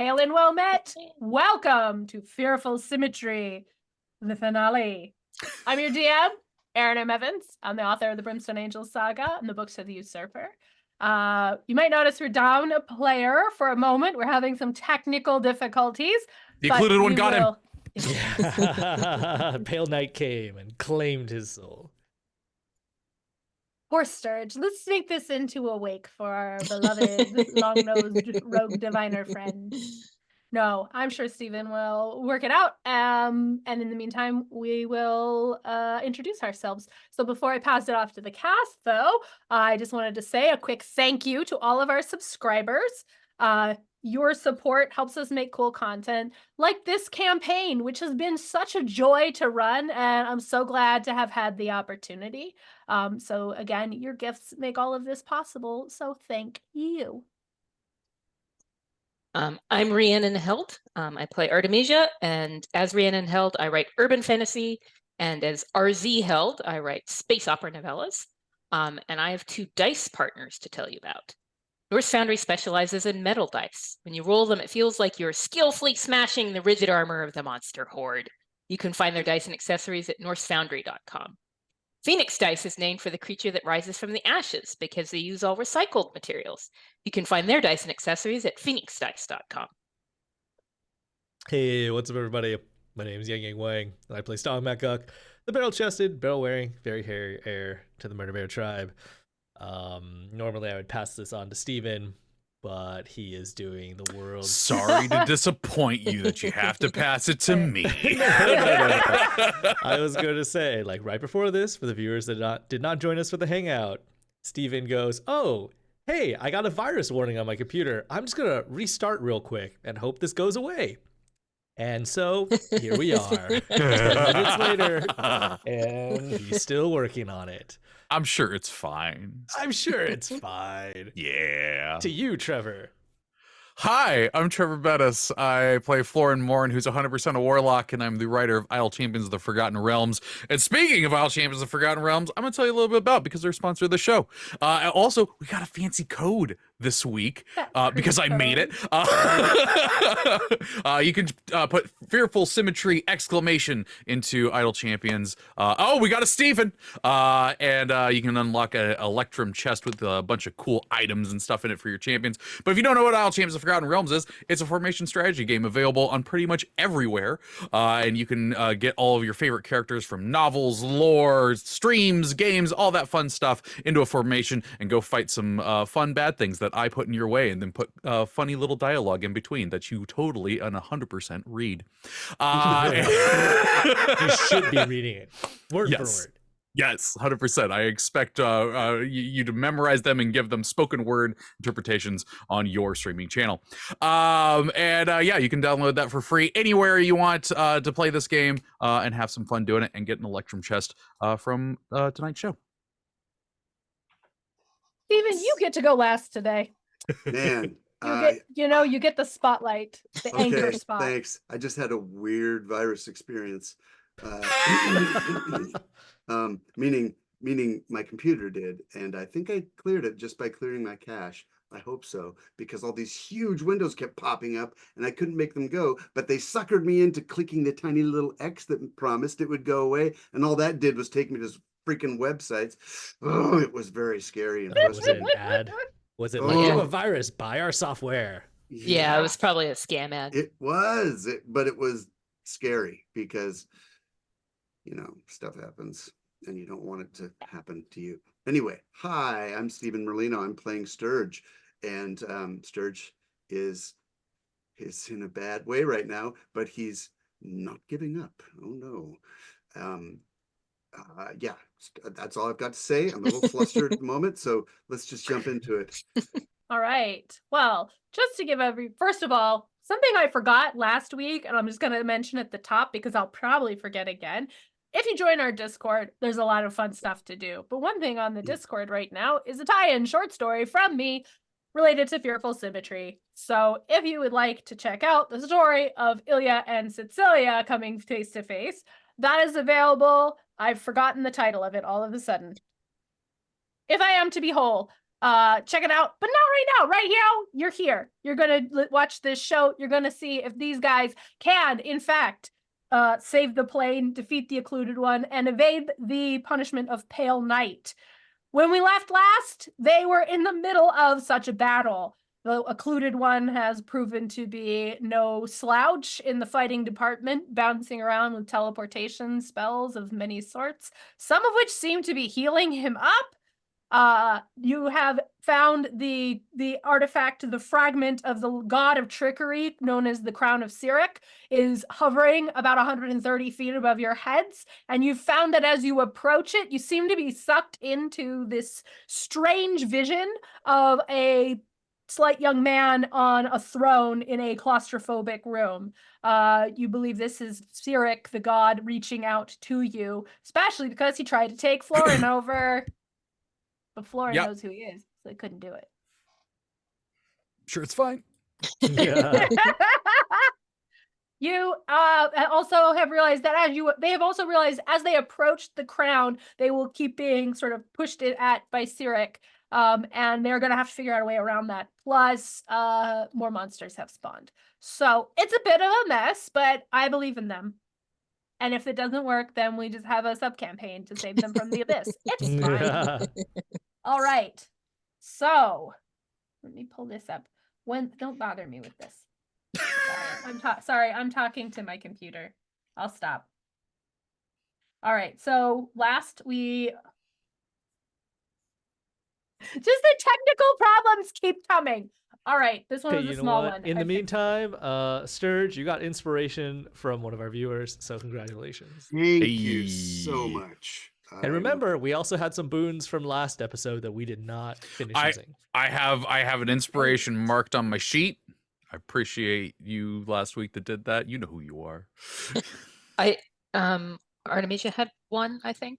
Hail and well met. Welcome to Fearful Symmetry, the finale. I'm your DM, Erin M. Evans. I'm the author of the Brimstone Angels saga and the books of the Usurper. You might notice we're down a player for a moment. We're having some technical difficulties. The included one got him. Yeah. Pale Knight came and claimed his soul. Poor Sturge. Let's make this into a wake for our beloved long-nosed rogue diviner friend. No, I'm sure Stephen will work it out. And in the meantime, we will introduce ourselves. So before I pass it off to the cast, though, I just wanted to say a quick thank you to all of our subscribers. Your support helps us make cool content like this campaign, which has been such a joy to run, and I'm so glad to have had the opportunity. So again, your gifts make all of this possible, so thank you. I'm Rhiannon Held. I play Artemisia, and as Rhiannon Held, I write urban fantasy, and as RZ Held, I write space opera novellas. And I have two dice partners to tell you about. Norse Foundry specializes in metal dice. When you roll them, it feels like you're skillfully smashing the rigid armor of the monster horde. You can find their dice and accessories at norsefoundry.com. Phoenix Dice is named for the creature that rises from the ashes because they use all recycled materials. You can find their dice and accessories at phoenixdice.com. Hey, what's up, everybody? My name is Yang Yang Wang, and I play Stong Makuk, the barrel-chested, barrel-wearing, very hairy heir to the Murder Bear tribe. Normally I would pass this on to Steven, but he is doing the world. Sorry to disappoint you that you have to pass it to me. No. I was going to say, like, right before this, for the viewers that did not join us for the hangout, Steven goes, oh, hey, I got a virus warning on my computer. I'm just going to restart real quick and hope this goes away. And so here we are, 10 minutes later, and he's still working on it. I'm sure it's fine. I'm sure it's fine. Yeah. To you, Trevor. Hi, I'm Trevor Bettis. I play Florin Morn, who's 100% a warlock, and I'm the writer of Isle Champions of the Forgotten Realms. And speaking of Isle Champions of the Forgotten Realms, I'm going to tell you a little bit about because they're a sponsor of the show. Also, we got a fancy code this week because I made it. You can put Fearful Symmetry exclamation into Idle Champions. Oh, we got a Stephen. And you can unlock an Electrum chest with a bunch of cool items and stuff in it for your champions. But if you don't know what Isle Champions of Forgotten Realms is, it's a formation strategy game available on pretty much everywhere. And you can get all of your favorite characters from novels, lore, streams, games, all that fun stuff into a formation and go fight some fun bad things that I put in your way, and then put funny little dialogue in between that you totally and 100% read. You should be reading it word for word. Yes, 100%. I expect you to memorize them and give them spoken word interpretations on your streaming channel. Yeah, you can download that for free anywhere you want to play this game and have some fun doing it and get an Electrum chest from tonight's show. Steven, you get to go last today. Man, you get the spotlight, the anchor spot. Thanks. I just had a weird virus experience. Meaning my computer did, and I think I cleared it just by clearing my cache. I hope so, because all these huge windows kept popping up and I couldn't make them go, but they suckered me into clicking the tiny little X that promised it would go away, and all that did was take me to freaking websites. Oh, it was very scary and frustrating. Was it an ad? Was it like, you have a virus, buy our software? Yeah, it was probably a scam ad. It was, but it was scary because, stuff happens and you don't want it to happen to you. Anyway, hi, I'm Stephen Merlino. I'm playing Sturge, and Sturge is in a bad way right now, but he's not giving up. Oh no. Yeah, that's all I've got to say. I'm a little flustered at the moment, so let's just jump into it. All right. Well, just to give first of all, something I forgot last week, and I'm just going to mention at the top because I'll probably forget again. If you join our Discord, there's a lot of fun stuff to do. But one thing on the Discord right now is a tie-in short story from me related to Fearful Symmetry. So if you would like to check out the story of Ilya and Cecilia coming face to face, that is available. I've forgotten the title of it all of a sudden. If I Am to Be Whole. check it out, but not right now. Right now, you're here. You're gonna watch this show. You're gonna see if these guys can, in fact, save the plane, defeat the occluded one, and evade the punishment of Pale Night. When we left last, they were in the middle of such a battle. The occluded one has proven to be no slouch in the fighting department, bouncing around with teleportation spells of many sorts, some of which seem to be healing him up. You have found the artifact, the fragment of the god of trickery known as the Crown of Cyric is hovering about 130 feet above your heads, and you've found that as you approach it, you seem to be sucked into this strange vision of a slight young man on a throne in a claustrophobic room. You believe this is Cyric, the god, reaching out to you, especially because he tried to take Florin over. But Florin knows who he is, so they couldn't do it. Sure, it's fine. Yeah. You also have realized that they have also realized as they approach the crown, they will keep being sort of pushed at by Cyric, and they're gonna have to figure out a way around that. Plus, more monsters have spawned, so it's a bit of a mess. But I believe in them, and if it doesn't work, then we just have a sub campaign to save them from the abyss. It's fine. Yeah. All right, so let me pull this up. Don't bother me with this. Sorry, I'm talking to my computer. I'll stop. All right, so last just the technical problems keep coming. All right, this one Okay, was you a know small what? one. In the meantime, Sturge, you got inspiration from one of our viewers, so congratulations. Thank you so Hey. much. And remember, we also had some boons from last episode that we did not finish using. I have an inspiration marked on my sheet. I appreciate you last week that did that. You know who you are. Artemisia had one, I think.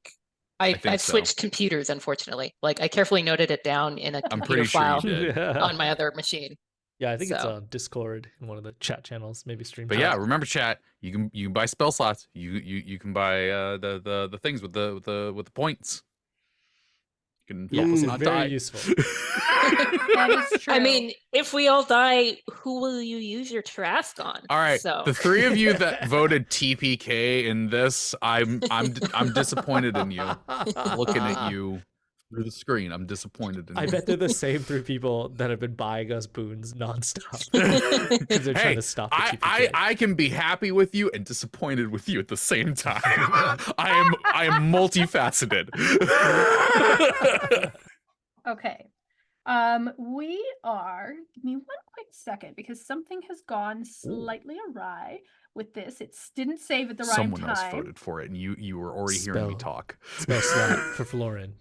think I've so. switched computers, unfortunately. Like I carefully noted it down in a I'm computer pretty sure file you did. on my other machine. Yeah, I think it's So- on Discord in one of the chat channels, maybe stream. But chat. yeah, remember chat. You can buy spell slots. You can buy the things with the points. You can help us not very die. useful. That is true. I mean, if we all die, who will you use your Trask on? All right, So the three of you that voted TPK in this, I'm disappointed in you. I'm looking at you through the screen. I'm disappointed in I you. bet they're the same three people that have been buying us boons nonstop because they're trying to stop the TPK. I can be happy with you and disappointed with you at the same time. I am multifaceted. Okay. We are, give me one quick second because something has gone slightly awry with this. It didn't save at the right Someone time. else voted for it, and you were already hearing me Spell. talk. Spell slot for Florin.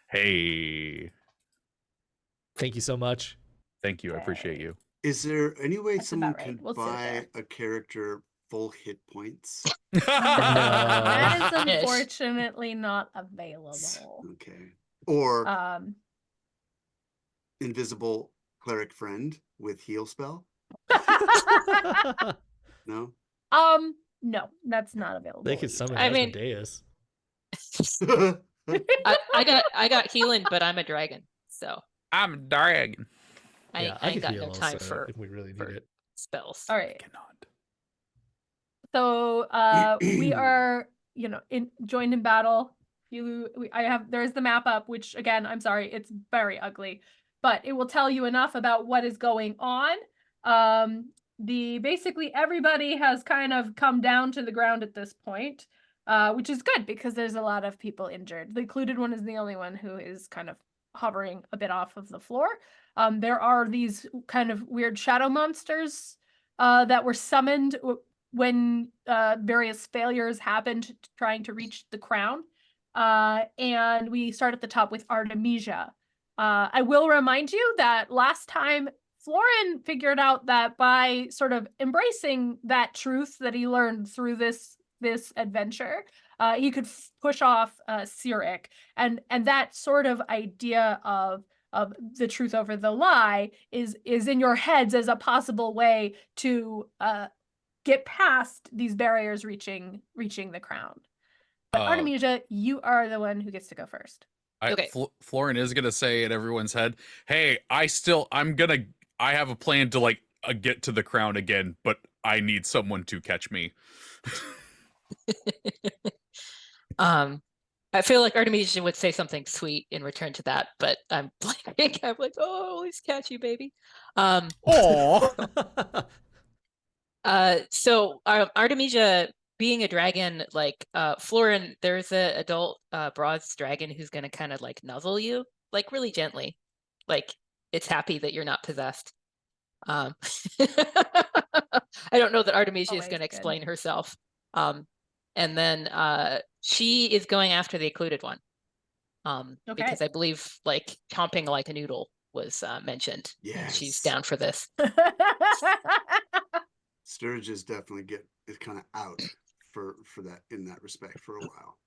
Hey, Thank you so much. thank you. I appreciate you. Is there any way That's someone about right. could We'll sit buy a character full hit points? That is Ish. unfortunately not available. Okay. Or Um, invisible cleric friend with heal spell? No? no, that's not available. They could summon I mean- Asmodeus. I got healing, but I'm a dragon, so I'm a dragon. I Yeah, ain't could got heal no time also for if we really need for- it. spells. All right. Cannot. So we are, joined in battle. There's the map up, which again, I'm sorry, it's very ugly, but it will tell you enough about what is going on. Basically everybody has kind of come down to the ground at this point, which is good because there's a lot of people injured. The occluded one is the only one who is kind of hovering a bit off of the floor. There are these kind of weird shadow monsters that were summoned when various failures happened trying to reach the crown. And we start at the top with Artemisia. I will remind you that last time Florin figured out that by sort of embracing that truth that he learned through this adventure, he could push off Cyric, and that sort of idea of the truth over the lie is in your heads as a possible way to get past these barriers reaching the crown. But Artemisia, you are the one who gets to go first. Okay. Florin is gonna say in everyone's head, "Hey, I have a plan to like get to the crown again, but I need someone to catch me." I feel like Artemisia would say something sweet in return to that, but I'm blanking. I'm like, oh, always catch you, baby. Aw. So Artemisia being a dragon, like Florin, there's a adult Broad's dragon who's gonna kind of like nuzzle you, like really gently, like it's happy that you're not possessed. I don't know that Artemisia is Always gonna good. explain herself. And then she is going after the occluded one. Okay. Because I believe like chomping like a noodle was mentioned. And she's Yes. down for this. Sturge is definitely is kind of out for that in that respect for a while.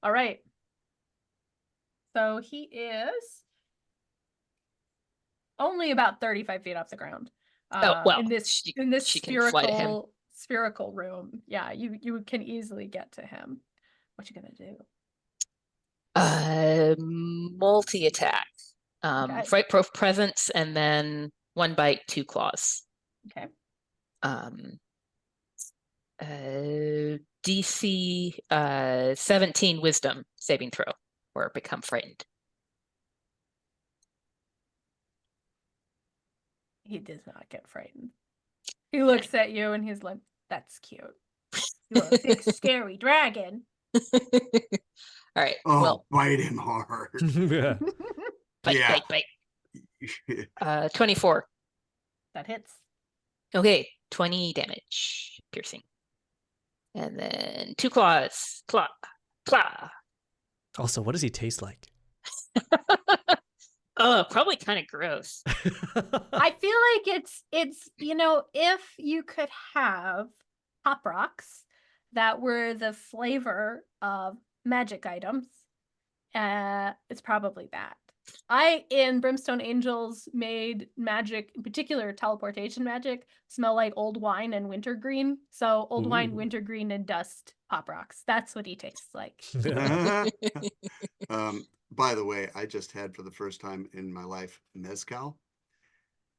All right. So he is only about 35 feet off the ground. Well, in this she can fly to him. spherical room. Yeah, you can easily get to him. What you gonna do? Multi-attack. Okay. Fright Proof Presence, and then 1 bite, 2 claws. Okay. DC 17 Wisdom saving throw, or become frightened. He does not get frightened. He looks at you and he's like, "That's cute. You're a big scary dragon." All right. Oh, Well, bite him hard. Yeah. bite, yeah. bite. 24. That hits. Okay, 20 damage, piercing. And then 2 claws. Claw. Also, what does he taste like? Oh, probably kind of gross. I feel like it's if you could have pop rocks that were the flavor of magic items, it's probably that. I in Brimstone Angels made magic, in particular teleportation magic, smell like old wine and wintergreen. So old wine, Ooh. wintergreen, and dust pop rocks. That's what he tastes like. By the way, I just had for the first time in my life mezcal,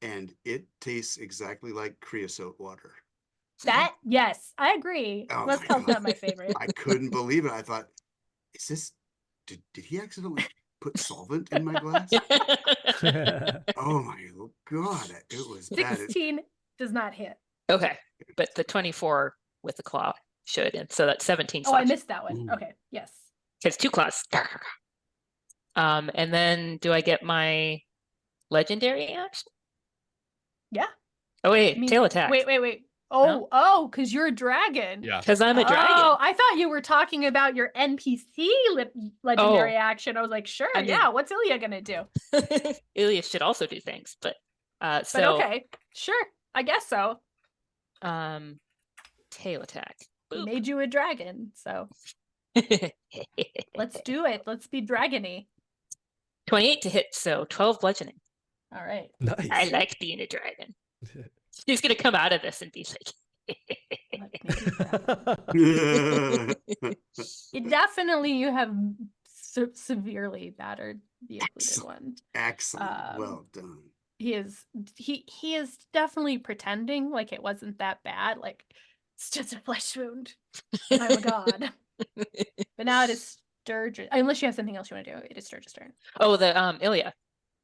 and it tastes exactly like creosote water. That yes, I agree. Oh Let's my call God. that my favorite. I couldn't believe it. I thought, is this? Did he accidentally put solvent in my glass? Oh my God, it was bad. 16 does not hit. Okay, but the 24 with the claw should, and so that's 17 Oh, I slash. missed that one. Ooh. Okay, yes. Because 2 claws. And then do I get my legendary action? Yeah. Oh wait, I mean, tail attack. Wait. Oh, because you're a dragon. Yeah. Because I'm a dragon. Oh, I thought you were talking about your NPC legendary action. I was like, sure, I mean- yeah. What's Ilya gonna do? Ilya should also do things, but But so okay, sure. I guess so. tail attack. He Boop. made you a dragon, so let's do it. Let's be dragony. 28 to hit, so 12 bludgeoning. All right. Nice. I like being a dragon. She's gonna come out of this and be like, Definitely you have severely battered the occluded one. Excellent. Well done. He is definitely pretending like it wasn't that bad. Like it's just a flesh wound. I'm a god. But now it is Sturge's. Unless you have something else you want to do, it is Sturge's turn. oh, the Ilya.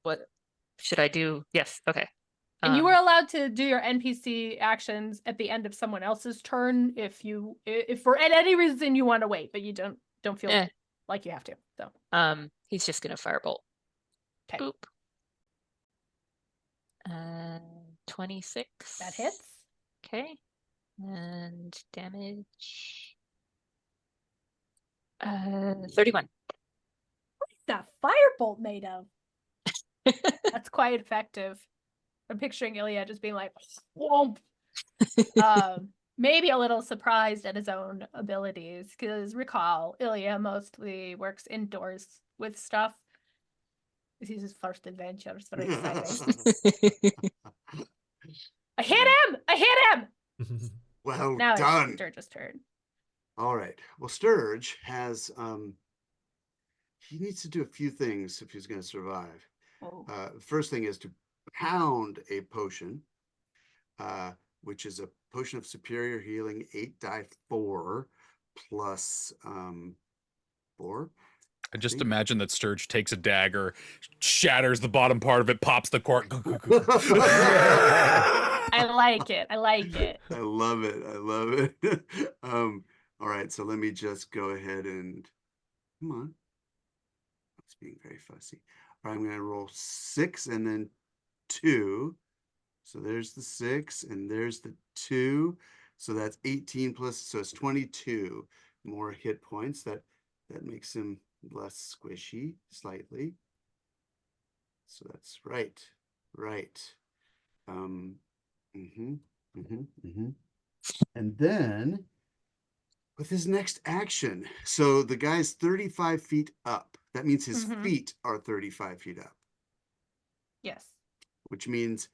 What should I do? Yes, okay. And you were allowed to do your NPC actions at the end of someone else's turn if for any reason you want to wait, but you don't feel like you have to. So he's just gonna firebolt. 'Kay. Boop. 26. That hits. Okay. And damage. 31. What's that firebolt made of? That's quite effective. I'm picturing Ilya just being like, whoomp. Maybe a little surprised at his own abilities, because recall, Ilya mostly works indoors with stuff. This is his first adventure, so exciting. I hit him! Well Now done. it's Sturge's turn. All right. Well, Sturge has he needs to do a few things if he's going to survive. Oh. First thing is to pound a potion, which is a potion of superior healing, 8 die 4 plus 4. I just think. imagine that Sturge takes a dagger, shatters the bottom part of it, pops the cork. I like it. I like it. I love it. I love it. All right, so let me just go ahead and come on. I was being very fussy. All right, I'm going to roll 6 and then 2. So there's the 6 and there's the 2. So that's 18 plus, so it's 22 more hit points. That makes him less squishy slightly. So that's right. And then with his next action, so the guy's 35 feet up. That means his feet are 35 feet up. Yes. Which means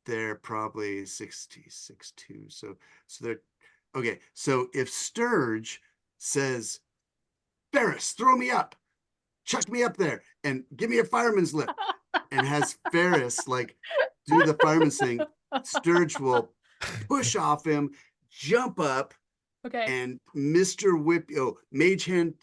they're probably 66.2. So they're okay. So if Sturge says, Ferris, throw me up, chuck me up there, and give me a fireman's lip, and has Ferris like do the fireman's thing, Sturge will push off him, jump up, Okay. and Mr. Mage Hand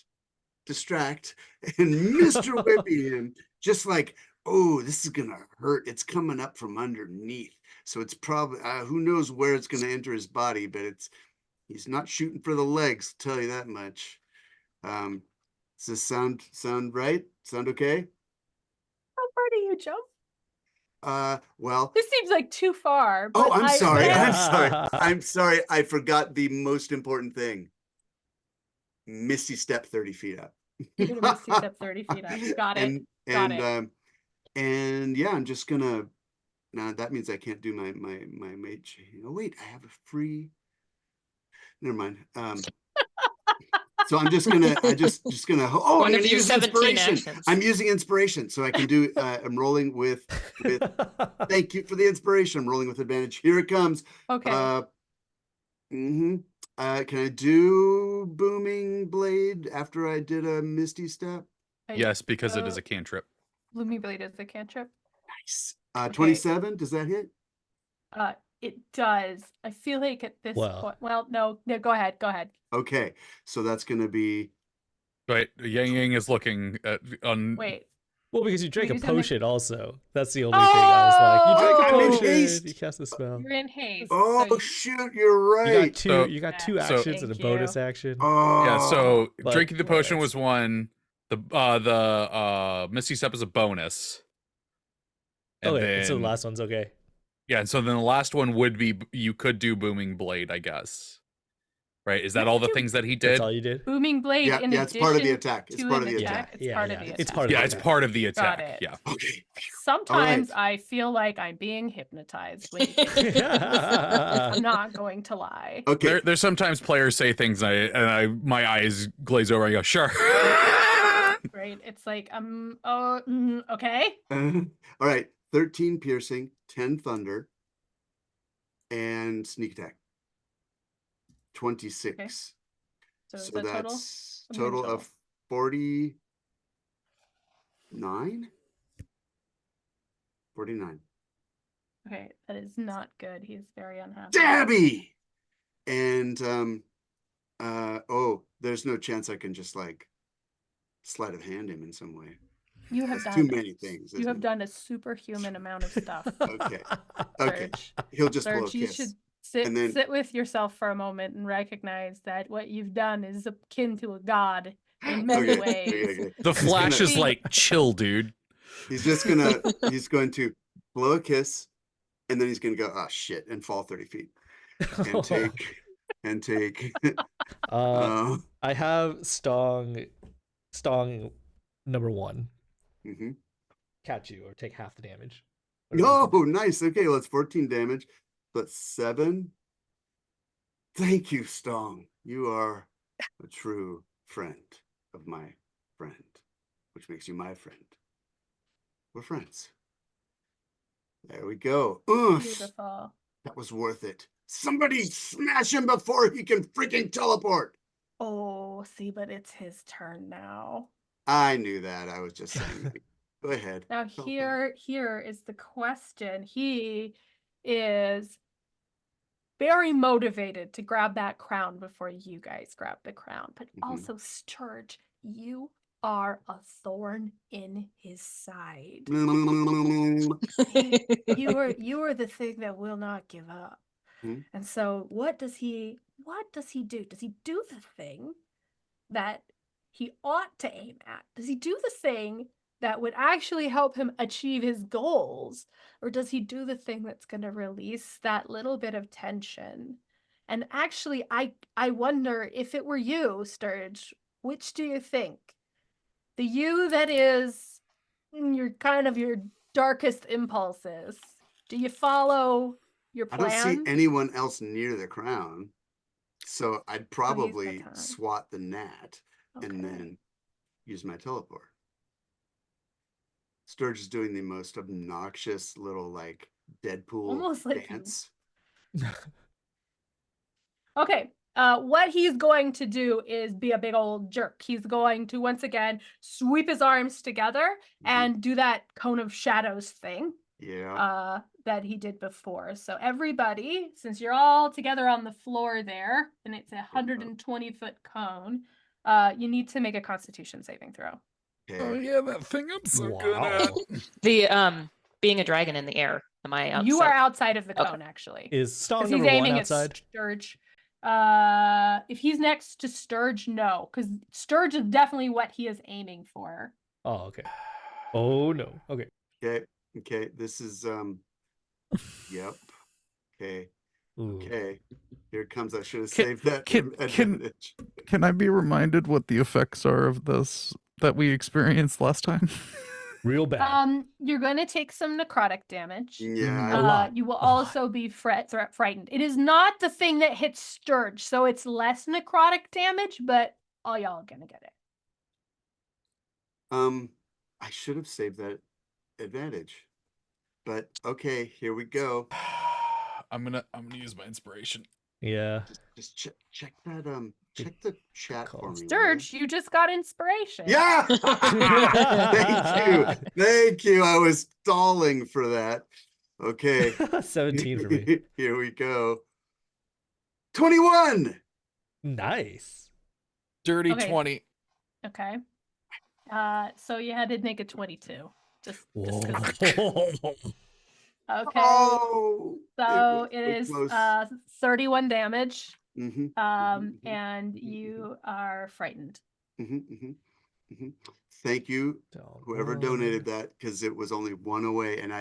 distract, and Mr. Whippy him, just like, oh, this is gonna hurt. It's coming up from underneath. So it's probably, who knows where it's gonna enter his body, but he's not shooting for the legs, I'll tell you that much. Does this sound right? Sound okay? How far do you jump? Well, This seems like too far. But I'm sorry. I'm sorry. I forgot the most important thing. Misty step 30 feet up. You're gonna Misty step 30 feet up. Got it. And yeah, I'm just gonna. Now that means I can't do my mage. Oh wait, I have a free. Never mind. So I'm just gonna. Oh, One I'm of gonna your use 17 inspiration. actions. I'm using inspiration, so I can do. I'm rolling with. Thank you for the inspiration. I'm rolling with advantage. Here it comes. Okay. Can I do booming blade after I did a misty step? Yes, because it is a cantrip. Blooming Blade is a cantrip. Nice. 27. Does that hit? It does. I feel like at this point. Well, no. Go ahead. Okay, so that's gonna be. Right, Yang is looking at on. Wait. Well, because you drank a Use something- potion also. That's the only thing I was like. You drank a I'm in potion. haste. You cast a spell. You're in haste. Oh so shoot, you're right. You got two Yeah, actions and a thank bonus you. action. Oh Yeah, so But- drinking the potion was one. The Misty Step is a bonus. And Okay, so the then- last one's okay. Yeah, and so then the last one would be you could do Booming Blade, I guess. Right? Is that all the things that he did? That's all you did? Booming Blade Yeah, in it's part of the addition attack. It's to part an of the attack. attack. It's part of the attack. It's part of Yeah, the it's attack. part of the Got attack. it. Yeah. Okay. Sometimes All right. I feel like I'm being hypnotized. When you I'm not going to lie. Okay. There's sometimes players say things and my eyes glaze over and I go, sure. Right? It's like okay. All right. 13 piercing, 10 thunder, and sneak attack. 26. Okay. So is So that total? that's How many total of 49. 49. Okay, that is not good. He's very unhappy. Dabby! And there's no chance I can just like sleight of hand him in some way. You have That's done too many things. You isn't have it? done a superhuman amount of stuff. Okay. Okay. Serge. He'll just blow a Serge, you kiss. should And then- sit with yourself for a moment and recognize that what you've done is akin to a god in many ways. Okay. The Flash gonna- is like, chill, dude. He's going to blow a kiss, and then he's going to go, oh shit, and fall 30 feet. And take. I have Stong number 1. Mhm. Catch you or take half the damage. Oh, nice. Okay, well, it's 14 damage. That's 7. Thank you, Stong. You are a true friend of my friend, which makes you my friend. We're friends. There we go. Oof, Beautiful. that was worth it. Somebody smash him before he can freaking teleport. Oh, see, but it's his turn now. I knew that. I was just saying. Go ahead. Now here is the question. He is very motivated to grab that crown before you guys grab the crown. But also, Sturge, you are a thorn in his side. You are the thing that will not give up. And so what does he do? Does he do the thing that he ought to aim at? Does he do the thing that would actually help him achieve his goals? Or does he do the thing that's going to release that little bit of tension? And actually, I wonder, if it were you, Sturge, which do you think? The you that is your darkest impulses. Do you follow your I plan? don't see anyone else near the crown. So I'd probably time. swat the gnat and Okay. then use my teleport. Sturge is doing the most obnoxious little like Deadpool Almost like you. dance. Okay. What he's going to do is be a big old jerk. He's going to once again sweep his arms together and do that cone of shadows thing. Yeah. That he did before. So everybody, since you're all together on the floor there, and it's a 120-foot cone, you need to make a Constitution saving throw. Oh Okay. yeah, that thing I'm so good at. The being a dragon in the air. Am I outside? You are outside of the Okay. cone, actually. Is Stong Because number he's one aiming outside? at Sturge. If he's next to Sturge, no, because Sturge is definitely what he is aiming for. Oh, okay. Oh no. Okay. Okay. This is yep. Okay. Ooh. Okay. Here it comes. I should have Can- saved that can- advantage. Can I be reminded what the effects are of this that we experienced last time? Real bad. You're going to take some necrotic damage. Yeah. A lot. You will A lot. also be frightened. It is not the thing that hits Sturge, so it's less necrotic damage, but all y'all are gonna get it. I should have saved that advantage. But okay, here we go. I'm gonna use my inspiration. Yeah. Just check that check the chat for me. will you? Sturge, you just got inspiration. Yeah. Thank you. I was stalling for that. Okay. 17 for me. Here we go. 21. Nice. Dirty Okay. 20. Okay. So you had to make a 22. Just Whoa. 'cause- Okay. Oh. So was it so is close. 31 damage. Mhm, And you are frightened. mhm. Thank you, whoever donated that, because it was only one away, and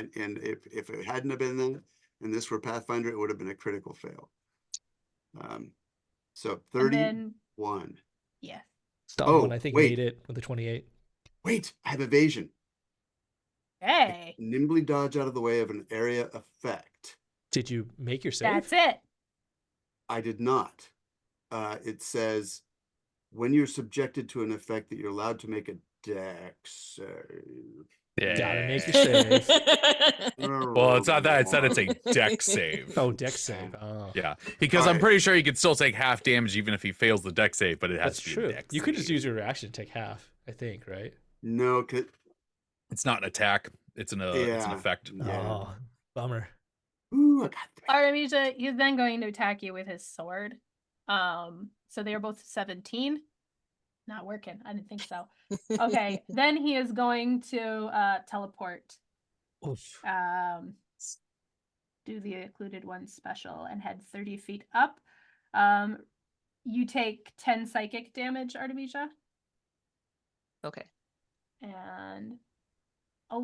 if it hadn't have been that, and this were Pathfinder, it would have been a critical fail. So And 31. then, yes. Stone, I think, wait. made it with a 28. Wait, I have evasion. Hey, Nimbly dodge out of the way of an area effect. Did you make your save? that's it. I did not. It says when you're subjected to an effect that you're allowed to make a dex save. Gotta make your save. Well, it's not that. It's that it's a deck save. Oh, dex save. Oh. Yeah, because I'm pretty sure he could still take half damage even if he fails the deck save, but it has That's to be true. a deck You could just save. use your reaction to take half, I think, right? No, It's not an attack. It's an effect. Yeah. Oh, bummer. Ooh, I got 3. Artemisia, he's then going to attack you with his sword. So they are both 17. Not working. I didn't think so. Okay, then he is going to teleport. Oof. Do the occluded one special and head 30 feet up. You take 10 psychic damage, Artemisia. Okay. And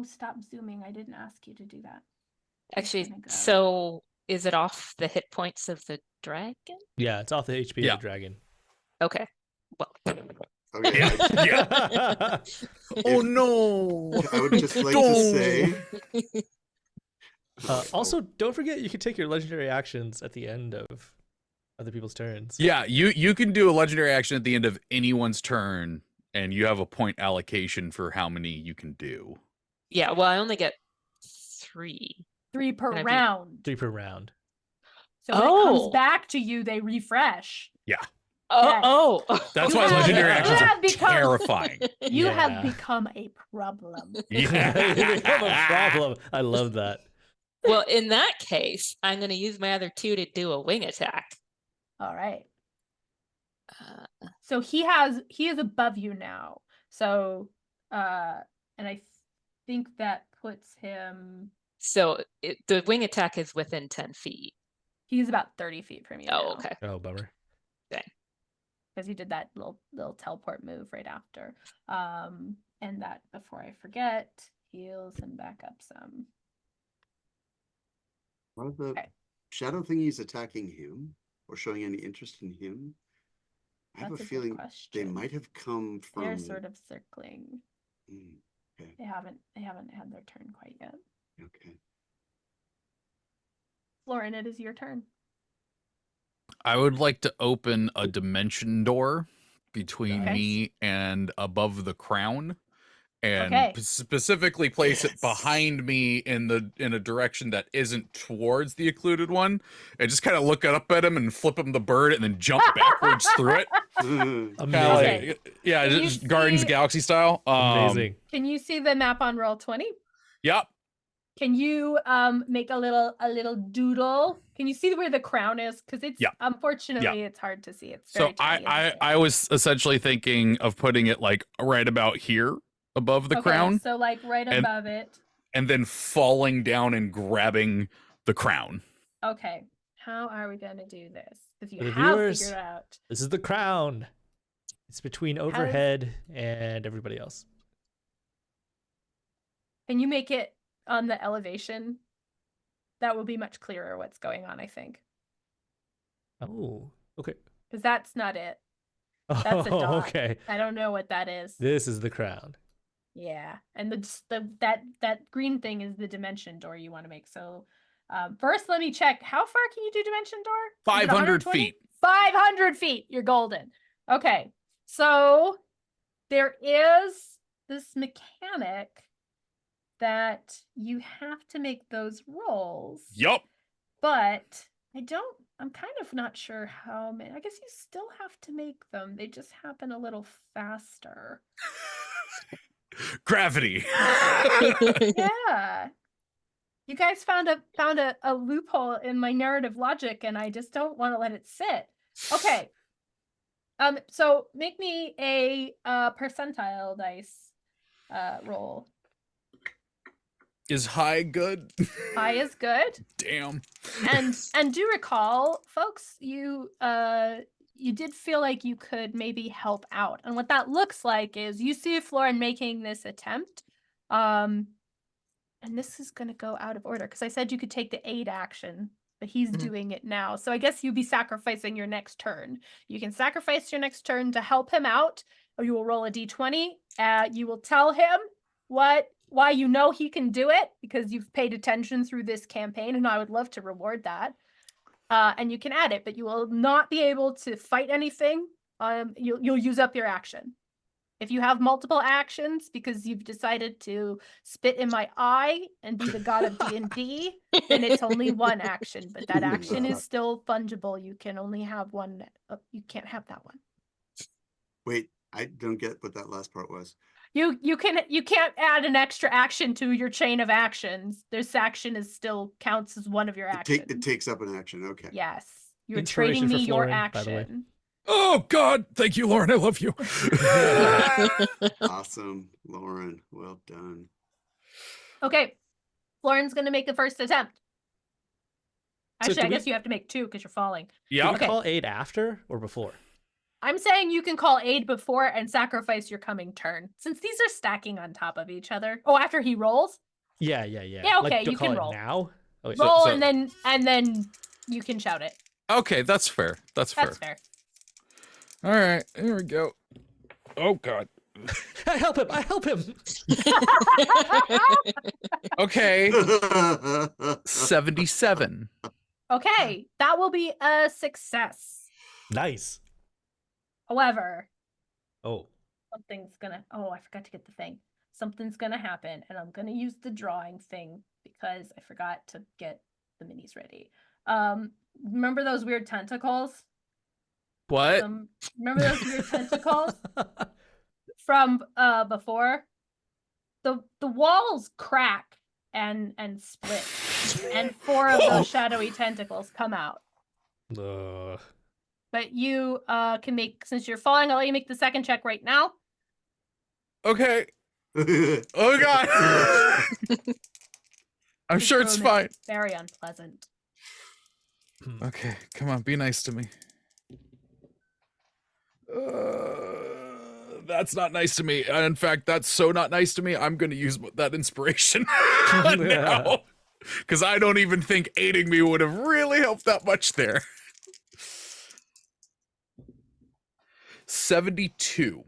stop zooming. I didn't ask you to do that. Actually, gonna go. so is it off the hit points of the dragon? Yeah, it's off the HP Yeah. of the dragon. Okay. Well, Okay. Yeah. Oh no! I would just like to say. Also, don't forget you can take your legendary actions at the end of other people's turns. Yeah, you can do a legendary action at the end of anyone's turn, and you have a point allocation for how many you can do. yeah. Well, I only get 3. 3 per Can I be- round. 3 per round. So when it comes Oh. back to you, they refresh. Yeah. Yes. Oh. That's You why have- legendary you actions have are become- terrifying. You have Yeah. become a problem. Yeah. You become a problem. I love that. Well, in that case, I'm going to use my other 2 to do a wing attack. All right. Uh, So he is above you now. So and I think that puts him so the wing attack is within 10 feet. he's about 30 feet from you Oh, now. okay. Oh, bummer. Because he did that little teleport move right after. And that, before I forget, heals him back up some. Are the Okay. shadow thingies attacking him or showing any interest in him? I have That's a good feeling they question. might have come from. They're sort of circling. Mm, okay. They haven't had their turn quite yet. Okay. Lauren, it is your turn. I would like to open a dimension door between Okay. me and above the crown, and Okay. specifically place it Yes. behind me in a direction that isn't towards the occluded one, and just kind of look up at him and flip him the bird, and then jump backwards through it. Amazing. Kinda Okay. yeah, Can you just Guardians see- Galaxy style. Amazing. Can you see the map on Roll20? Yep. Can you make a little doodle? Can you see where the crown is? Because it's Yeah. unfortunately it's hard to see. It's So very tiny in this I was essentially thinking of putting it like right about here above the Okay, crown, so like right and- above it. and then falling down and grabbing the crown. Okay, how are we gonna do this? Because you For the have viewers, figured out. This is the crown. It's between overhead and everybody else. Can you make it on the elevation? That will be much clearer what's going on, I think. Oh, okay. Because that's not it. That's a dot. Okay. I don't know what that is. This is the crown. Yeah, and that green thing is the dimension door you want to make. So first, let me check. How far can you do dimension door? Is it 500 120? feet. 500 feet. You're golden. Okay, so there is this mechanic that you have to make those rolls. Yup. But I'm kind of not sure how many. I guess you still have to make them. They just happen a little faster. Gravity. Yeah. You guys found a loophole in my narrative logic, and I just don't want to let it sit. Okay. So make me a percentile dice roll. Is high good? High is good. Damn. And do recall, folks, you did feel like you could maybe help out. And what that looks like is you see Florin making this attempt. And this is going to go out of order because I said you could take the aid action, but he's Mhm. doing it now. So I guess you'd be sacrificing your next turn. You can sacrifice your next turn to help him out, or you will roll a d20. You will tell him why you know he can do it because you've paid attention through this campaign, and I would love to reward that. And you can add it, but you will not be able to fight anything. You'll use up your action. If you have multiple actions because you've decided to spit in my eye and be the god of D&D, then it's only one action, but that action is still fungible. You can only have one. You can't have that one. Wait, I don't get what that last part was. You can't add an extra action to your chain of actions. This action is still counts as one of your actions. It takes up an action. Okay. Yes, you're Inspiration trading me for your Florin, by the way. action. Oh God, thank you, Lauren. I love you. Awesome, Lauren. Well done. Okay, Florin's gonna make the first attempt. So Actually, do I guess we- you have to make two because you're falling. Do Yeah. we Okay. call aid after or before? I'm saying you can call aid before and sacrifice your coming turn, since these are stacking on top of each other. Oh, after he rolls, Yeah. Yeah, okay, do you call can it roll. now. Oh, wait, roll so- and then you can shout it. Okay, that's fair. That's fair. That's fair. All right, here we go. Oh God. I help him. Okay, 77. Okay, that will be a success. Nice. However, Oh. something's gonna. Oh, I forgot to get the thing. Something's gonna happen, and I'm gonna use the drawing thing because I forgot to get the minis ready. Remember those weird tentacles? What? Remember those weird tentacles from before? The walls crack and split, and 4 of those shadowy tentacles come out. Ugh. But you can make, since you're falling, I'll let you make the second check right now. Okay. Oh god. I'm This sure it's room is fine. Very unpleasant. Okay, come on, be nice to me. That's not nice to me. In fact, that's so not nice to me. I'm going to use that inspiration now, because I don't even think aiding me would have really helped that much there. 72.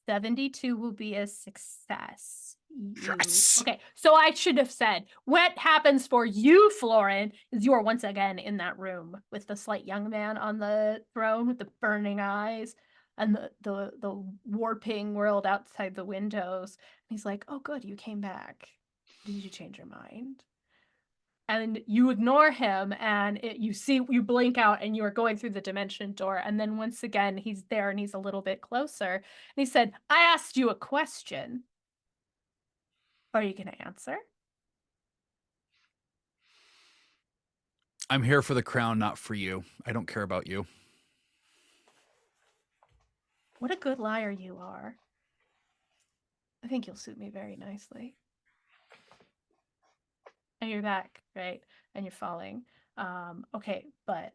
72 will be a success. Yes. Okay, so I should have said, what happens for you, Florin, is you are once again in that room with the slight young man on the throne with the burning eyes and the warping world outside the windows. And he's like, oh, good, you came back. Did you change your mind? And you ignore him, and you blink out, and you are going through the dimension door. And then once again, he's there, and he's a little bit closer. And he said, I asked you a question. Are you going to answer? I'm here for the crown, not for you. I don't care about you. What a good liar you are. I think you'll suit me very nicely. And you're back, right? And you're falling. Okay, but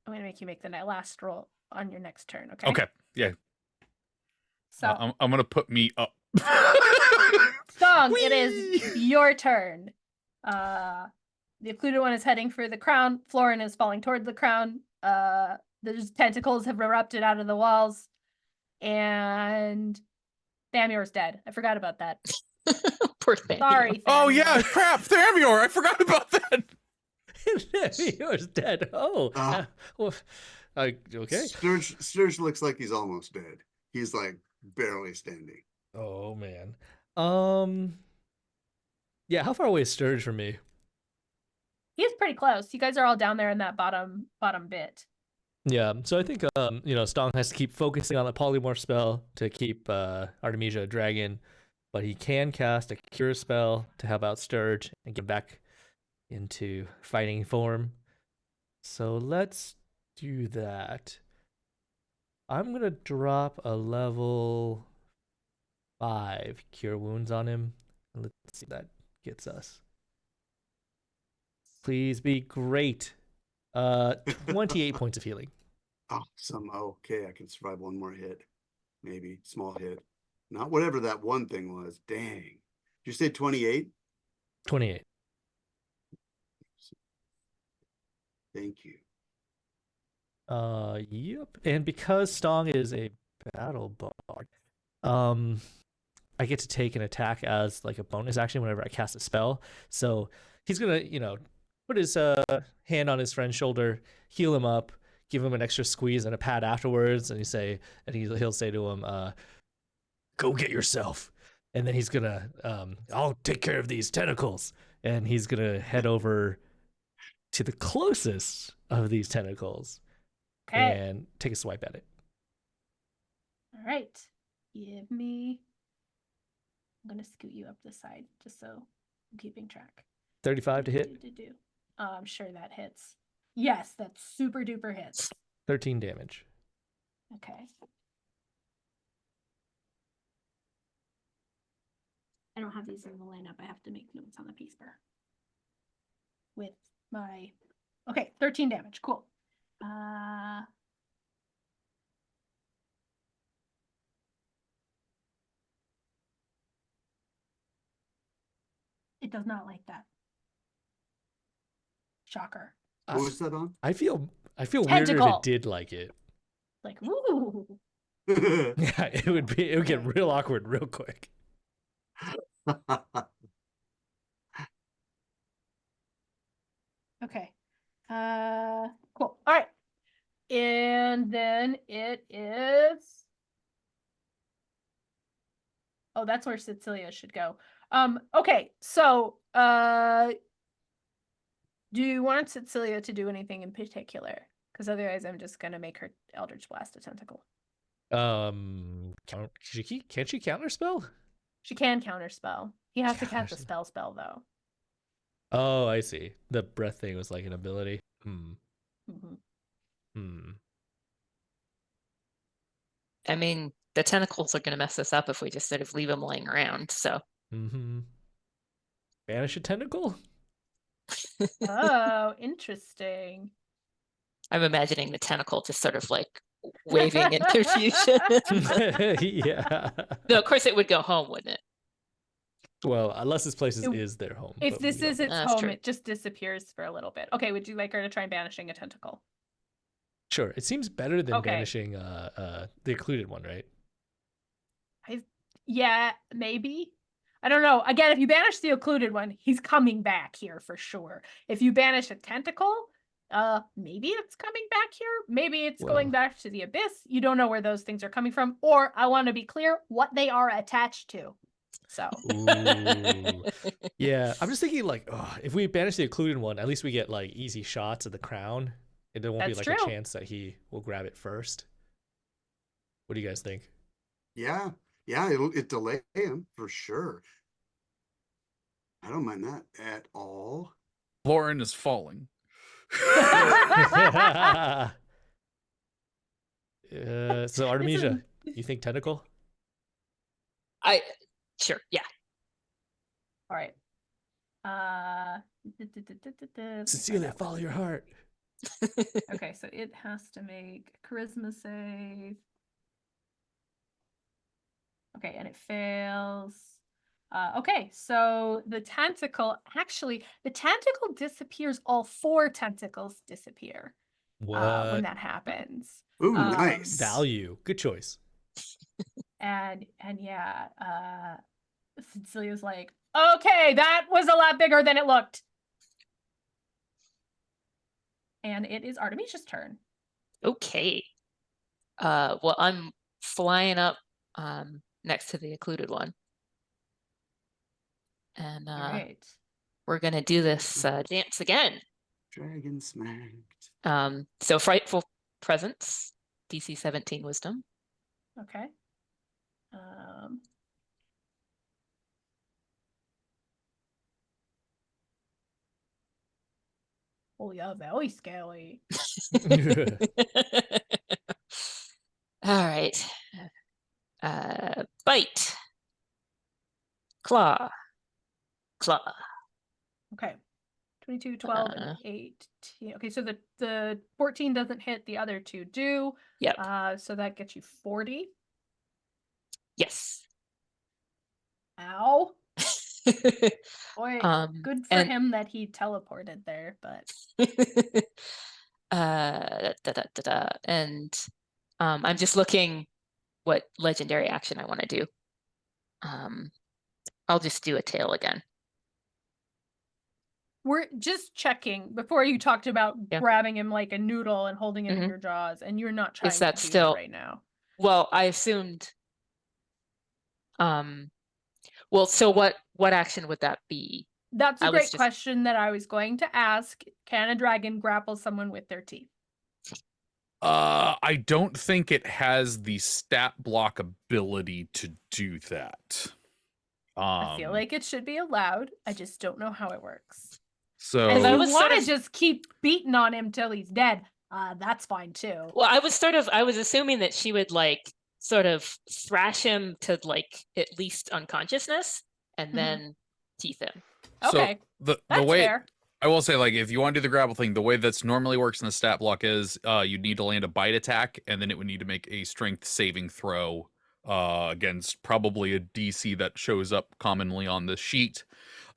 I'm gonna make you make the last roll on your next turn, okay? Okay, yeah. So I'm gonna put me up. Song, it is your turn. The occluded one is heading for the crown. Florin is falling towards the crown. There's tentacles have erupted out of the walls. And Thamior's dead. I forgot about that. Poor thing. Sorry. Oh Thamior. yeah, crap, Thamior! I forgot about that. Yours dead. Oh. Well, okay. Sturge looks like he's almost dead. He's like barely standing. Oh man. Yeah, how far away is Sturge from me? He's pretty close. You guys are all down there in that bottom bit. Yeah, so I think Stong has to keep focusing on the polymorph spell to keep Artemisia a dragon, but he can cast a cure spell to help out Sturge and get back into fighting form. So let's do that. I'm gonna drop a level 5 cure wounds on him. Let's see what that gets us. Please be great. 28 points of healing. Awesome. Okay, I can survive one more hit. Maybe. Small hit. Not whatever that one thing was. Dang. Did you say 28? 28. Thank you. Yep. And because Stong is a battle bard, I get to take an attack as like a bonus action whenever I cast a spell. So he's gonna, put his hand on his friend's shoulder, heal him up, give him an extra squeeze and a pat afterwards, and he'll say to him, "Go get yourself." And then he's gonna, "I'll take care of these tentacles," and he's gonna head over to the closest of these tentacles and take a swipe at it. All right. Give me. I'm gonna scoot you up the side just so I'm keeping track. 35 to hit. I'm sure that hits. Yes, that's super duper hits. 13 damage. Okay. I don't have these in the lineup. I have to make notes on the piece bar. With my 13 damage. Cool. It does not like that. Shocker. What was that on? I feel weirder if Tentacle. it did like it. Like, ooh. Yeah, it would get real awkward real quick. Okay. Cool. All right. And then it is. Oh, that's where Cecilia should go. Okay, so do you want Cecilia to do anything in particular? Because otherwise, I'm just gonna make her Eldritch Blast a tentacle. Can't she counterspell? She can counterspell. He has to cast a Counterspell. spell though. Oh, I see. The breath thing was like an ability. hmm I mean, the tentacles are going to mess us up if we just sort of leave them laying around. So, Banish a tentacle? Oh, interesting. I'm imagining the tentacle just sort of like waving in confusion. Yeah. No, of course it would go home, wouldn't it? Well, unless this place is their home. If but this we don't is know. its That's home, true. it just disappears for a little bit. Okay, would you like her to try banishing a tentacle? Sure, it seems better than Okay. banishing the occluded one, right? Yeah, maybe. I don't know. Again, if you banish the occluded one, he's coming back here for sure. If you banish a tentacle, maybe it's coming back here. Maybe it's going Well. back to the abyss. You don't know where those things are coming from. Or I want to be clear what they are attached to. So Ooh. Yeah, I'm just thinking like, if we banish the occluded one, at least we get like easy shots at the crown. And there won't be That's like true. a chance that he will grab it first. What do you guys think? Yeah, it delay him for sure. I don't mind that at all. Lauren is falling. So Artemisia, you think tentacle? Sure, yeah. all right. Cecilia, follow your heart. Okay, so it has to make a charisma save. Okay, and it fails. Okay, so the tentacle disappears. All 4 tentacles disappear What? when that happens. Ooh, nice. Value. Good choice. And yeah, Cecilia's like, okay, that was a lot bigger than it looked. And it is Artemisia's turn. Okay. Well, I'm flying up next to the occluded one. And All right. we're going to do this dance again. Dragon smacked. So Frightful Presence, DC 17 Wisdom. Okay. Oh yeah, very scary. All right. Bite. Claw. Okay. 22, 12, and 18. Okay, so the 14 doesn't hit, the other 2 do. Yep. So that gets you 40. Yes. Ow. Boy, good for and- him that he teleported there, but and I'm just looking what legendary action I want to do. I'll just do a tail again. we're just checking before you talked about Yeah. grabbing him like a noodle and holding him in your jaws, and you're not trying that to do still- that right now. Well, I assumed. Well, so what action would that be? That's a I was great just- question that I was going to ask. Can a dragon grapple someone with their teeth? I don't think it has the stat block ability to do that. I feel like it should be allowed. I just don't know how it works. So And if I you was want sort to of- just keep beating on him till he's dead, that's fine too. Well, I was assuming that she would like sort of thrash him to like at least unconsciousness and then teeth him. Okay, the that's way fair. I will say, like, if you want to do the grapple thing, the way that's normally works in the stat block is you'd need to land a bite attack, and then it would need to make a strength saving throw against probably a DC that shows up commonly on the sheet,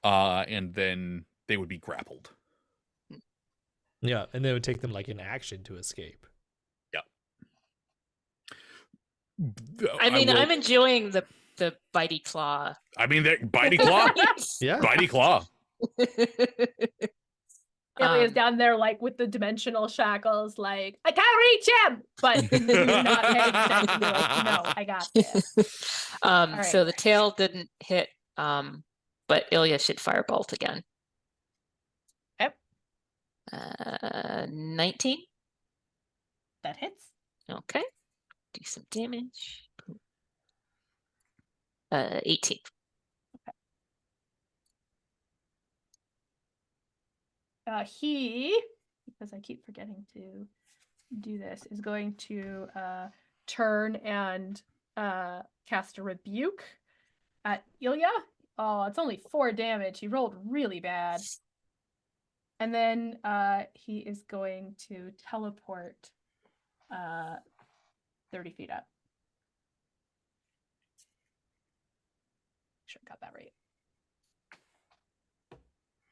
and then they would be grappled. Yeah, and it would take them like an action to escape. I mean, will- I'm enjoying the bitey claw. I mean, bitey claw, Yeah. bitey claw. Ilia's down there like with the dimensional shackles, like, I can't reach him, but you're not paying attention. You're like, no, I got this. right. So the tail didn't hit, but Ilya should firebolt again. Yep. 19. That hits. Okay. Do some damage. 18. He, because I keep forgetting to do this, is going to turn and cast a rebuke at Ilya. Oh, it's only 4 damage. He rolled really bad. And then he is going to teleport 30 feet up. Sure, got that right.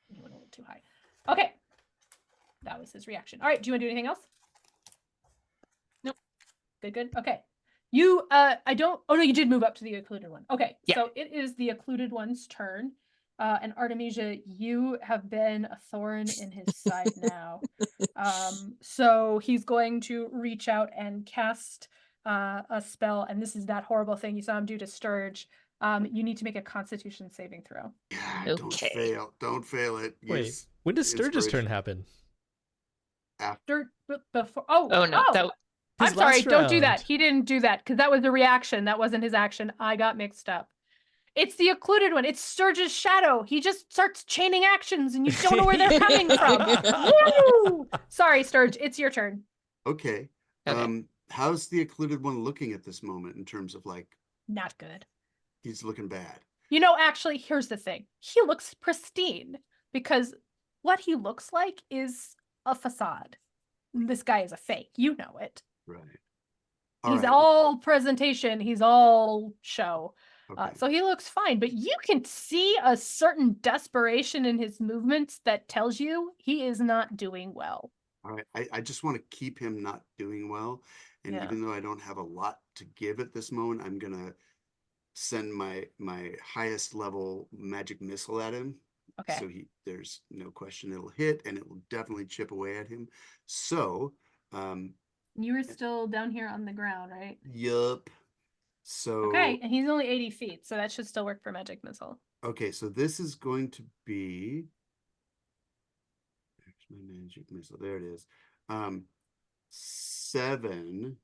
He went a little too high. Okay. That was his reaction. All right, do you want to do anything else? Nope. Good. Okay. You, I don't, oh no, you did move up to the occluded one. Okay, Yeah. so it is the occluded one's turn. And Artemisia, you have been a thorn in his side now. So he's going to reach out and cast a spell, and this is that horrible thing you saw him do to Sturge. You need to make a Constitution saving throw. God, don't Okay. fail. Don't fail it. Wait, Use when does Sturge's turn inspiration. happen? Before, oh no, that I'm His sorry, last don't do that. round. He didn't do that because that was a reaction. That wasn't his action. I got mixed up. It's the occluded one. It's Sturge's shadow. He just starts chaining actions and you don't know where they're coming from. Woo! Sorry, Sturge. It's your turn. Okay. Okay. How's the occluded one looking at this moment in terms of like Not good. he's looking bad? You know, actually, here's the thing. He looks pristine because what he looks like is a facade. This guy is a fake. You know it. Right. He's right. all presentation. He's all show. Okay. So he looks fine, but you can see a certain desperation in his movements that tells you he is not doing well. All right. I just want to keep him not doing well. And Yeah. even though I don't have a lot to give at this moment, I'm gonna send my highest level magic missile at him. Okay. So there's no question it'll hit and it will definitely chip away at him. So You were still down here on the ground, right? yup. So Okay, and he's only 80 feet, so that should still work for magic missile. okay, so this is going to be there's my magic missile. There it is. 7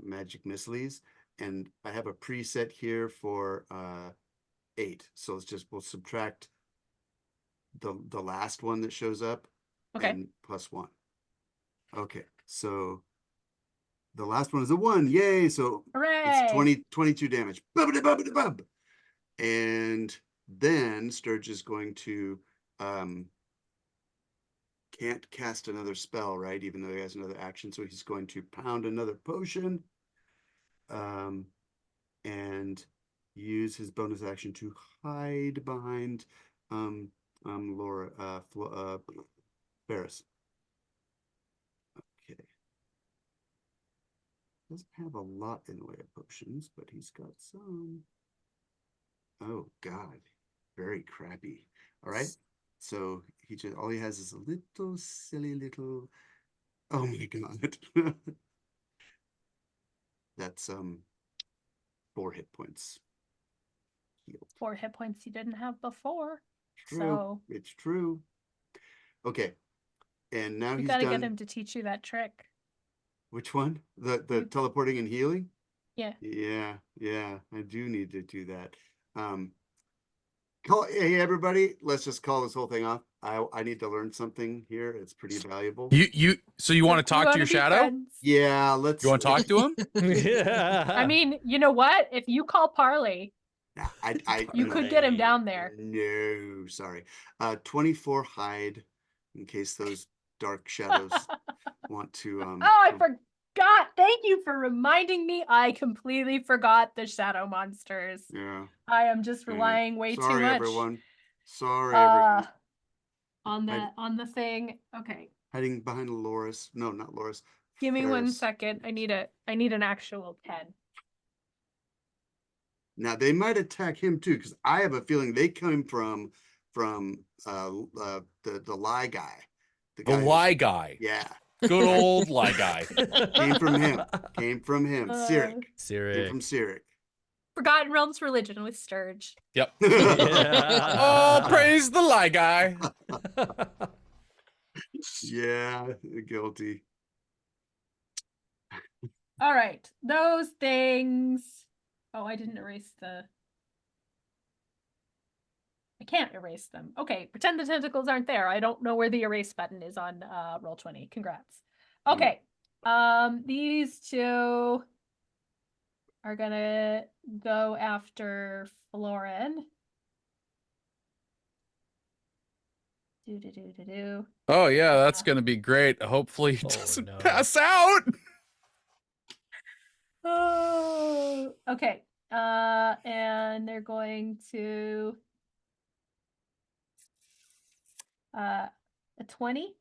magic missiles, and I have a preset here for 8. So we'll subtract the last one that shows up. Okay. And plus 1. Okay, so the last one is a 1. Yay! So Hooray! it's 22 damage. Bub-a-da-bub-a-da-bub. And then Sturge is going to can't cast another spell, right? Even though he has another action, so he's going to pound another potion, and use his bonus action to hide behind Laura Ferris. Okay. Doesn't have a lot in the way of potions, but he's got some. Oh God, very crappy. All right. So all he has is a little silly little, oh my God. That's 4 hit points. Healed. 4 hit points you didn't have before. True. So It's true. Okay. And now you he's gotta done. get him to teach you that trick. Which one? The teleporting and healing? Yeah. Yeah, I do need to do that. Hey everybody, let's just call this whole thing off. I need to learn something here. It's pretty valuable. So you want to talk to your be shadow? friends. Yeah, let's. You want to talk to him? Yeah. I mean, you know what? If you call Parley, you no, could get him down there. No, sorry. 24 hide, in case those dark shadows want to. Oh, I forgot. Thank you for reminding me. I completely forgot the shadow monsters. Yeah. I am just Okay. relying way too Sorry, much everyone. Sorry, everyone. on the thing. Okay. Hiding behind Loris. No, not Loris. Give me 1 Ferris. second. I need an actual pen. Now they might attack him too, because I have a feeling they come from the lie guy. The guy lie guy. Yeah. Good old lie guy. Came from him. Cyric. Came Cyric. from Cyric. Forgotten Realms religion with Sturge. Yep. Yeah. Oh, praise the lie guy. Yeah, guilty. All right, those things. Oh, I didn't erase the. I can't erase them. Okay, pretend the tentacles aren't there. I don't know where the erase button is on Roll20. Congrats. Okay. These two are gonna go after Florin. Do. Oh yeah, that's gonna be great. Hopefully he Oh, doesn't no. pass out. Oh, okay. And they're going to a 20.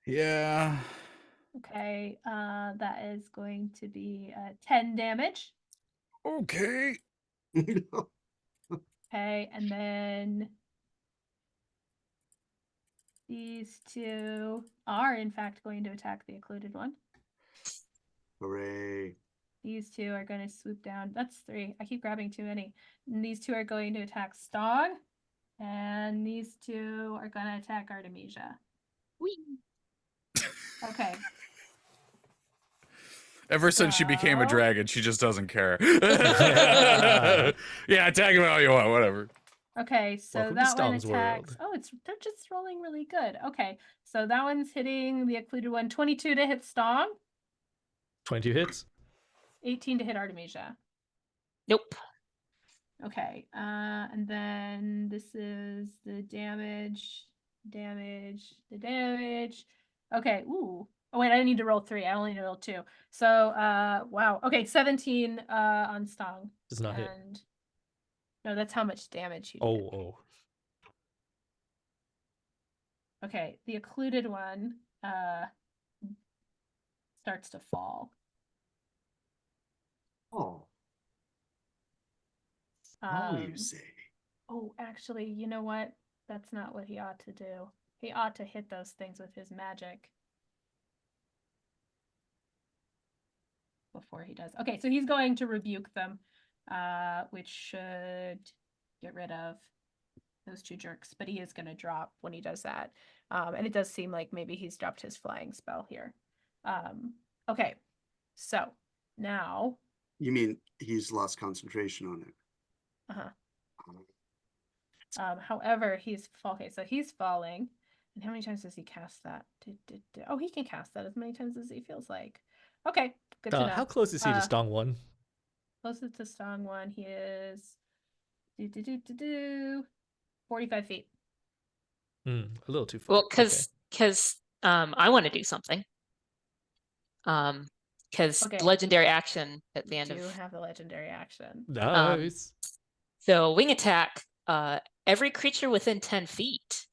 Yeah. Okay, that is going to be 10 damage. Okay. Okay, and then these two are in fact going to attack the occluded one. Hooray. These two are going to swoop down. That's 3. I keep grabbing too many. And these two are going to attack Stog. And these two are going to attack Artemisia. Whee! Okay. Ever since she became a So- dragon, she just doesn't care. Yeah, attack him all you want, whatever. Okay, so Welcome to that one Stong's attacks. world. Oh, they're just rolling really good. Okay, so that one's hitting the occluded one. 22 to hit Stong, 22 hits. 18 to hit Artemisia. Nope. Okay, and then this is the damage. Okay, ooh. Oh wait, I need to roll 3. I only need to roll 2. So, wow. Okay, 17 on Stong. Does not hit. And no, that's how much damage he did. Oh. Okay, the occluded one starts to fall. Oh, how you Um, say? Oh, actually, you know what? That's not what he ought to do. He ought to hit those things with his magic before he does. Okay, so he's going to rebuke them, which should get rid of those two jerks, but he is going to drop when he does that. And it does seem like maybe he's dropped his flying spell here. Okay, so now. You mean he's lost concentration on it? However, okay, so he's falling. And how many times does he cast that? Oh, he can cast that as many times as he feels like. Okay, good to know. How close is he to Stong 1? Closest to Stong 1, he is 45 feet. A little too far. Well, because I want to do something. Because Okay. legendary action at the end You of have the legendary action. Nice. so wing attack. Every creature within 10 feet.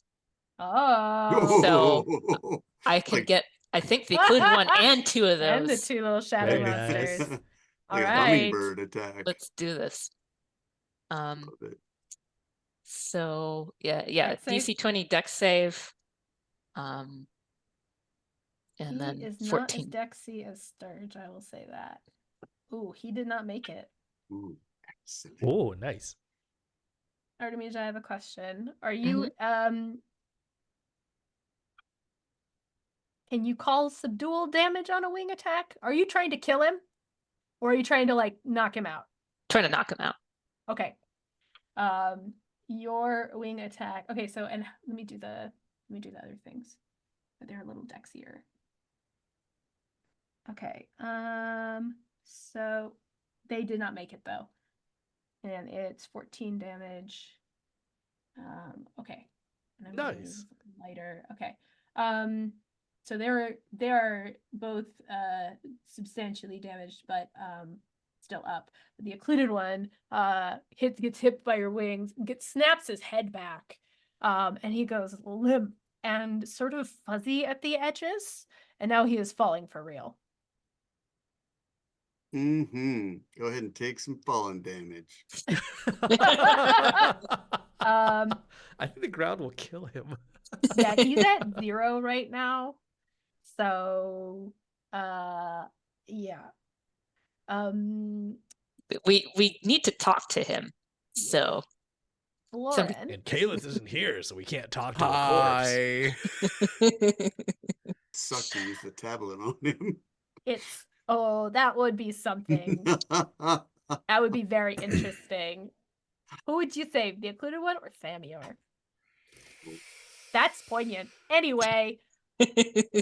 Oh, So I can Like- get. I think the occluded one and 2 of those. and the 2 little shadow Very monsters. nice. Like All a right. hummingbird attack. Let's do this. Love it. So yeah, Dex save? DC 20 Dex save. And He then is not as 14. Dexy as Sturge, I will say that. Ooh, he did not make it. Ooh, excellent. Oh, nice. Artemisia, I have a question. Are you can you call subdual damage on a wing attack? Are you trying to kill him? Or are you trying to like knock him out? Trying to knock him out. Okay. Your wing attack. Okay, so and let me do the other things. But they're a little dexier. Okay. So they did not make it though. And it's 14 damage. Okay. And I'm gonna do Nice. something lighter. Okay. So they're both substantially damaged, but still up. But the occluded one gets hit by your wings, snaps his head back, and he goes limp and sort of fuzzy at the edges, and now he is falling for real. Go ahead and take some falling damage. I think the ground will kill him. Yeah, he's at 0 right now. So yeah. We need to talk to him. So Lauren. And Caleb isn't here, so we can't talk to a corpse. Hi. Suck to use the tablet on him. that would be something. That would be very interesting. Who would you save, the occluded one or Thamior? That's poignant. Anyway,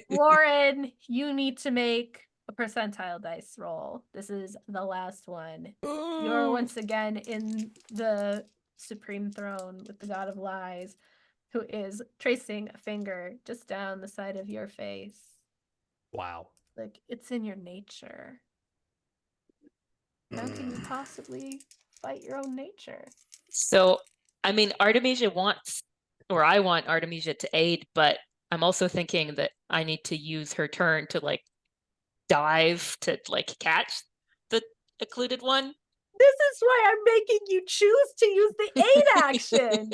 Lauren, you need to make a percentile dice roll. This is the last one. You're once again in the supreme throne with the god of lies, who is tracing a finger just down the side of your face. Wow. Like, it's in your nature. How can you possibly fight your own nature? So, I mean, Artemisia wants, or I want Artemisia to aid, but I'm also thinking that I need to use her turn to like dive to like catch the occluded one. This is why I'm making you choose to use the aid action.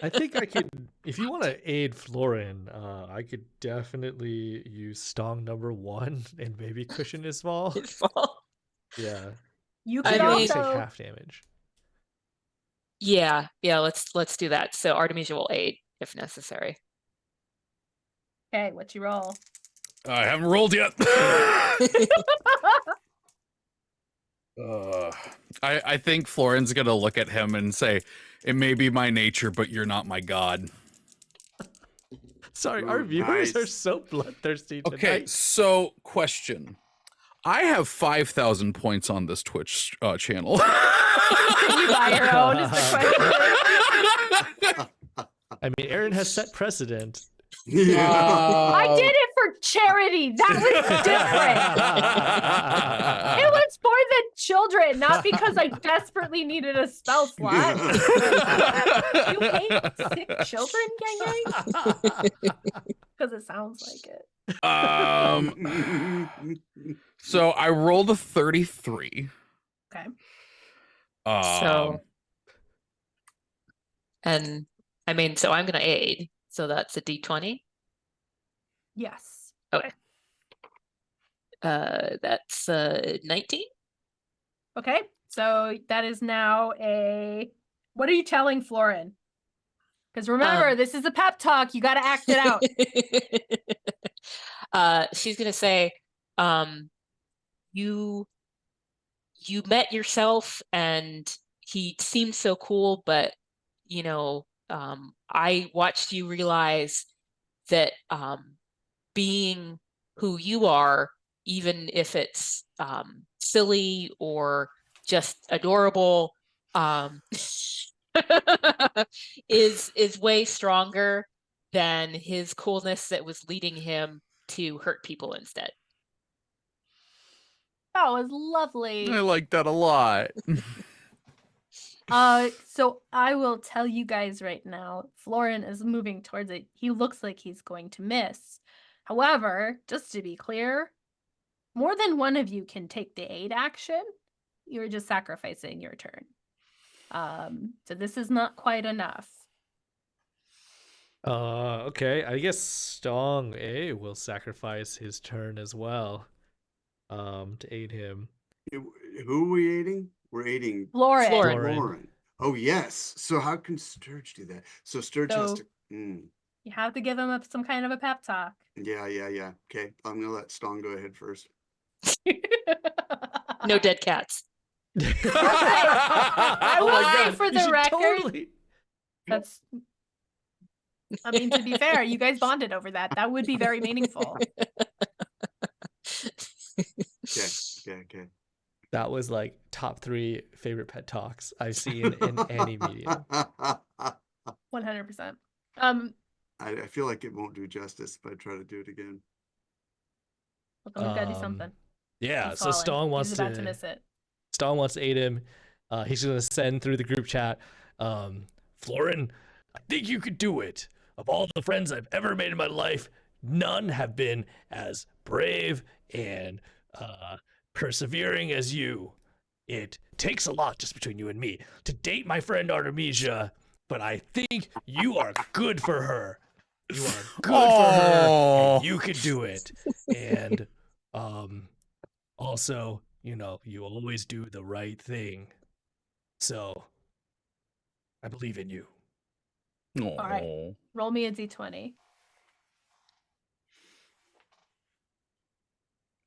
I think I could, if you want to aid Florin, I could definitely use Stong number 1 and maybe cushion his fall. Yeah. You I could Maybe mean- take also half damage. Yeah, let's do that. So Artemisia will aid if necessary. Okay, what you roll? I haven't rolled yet. I think Florin's gonna look at him and say, "It may be my nature, but you're not my god." Sorry, Ooh, our viewers are nice. so bloodthirsty tonight. Okay, so question. I have 5,000 points on this Twitch channel. Can you buy your own is the question. I mean, Aaron has set precedent. I did it for charity. That was different. It was for the children, not because I desperately needed a spell slot. You hate sick children, Yang Yang? Because it sounds like it. So I rolled a 33. Okay. So, and I mean, so I'm gonna aid. So that's a D20. Yes. That's 19. Okay. So that is now a. What are you telling Florin? Because remember, this is a pep talk. You got to act it out. She's gonna say, you met yourself and he seemed so cool, but you know, I watched you realize that being who you are, even if it's silly or just adorable, is way stronger than his coolness that was leading him to hurt people instead. That was lovely. I like that a lot. So I will tell you guys right now, Florin is moving towards it. He looks like he's going to miss. However, just to be clear, more than one of you can take the aid action. You're just sacrificing your turn. So this is not quite enough. Okay. I guess Stong A will sacrifice his turn as well. To aid him. Who are we aiding? We're aiding Florin. Lauren. Oh yes. So how can Sturge do that? So Sturge has So- to. You have to give him some kind of a pep talk. Yeah. Okay, I'm gonna let Stong go ahead first. No dead cats. I will say for You the should record, totally- that's. I mean, to be fair, you guys bonded over that. That would be very meaningful. Okay. That was like top 3 favorite pet talks I've seen in any medium. 100%. I feel like it won't do justice if I try to do it again. Well, then we've got to do something. Yeah, He's so falling. Stong wants He's about to miss it. Stong wants to aid him. He's gonna send through the group chat. Florin, I think you could do it. Of all the friends I've ever made in my life, none have been as brave and persevering as you. It takes a lot just between you and me to date my friend Artemisia, but I think you are good for her. You are good for her, and you could do it. And also, you know, you always do the right thing. So, I believe in you. All right. Roll me a d20.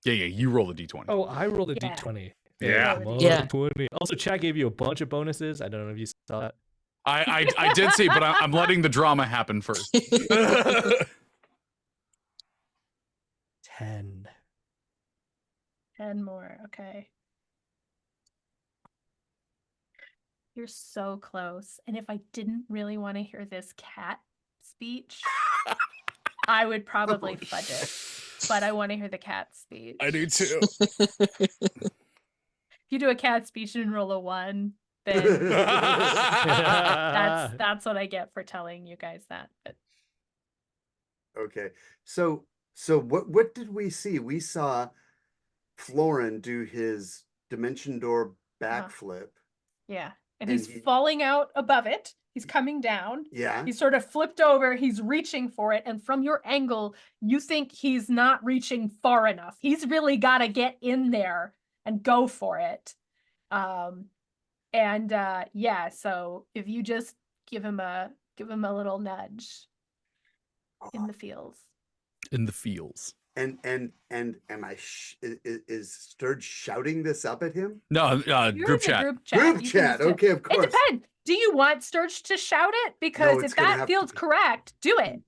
Yeah, you roll the d20. Oh, I rolled a Yeah. d20. Yeah. Roll a Yeah. 20. Also, chat gave you a bunch of bonuses. I don't know if you saw that. I did see, but I'm letting the drama happen first. 10. 10 more. Okay. You're so close. And if I didn't really want to hear this cat speech, I would probably fudge it. But I want to hear the cat speech. I do too. If you do a cat speech and roll a 1, then that's what I get for telling you guys that. But Okay. So what did we see? We saw Florin do his dimension door backflip. yeah. And And he's he- falling out above it. He's coming down. Yeah. He's sort of flipped over. He's reaching for it. And from your angle, you think he's not reaching far enough. He's really got to get in there and go for it. Yeah, so if you just give him a little nudge in the fields. In the fields. And am I is Sturge shouting this up at him? No, You're group in the chat. Group chat. Group You can chat. just- Okay, of It course. depends. Do you want Sturge to shout it? Because it's if gonna that have to feels be- correct, do it.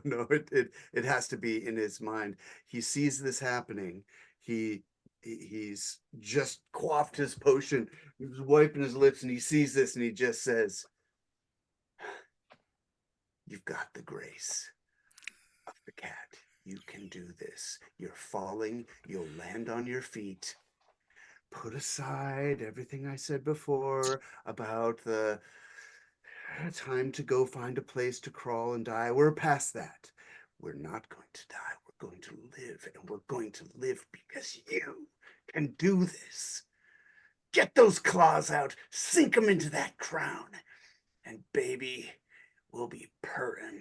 No, it has to be in his mind. He sees this happening. He's just quaffed his potion. He's wiping his lips and he sees this and he just says, "You've got the grace of the cat. You can do this. You're falling. You'll land on your feet. Put aside everything I said before about the time to go find a place to crawl and die. We're past that. We're not going to die. We're going to live, and we're going to live because you can do this. Get those claws out, sink them into that crown, and baby, we'll be purring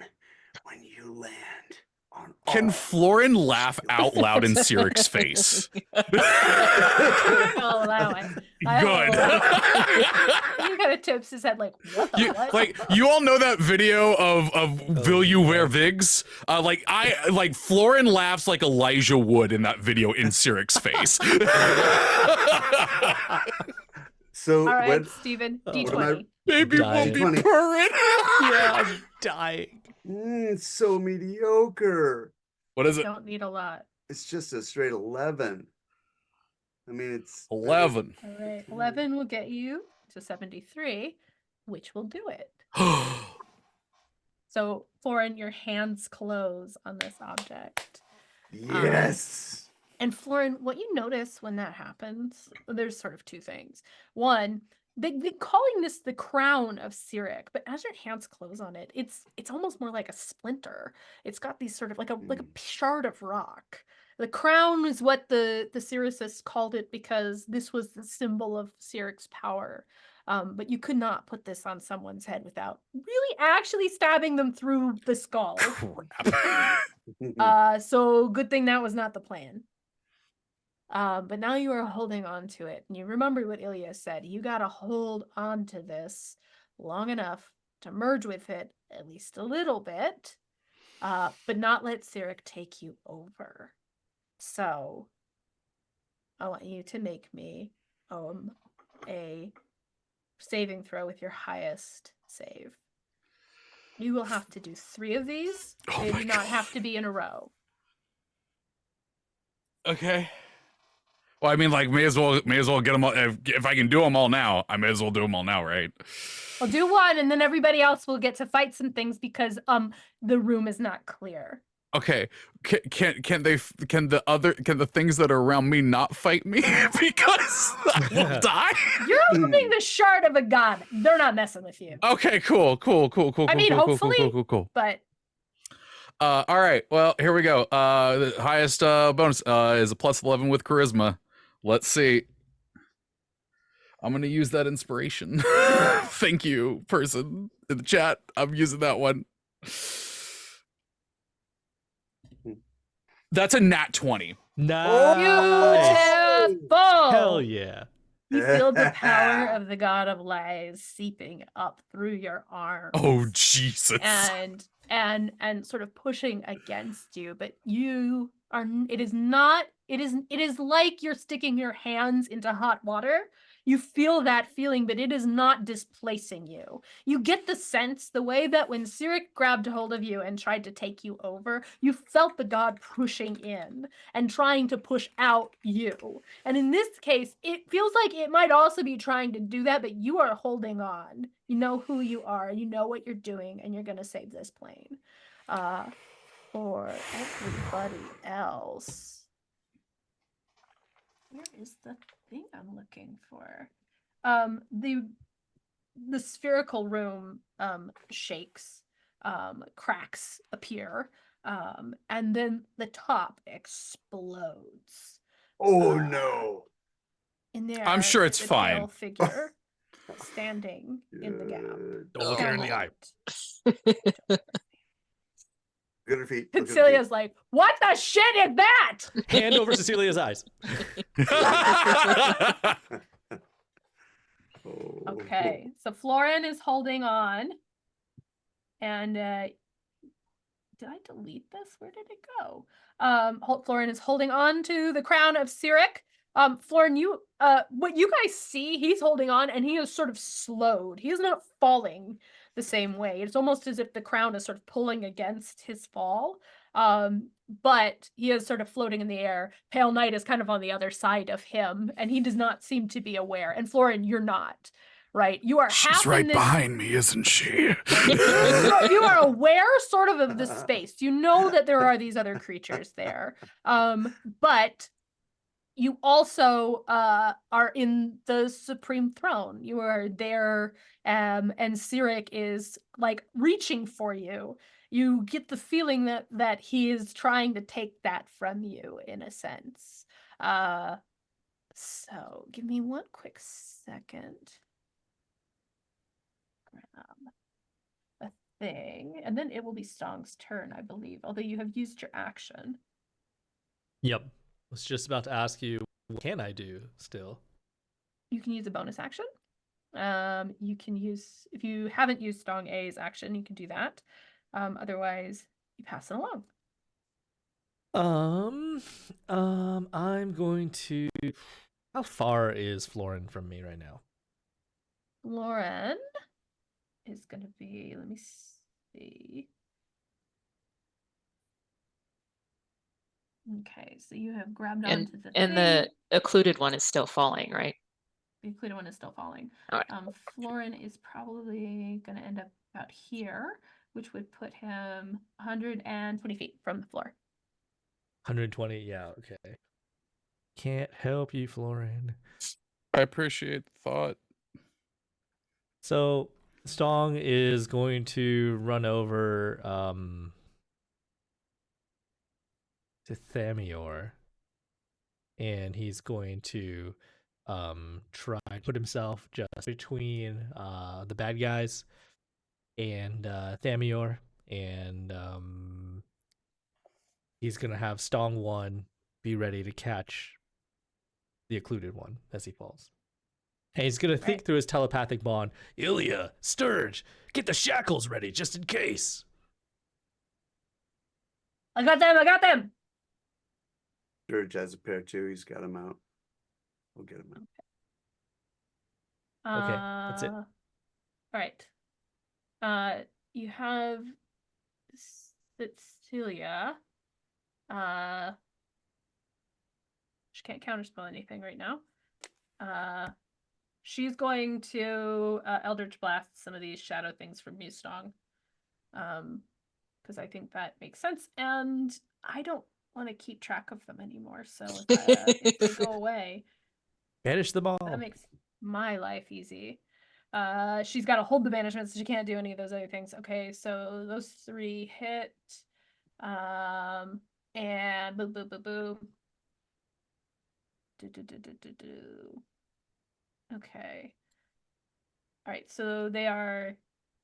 when you land on Can all Florin laugh out loud in Cyric's face? I'll allow it. I will Good. allow it. He kind of tips his head like, what the what? Like you all know that video of Will You Wear Vigs? Like Florin laughs like Elijah Wood in that video in Cyric's face. So All right, when Steven, Oh, D20. Baby will Dying. be 20. purring. Yeah, I'm dying. it's so mediocre. What is it? Don't need a lot. It's just a straight 11. I mean, it's 11. All right, 11 will get you to 73, which will do it. So, Florin, your hands close on this object. Yes. And Florin, what you notice when that happens, there's sort of two things. One, they're calling this the Crown of Cyric, but as your hands close on it, it's almost more like a splinter. It's got these sort of like a shard of rock. The crown is what the Cyricists called it because this was the symbol of Cyric's power. But you could not put this on someone's head without really actually stabbing them through the skull. Crap. So good thing that was not the plan. But now you are holding on to it. And you remember what Ilya said. You got to hold on to this long enough to merge with it, at least a little bit, but not let Cyric take you over. So I want you to make me a saving throw with your highest save. You will have to do 3 of these. Oh They my do not God. have to be in a row. Okay. Well, I mean, like, may as well get them all. If I can do them all now, I may as well do them all now, right? I'll do 1, and then everybody else will get to fight some things because the room is not clear. Okay. Can the things that are around me not fight me because I will die? You're holding the shard of a god. They're not messing with you. Okay. Cool. I mean, hopefully. Cool. But All right. Well, here we go. The highest bonus is a plus 11 with charisma. Let's see. I'm gonna use that inspiration. Thank you, person in the chat. I'm using that one. That's a nat 20. Nice. beautiful. Hell yeah. You feel the power of the god of lies seeping up through your arm. Oh Jesus. And and sort of pushing against you, but you are it is not it is like you're sticking your hands into hot water. You feel that feeling, but it is not displacing you. You get the sense, the way that when Cyric grabbed hold of you and tried to take you over, you felt the god pushing in and trying to push out you. And in this case, it feels like it might also be trying to do that, but you are holding on. You know who you are, you know what you're doing, and you're going to save this plane. For everybody else, where is the thing I'm looking for? The spherical room shakes, cracks appear, and then the top explodes. Oh no. In there, I'm sure it's is a fine. pale figure standing in the gap. Good. Don't look at her in the eye. Look at her feet. And Look at her feet. Celia's like, "What the shit is that?" Hand over Cecilia's eyes. Oh. Okay, so Florin is holding on, and did I delete this? Where did it go? Florin is holding on to the crown of Cyric. Florin, you what you guys see, he's holding on, and he is sort of slowed. He is not falling the same way. It's almost as if the crown is sort of pulling against his fall. But he is sort of floating in the air. Pale Knight is kind of on the other side of him, and he does not seem to be aware. And Florin, you're not, right? You are She's half right in this. behind me, isn't she? You are aware sort of the space. You know that there are these other creatures there. But you also are in the Supreme Throne. You are there, and Cyric is like reaching for you. You get the feeling that he is trying to take that from you in a sense. So give me one quick second. A thing, and then it will be Stong's turn, I believe, although you have used your action. Yep. I was just about to ask you, what can I do still? You can use a bonus action. You can use, if you haven't used Stong A's action, you can do that. Otherwise, you pass it along. I'm going to. How far is Florin from me right now? Lauren is going to be, let me see. Okay, so you have grabbed onto the And thing. the occluded one is still falling, right? The occluded one is still falling. All right. Florin is probably going to end up about here, which would put him 120 feet from the floor. 120. Yeah. Okay. Can't help you, Florin. I appreciate the thought. So Stong is going to run over to Thamior, and he's going to try and put himself just between the bad guys and Thamior, and he's gonna have Stong 1 be ready to catch the occluded one as he falls. And he's gonna think through his telepathic bond. Ilya, Sturge, get the shackles ready just in case. I got them! Sturge has a pair too. He's got them out. We'll get him out. Okay, that's it. All right. You have Cecilia. She can't counterspell anything right now. She's going to Eldritch Blast some of these shadow things from Mustong. Because I think that makes sense. And I don't want to keep track of them anymore. So if they go away, Banish them all. that makes my life easy. She's got to hold the banishment, so she can't do any of those other things. Okay, so those 3 hit. And boom, boom, boom, boom. Okay. All right, so they are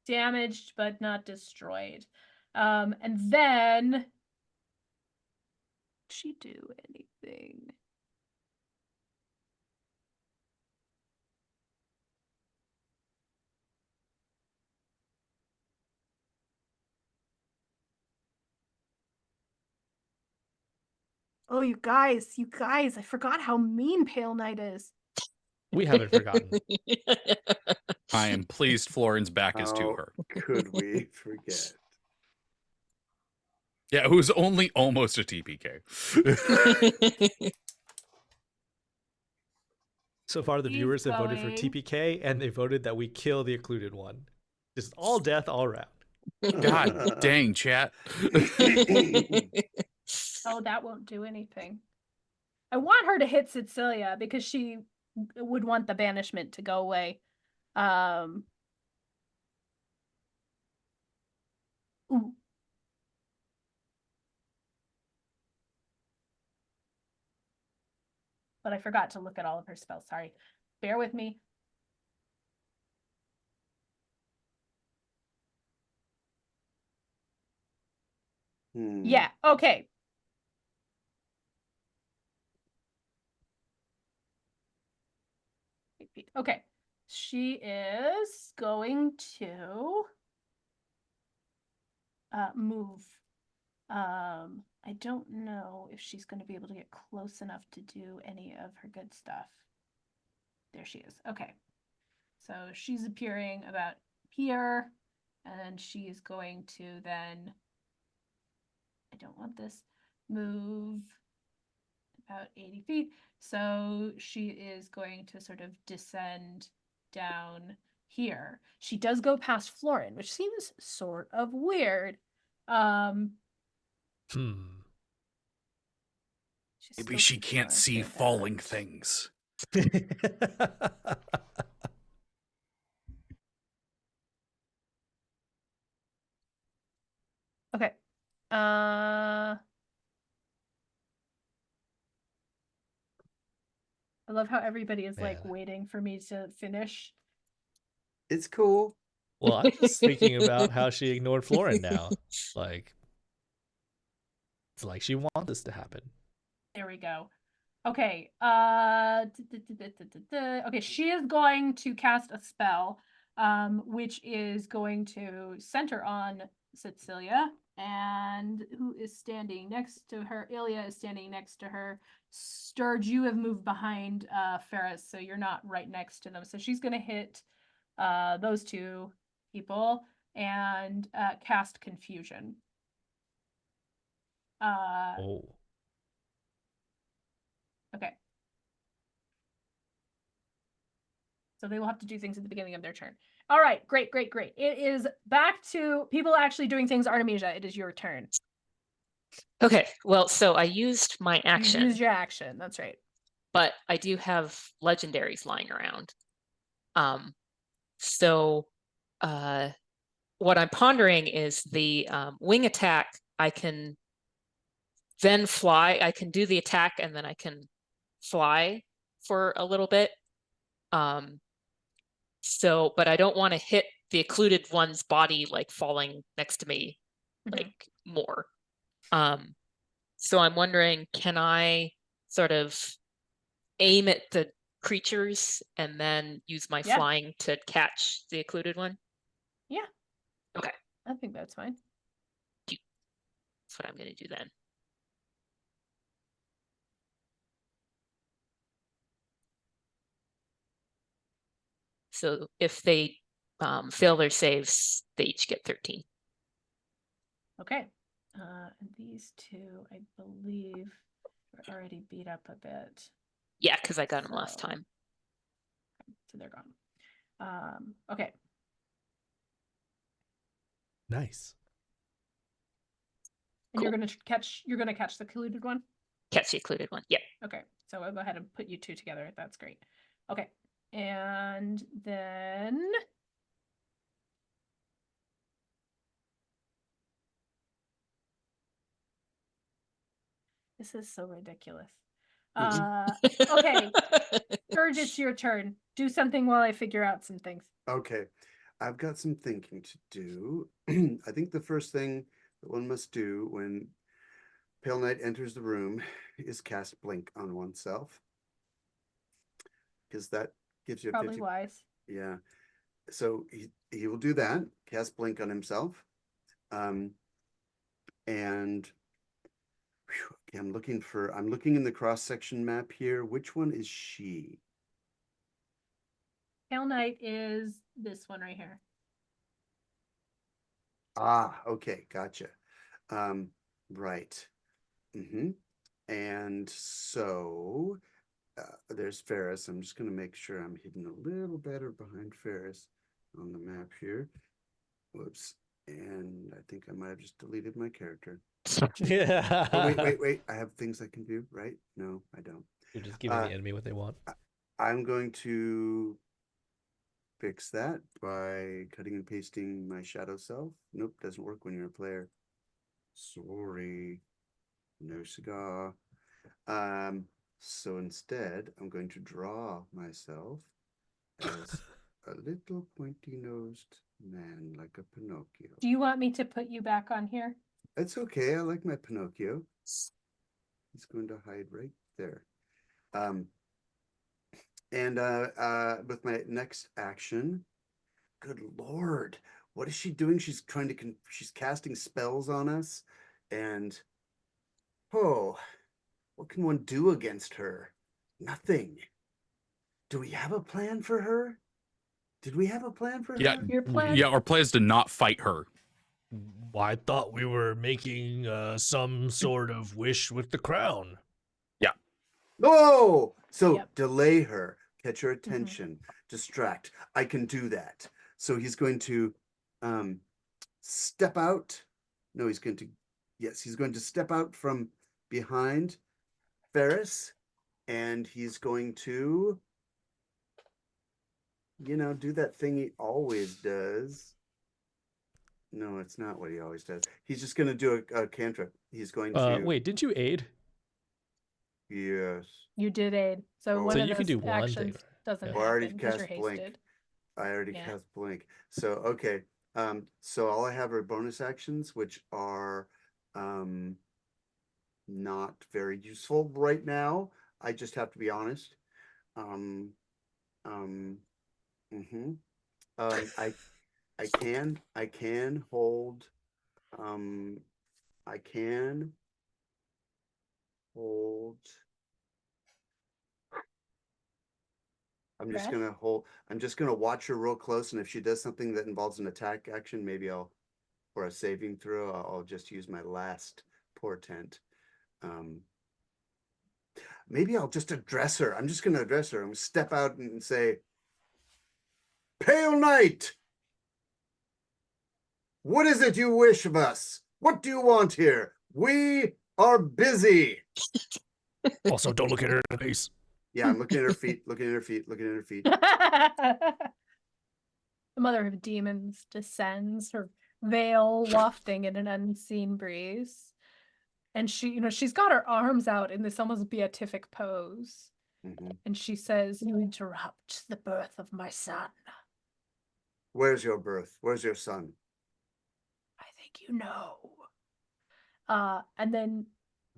damaged but not destroyed. And then did she do anything? Oh, you guys, I forgot how mean Pale Knight is. We haven't forgotten. I am pleased Florin's back is to How her. could we forget? Yeah, who's only almost a TPK. So far, the He's viewers have voted for going- TPK, and they voted that we kill the occluded one. Just all death, all round. God dang, chat. Oh, that won't do anything. I want her to hit Cecilia because she would want the banishment to go away. Ooh. But I forgot to look at all of her spells. Sorry. Bear with me. Yeah, okay. Okay. She is going to move. I don't know if she's going to be able to get close enough to do any of her good stuff. There she is. Okay. So she's appearing about here, and she is going to then, I don't want this, move about 80 feet. So she is going to sort of descend down here. She does go past Florin, which seems sort of weird. Maybe she can't see falling things. Okay. I love how everybody is like Man. waiting for me to finish. It's cool. Well, I'm just thinking about how she ignored Florin now. Like, it's like she wants this to happen. There we go. Okay. Okay, she is going to cast a spell, which is going to center on Cecilia, and who is standing next to her? Ilya is standing next to her. Sturge, you have moved behind Ferris, so you're not right next to them. So she's going to hit those two people and cast confusion. Oh. Okay. So they will have to do things at the beginning of their turn. All right, great, great, great. It is back to people actually doing things. Artemisia, it is your turn. Okay, well, so I used my action. You used your action, that's right. But I do have legendaries lying around. So what I'm pondering is the wing attack. I can then fly. I can do the attack and then I can fly for a little bit. So, but I don't want to hit the occluded one's body like falling next to me, like more. So I'm wondering, can I sort of aim at the creatures and then use my flying to catch the occluded one? Yeah. Okay. I think that's fine. That's what I'm going to do then. So if they fail their saves, they each get 13. Okay. And these two, I believe, are already beat up a bit. Yeah, because I got them last time. So they're gone. Okay. Nice. And you're gonna catch the occluded one? Catch the occluded one. Yeah. Okay. So I'll go ahead and put you two together. That's great. Okay. And then this is so ridiculous. Okay. Sturge, it's your turn. Do something while I figure out some things. Okay. I've got some thinking to do. I think the first thing that one must do when Pale Knight enters the room is cast Blink on oneself. Because that gives you a Probably 50. wise. Yeah. So he will do that, cast Blink on himself. And Okay, I'm looking in the cross-section map here. Which one is she? Pale Knight is this one right here. Ah, okay, gotcha. Right. Mm-hmm. And so there's Ferris. I'm just going to make sure I'm hidden a little better behind Ferris on the map here. Whoops. And I think I might have just deleted my character. Yeah. Oh, wait. I have things I can do, right? No, I don't. You're just giving the enemy what they want. I'm going to fix that by cutting and pasting my shadow self. Nope, doesn't work when you're a player. Sorry. No cigar. So instead, I'm going to draw myself as a little pointy-nosed man like a Pinocchio. Do you want me to put you back on here? It's okay. I like my Pinocchio. He's going to hide right there. And with my next action, good Lord, what is she doing? She's trying to, she's casting spells on us. And, oh, what can one do against her? Nothing. Do we have a plan for her? Did we have a plan for Yeah, her? Your plan? yeah. Our plan is to not fight her. I thought we were making some sort of wish with the crown. Oh, so Yep. delay her, catch her attention, distract. I can do that. So he's going to step out. No, he's going to, yes, he's going to step out from behind Ferris, and he's going to, do that thing he always does. No, it's not what he always does. He's just going to do a cantrip. He's going to. Wait, didn't you aid? Yes. You did aid. So Oh. one So of you can those do one actions thing. doesn't Yeah. Well, I already happen because you're cast blink. hasted. I already Yeah. cast blink. So okay. So all I have are bonus actions, which are not very useful right now. I just have to be honest. I can hold I can hold. I'm just Breath? gonna hold. I'm just gonna watch her real close, and if she does something that involves an attack action, maybe or a saving throw, I'll just use my last portent. Maybe I'll just address her. I'm just gonna address her. I'm gonna step out and say, "Pale Knight, what is it you wish of us? What do you want here? We are busy." Also, don't look at her in the face. Yeah, I'm looking at her feet, looking at her feet, looking at her feet. The mother of demons descends, her veil wafting in an unseen breeze. And she's got her arms out in this almost beatific pose. Mhm. And she says, "You interrupt the birth of my son. Where's your birth? Where's your son? I think you know." And then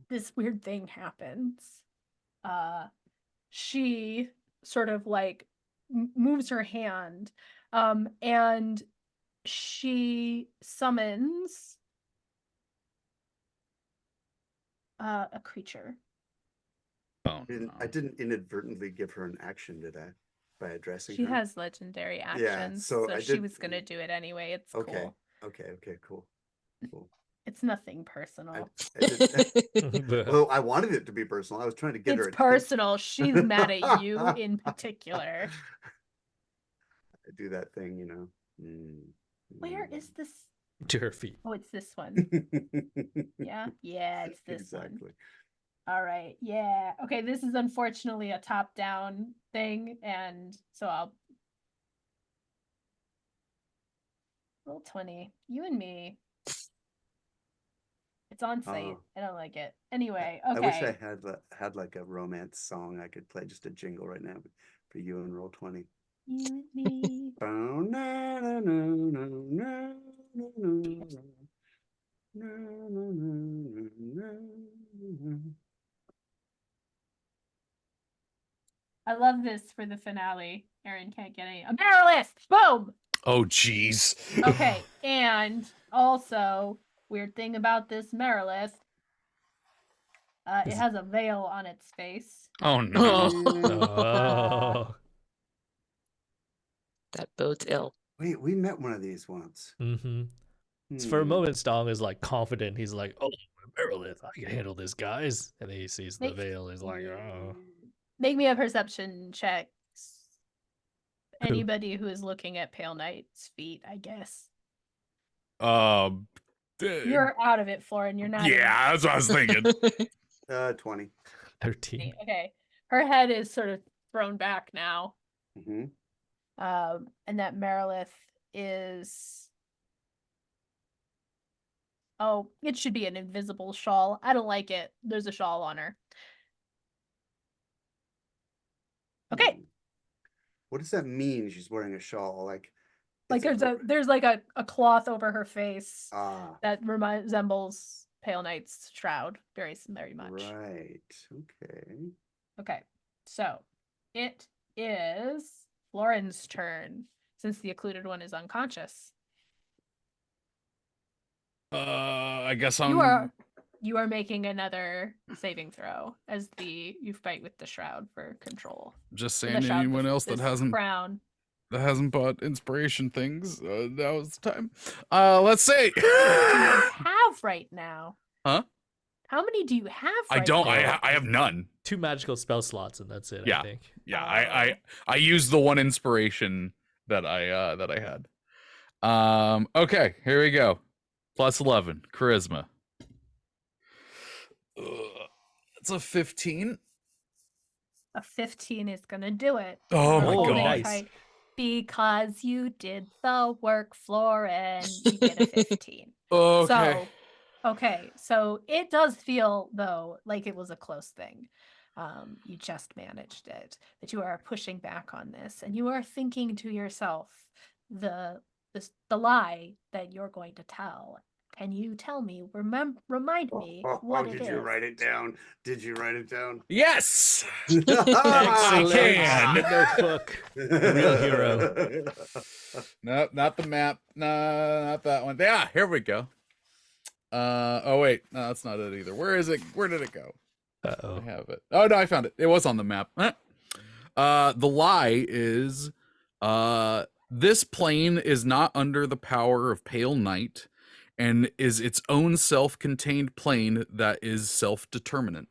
this weird thing happens. She sort of like moves her hand, and she summons a creature. Oh, I didn't inadvertently give her an action, did I? By addressing She her? has legendary actions, so so I she did- was gonna do it anyway. It's Okay. cool. Okay, cool. It's nothing personal. I did, well, I wanted it to be personal. I was trying to get her It's attention. personal. She's mad at you in particular. I do that thing, Where is this? To her feet. Oh, it's this one. Yeah, it's this one. Exactly. All right. Yeah. Okay. This is unfortunately a top-down thing, and so I'll roll 20. You and me. It's on site. Oh. I don't like it. Anyway. I wish I Okay. had like a romance song I could play, just a jingle right now for you and roll 20. You and me. Oh, na, na, na, na, na, na, na, na, na, na, na. I love this for the finale. Aaron can't get any. A barrelist! Boom! Oh, jeez. Okay, and also, weird thing about this Marilith, It has a veil on its face. Oh no. Oh. That bodes ill. Wait, we met one of these once. Mm-hmm. So for a Hmm. moment, Stong is like confident. He's like, "Oh, Merilith, I can handle this, guys." And then he sees the Make- veil. He's like, "Oh." Make me a perception check. Anybody who is looking at Pale Knight's feet, I guess. You're out of it, Florin. You're not. Yeah, that's what I was thinking. 20. 13. Okay. Her head is sort of thrown back now. Mm-hmm. And that Merilith is. Oh, it should be an invisible shawl. I don't like it. There's a shawl on her. Okay. What does that mean? She's wearing a shawl, like There's like a cloth over her face ah, that resembles Pale Knight's shroud very much. right. Okay. Okay, so it is Florin's turn since the occluded one is unconscious. I guess I'm. You are making another saving throw as you fight with the shroud for control. Just The saying, shroud, anyone else this that hasn't crown. bought inspiration things, now is the time. Let's see. Do you have right now? Huh? How many do you have? I right don't. now? I have none. 2 magical spell slots, and that's it. Yeah. I think. Yeah, I used the one inspiration that I had. Okay, here we go. Plus 11 charisma. It's a 15. A 15 is gonna do it. Oh my Holding God. tight. Because you did the work, Florin, you get a 15. Okay. So it does feel though like it was a close thing. You just managed it. That you are pushing back on this, and you are thinking to yourself the lie that you're going to tell. Can you tell me? Remind me what it is. Did you write it down? Did you write it down? Yes. Excellent. can. Notebook. Real hero. No, not the map. No, not that one. Yeah, here we go. Oh wait, no, that's not it either. Where is it? Where did it go? Uh-oh. I have it. Oh no, I found it. It was on the map. The lie is, this plane is not under the power of Pale Knight, and is its own self-contained plane that is self-determinant.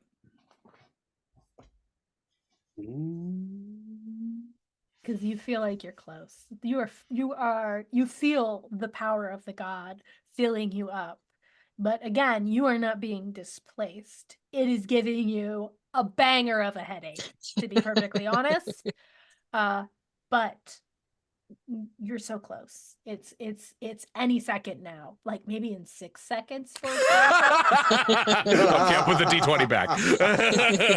Because you feel like you're close. You feel the power of the god filling you up. But again, you are not being displaced. It is giving you a banger of a headache, to be perfectly honest. But you're so close. It's any second now. Like maybe in 6 seconds, for example. Okay, I'll put the D20 back.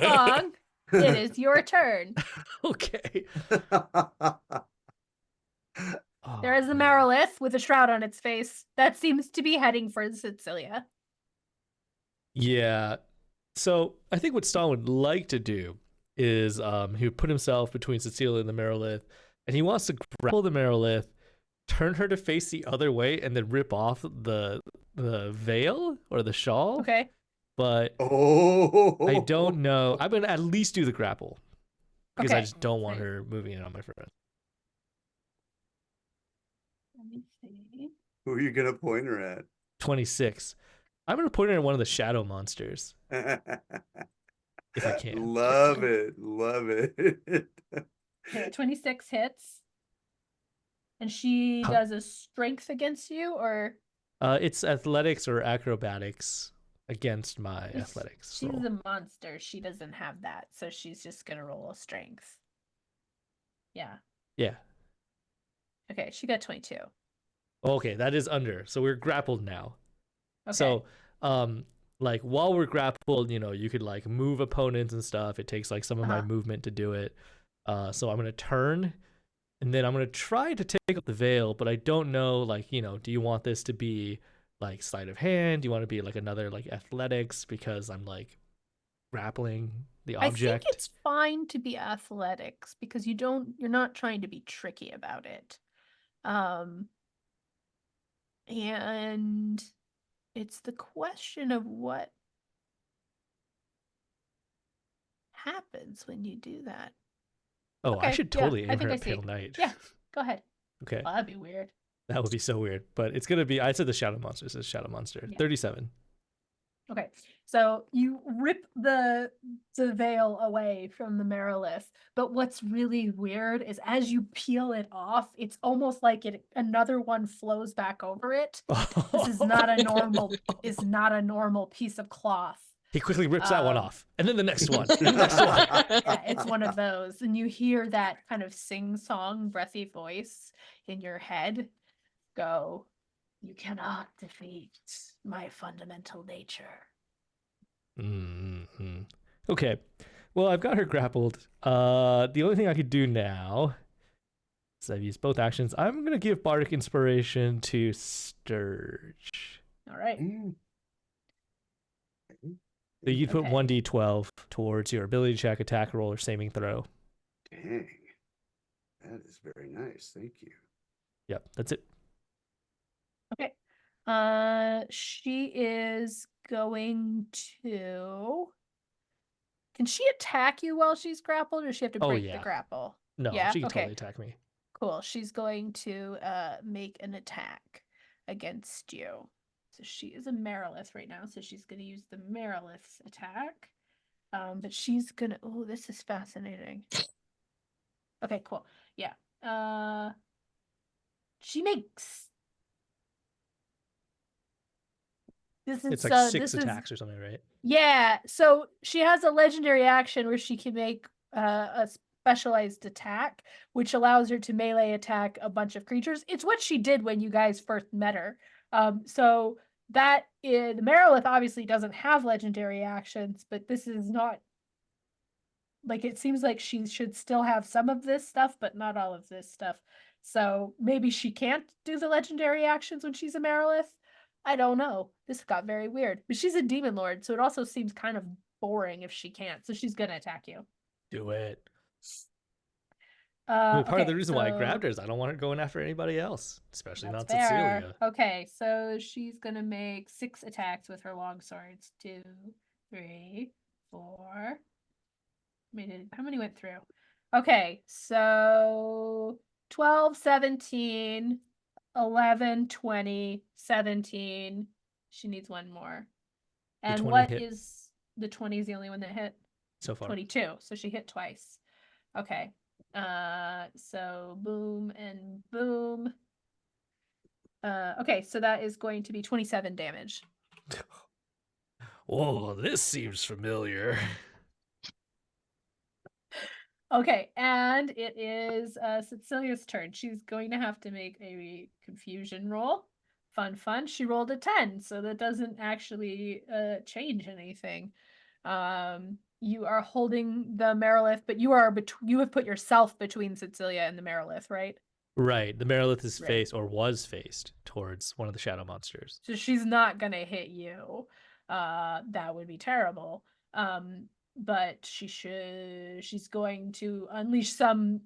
Song, it is your turn. Okay. There is a Merilith with a shroud on its face that seems to be heading for Cecilia. Yeah. So I think what Stalin would like to do is he would put himself between Cecilia and the Merilith, and he wants to grapple the Merilith, turn her to face the other way, and then rip off the veil or the shawl. Okay. But I don't know. I'm gonna at least do the grapple because I Okay. just don't want her moving in on my friend. Let me see. Who are you gonna point her at? 26. I'm gonna point her at one of the shadow monsters if I can. Love it. Okay, 26 hits. And she does a strength against you, or It's athletics or acrobatics against my athletics. she's roll. a monster. She doesn't have that, so she's just gonna roll a strength. Yeah. Yeah. Okay, she got 22. Okay, that is under. So we're grappled now. Okay. So, like while we're grappled, you could like move opponents and stuff. It takes like some of my movement to do it. So I'm gonna turn, and then I'm gonna try to take up the veil, but I don't know. Like, do you want this to be like sleight of hand? Do you want to be like another like athletics because I'm like grappling the object? I think it's fine to be athletics because you're not trying to be tricky about it. And it's the question of what happens when you do that? Oh, I Okay, should yeah, totally I aim think her I at see. Pale Knight. Yeah, go ahead. Okay. Well, that'd be weird. That would be so weird. But it's gonna be, I said the Shadow Monster. It says Shadow Monster. Yeah. 37. Okay, so you rip the veil away from the Marilith, but what's really weird is as you peel it off, it's almost like another one flows back over it. This is not a normal piece of cloth. He quickly rips that one Um, off. And then the next one. And the next one. Yeah, it's one of those, and you hear that kind of sing-song, breathy voice in your head go, "You cannot defeat my fundamental nature." Mm-hmm. Okay. Well, I've got her grappled. The only thing I could do now is I've used both actions. I'm gonna give Bardic Inspiration to Sturge. All right. So you put Okay. 1d12 towards your ability check, attack roll, or saving throw. Dang. That is very nice. Thank you. Yep, that's it. Okay. She is going to. Can she attack you while she's grappled, or does she have to Oh, break yeah. the grapple? No, Yeah, she can okay. totally attack me. Cool. She's going to make an attack against you. So she is a Marilith right now, so she's going to use the Marilith's attack. But she's gonna. Oh, this is fascinating. Okay, cool. Yeah. She makes. This is It's like six attacks or something, right? Yeah. So she has a legendary action where she can make a specialized attack, which allows her to melee attack a bunch of creatures. It's what she did when you guys first met her. So that in Marilith obviously doesn't have legendary actions, but this is not like it seems like she should still have some of this stuff, but not all of this stuff. So maybe she can't do the legendary actions when she's a Marilith. I don't know. This got very weird. But she's a demon lord, so it also seems kind of boring if she can't. So she's gonna attack you. Do it. I mean, part of Okay, the reason why I so grabbed her is I don't want her going after anybody else, especially that's not fair. Cecilia. Okay, so she's gonna make 6 attacks with her long swords. 2, 3, 4. How many went through? Okay, so 12, 17, 11, 20, 17. She needs one more. And 20 what hit. is the 20 is the only one that hit? So far. 22. So she hit twice. Okay. So boom and boom. Okay, so that is going to be 27 damage. Oh, this seems familiar. Okay, and it is Cecilia's turn. She's going to have to make a confusion roll. Fun. She rolled a 10, so that doesn't actually change anything. You are holding the Marilith, but you have put yourself between Cecilia and the Marilith, right? Right. The Marilith is Right. faced or was faced towards one of the shadow monsters. So she's not gonna hit you. That would be terrible. But she's going to unleash some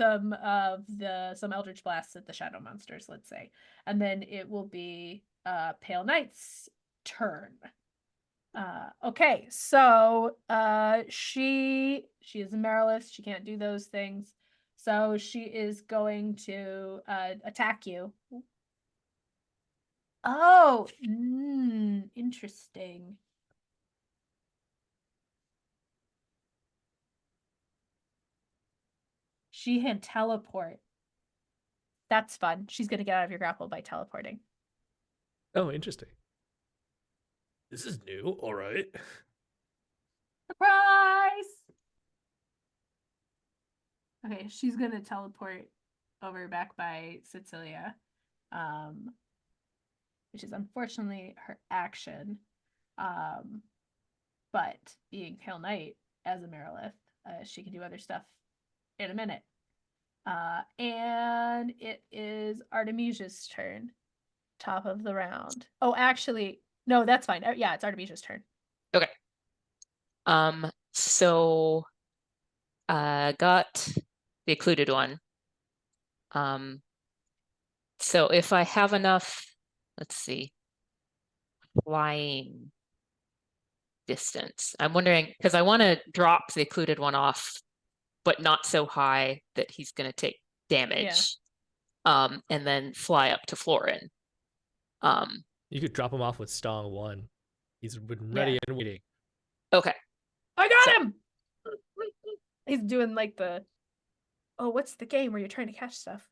Eldritch Blasts at the shadow monsters, let's say. And then it will be Pale Knight's turn. Okay, so she is a Marilith, she can't do those things. So she is going to attack you. Oh, interesting. She can teleport. That's fun. She's going to get out of your grapple by teleporting. Oh, interesting. This is new. All right. Surprise! Okay, she's going to teleport over back by Cecilia, which is unfortunately her action. But being Pale Knight as a Marilith, she can do other stuff in a minute. And it is Artemisia's turn. Top of the round. Oh, actually, no, that's fine. Yeah, it's Artemisia's turn. Okay. So got the occluded one. So if I have enough, let's see, flying. distance? I'm wondering, because I want to drop the occluded one off, but not so high that he's going to take damage. And then fly up to Florin. You could drop him off with Stong 1. He's been ready and waiting. Okay. I got him! He's doing like what's the game where you're trying to catch stuff?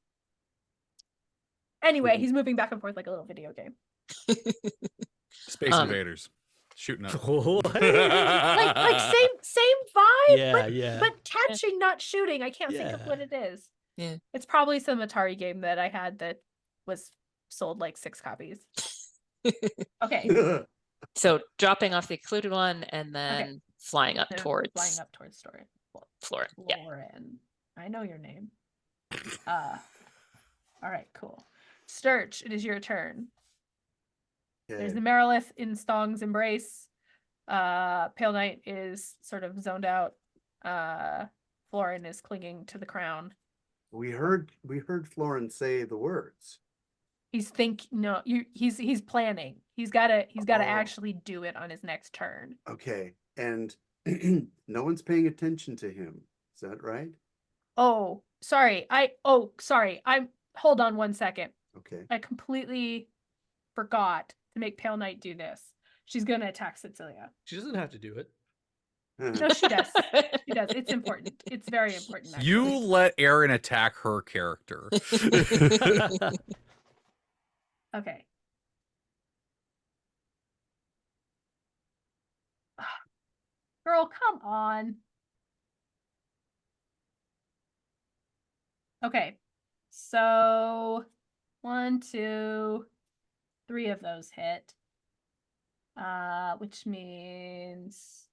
Anyway, he's moving back and forth like a little video game. Space Invaders. Shooting up. What? like same vibe, Yeah, but catching, not shooting. I can't think of what it is. Yeah. It's probably some Atari game that I had that was sold like 6 copies. Okay. So dropping off the occluded one and then flying up towards Florin. Yeah. Florin. I know your name. All right, cool. Sturge, it is your turn. There's the Merilith in Stong's embrace. Pale Knight is sort of zoned out. Florin is clinging to the crown. We heard Florin say the words. He's planning. He's gotta actually do it on his next turn. Okay. And no one's paying attention to him. Is that right? Oh, sorry. Hold on 1 second. Okay. I completely forgot to make Pale Knight do this. She's gonna attack Cecilia. She doesn't have to do it. No, she does. She does. It's important. It's very important. Actually. You let Aaron attack her character. Okay. Girl, come on. Okay. So 1, 2, 3 of those hit. Which means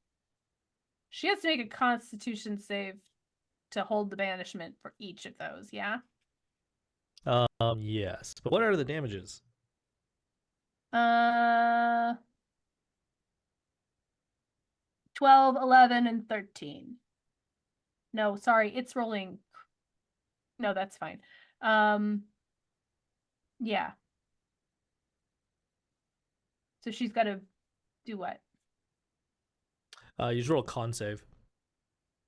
she has to make a Constitution save to hold the banishment for each of those, yeah? Yes. But what are the damages? 12, 11, and 13. No, sorry, it's rolling. No, that's fine. Yeah. So she's got to do what? You just roll a con save.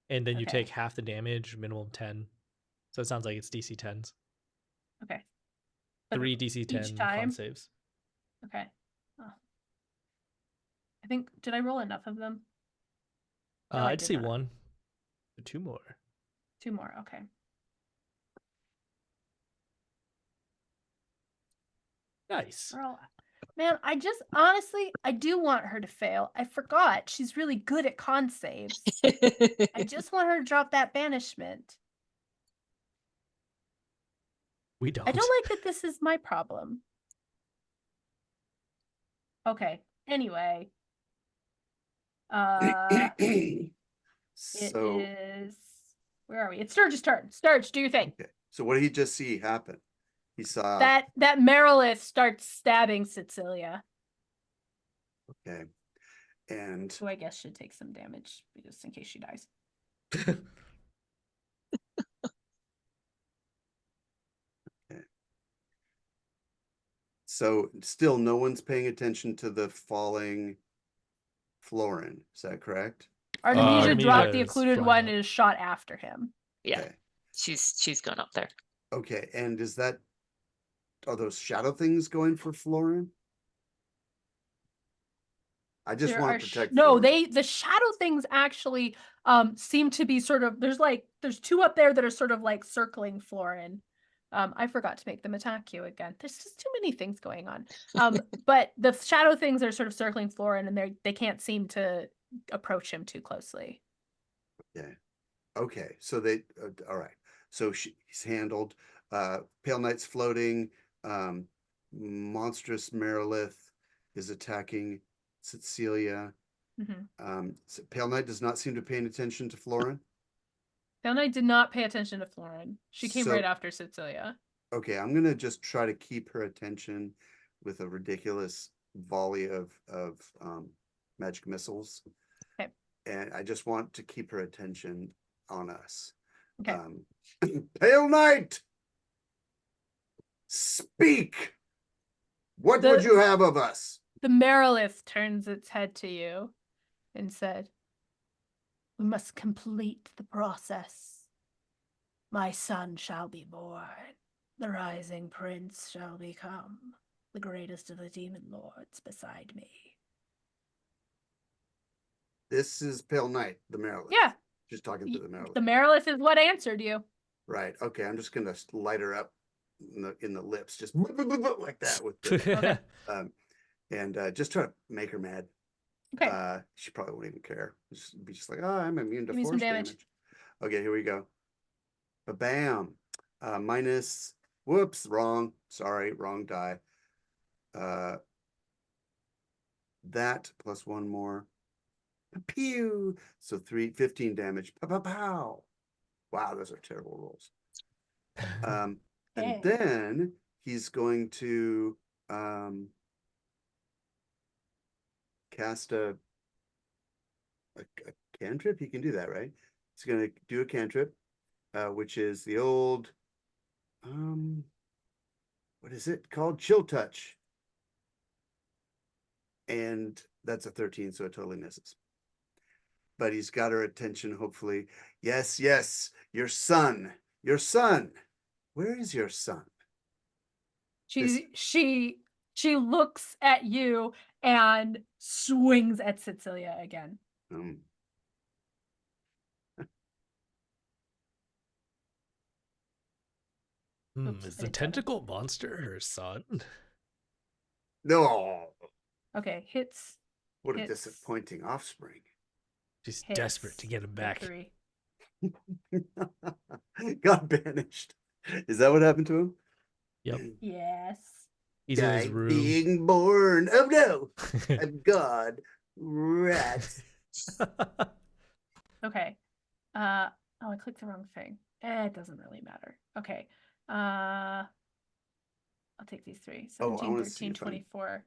And then you Okay. take half the damage, minimum 10. So it sounds like it's DC 10s. Okay. But 3 DC 10 con time? saves. Okay. Oh. I think, did I roll enough of them? No, I I'd did say not. 1. 2 more. 2 more, okay. Nice. Girl, man, I do want her to fail. I forgot. She's really good at con saves. I just want her to drop that banishment. We don't. I don't like that this is my problem. Okay. Anyway. It So is. Where are we? It's Sturge's turn. Sturge, do your thing. okay. So what did he just see happen? He saw That Merilith starts stabbing Cecilia, okay. And who I guess should take some damage just in case she dies. so still no one's paying attention to the falling Florin. Is that correct? Artemisia dropped the Artemisia is occluded flying one up. and is shot after him. Yeah. Okay. She's going up there. Okay. And are those shadow things going for Florin? I just There want are to protect no, Florin. the shadow things actually seem to be sort of there's 2 up there that are sort of like circling Florin. I forgot to make them attack you again. There's just too many things going on. But the shadow things are sort of circling Florin and they can't seem to approach him too closely. Okay. So all right. So he's handled. Pale Knight's floating. Monstrous Merilith is attacking Cecilia. So Pale Knight does not seem to pay any attention to Florin. Pale Knight did not pay attention to Florin. She came So- right after Cecilia. Okay, I'm gonna just try to keep her attention with a ridiculous volley of magic missiles. Okay. And I just want to keep her attention on us. Okay. Pale Knight, speak. What would you have of us? The Merilith turns its head to you and said, "We must complete the process. My son shall be born. The rising prince shall become the greatest of the demon lords beside me." This is Pale Knight, the Marilith. Yeah. Just talking to the Marilith. The Marilith is what answered you. Right. Okay. I'm just gonna light her up in the lips, just like that with the, Okay. and just try to make her mad. Okay. She probably won't even care. Just be just like, oh, I'm immune to Give me some force damage. damage. Okay, here we go. Bam. Minus. Whoops. Wrong. Sorry. Wrong die. That plus one more. Pew. So 15 damage. Pow, pow, pow. Wow, those are terrible rolls. And Okay. then he's going to cast a cantrip. He can do that, right? He's going to do a cantrip, which is the old what is it called? Chill Touch. And that's a 13, so it totally misses. But he's got her attention, hopefully. Yes, yes, your son. Your son. Where is your son? She looks at you and swings at Cecilia again. Oops, Is I the did that. tentacle monster her son? No. Okay, hits. What a Hits. disappointing offspring. She's Hits desperate to get him for back. 3. Got banished. Is that what happened to him? Yep. Yes. He's in his Guy room. being born. Oh no. I'm God. Rats. Okay. Oh, I clicked the wrong thing. It doesn't really matter. Okay. I'll take these 3. Oh, I 17, wanna see 13, if I'm- 24.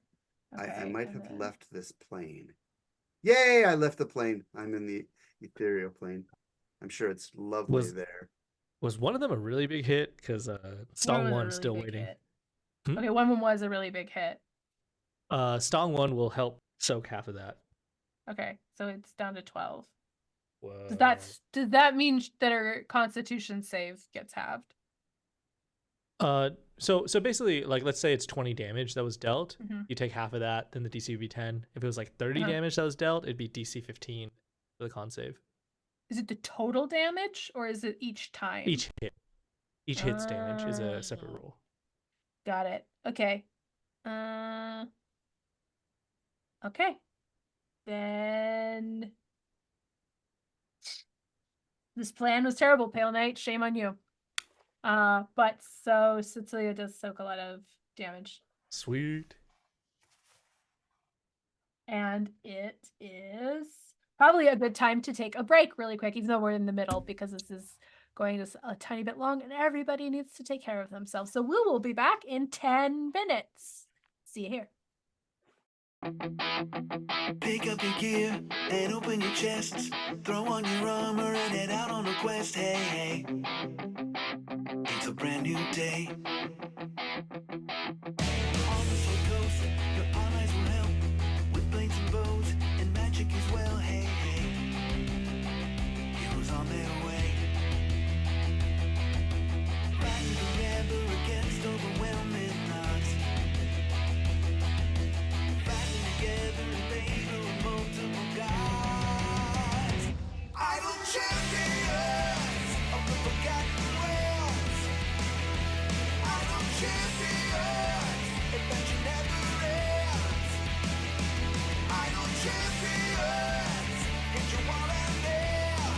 Okay, I might and have then- left this plane. Yay, I left the plane. I'm in the ethereal plane. I'm sure it's lovely there. Was one of them a really big hit? Because One Stong was a 1 really still big waiting. hit. Hmm? Okay, one was a really big hit. Stong 1 will help soak half of that. Okay, so it's down to 12. Whoa. Does that mean that her Constitution save gets halved? So basically, like, let's say it's 20 damage that was dealt. Mhm. You take half of that, then the DC would be 10. If it was like 30 Uh-huh. damage that was dealt, it'd be DC 15 for the con save. Is it the total damage or is it each time? Each hit. Each hit's damage is a separate Oh. rule. Got it. Okay. Okay. Then this plan was terrible, Pale Knight. Shame on you. But so Cecilia does soak a lot of damage. Sweet. And it is probably a good time to take a break really quick, even though we're in the middle, because this is going just a tiny bit long and everybody needs to take care of themselves. So we will be back in 10 minutes. See you here. Pick up your gear and open your chests. Throw on your armor and head out on a quest. Hey, hey. It's a brand new day. On the slow coast, your allies will help with blades and bows and magic as well. Hey, hey. Heroes on their way. Fighting together against overwhelming odds. Fighting together in favor of multiple gods. Idle champions of the forgotten realms. Idle champions, adventure never ends. Idle champions, get your wall and there.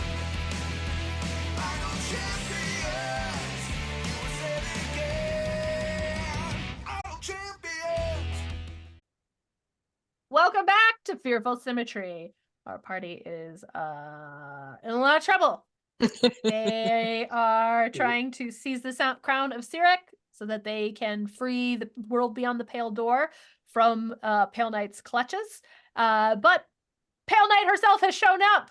Idle champions, you will say it again. Idle champions. Welcome back to Fearful Symmetry. Our party is in a lot of trouble. They are trying to seize the Crown of Cyric so that they can free the world beyond the Pale Door from Pale Knight's clutches. But Pale Knight herself has shown up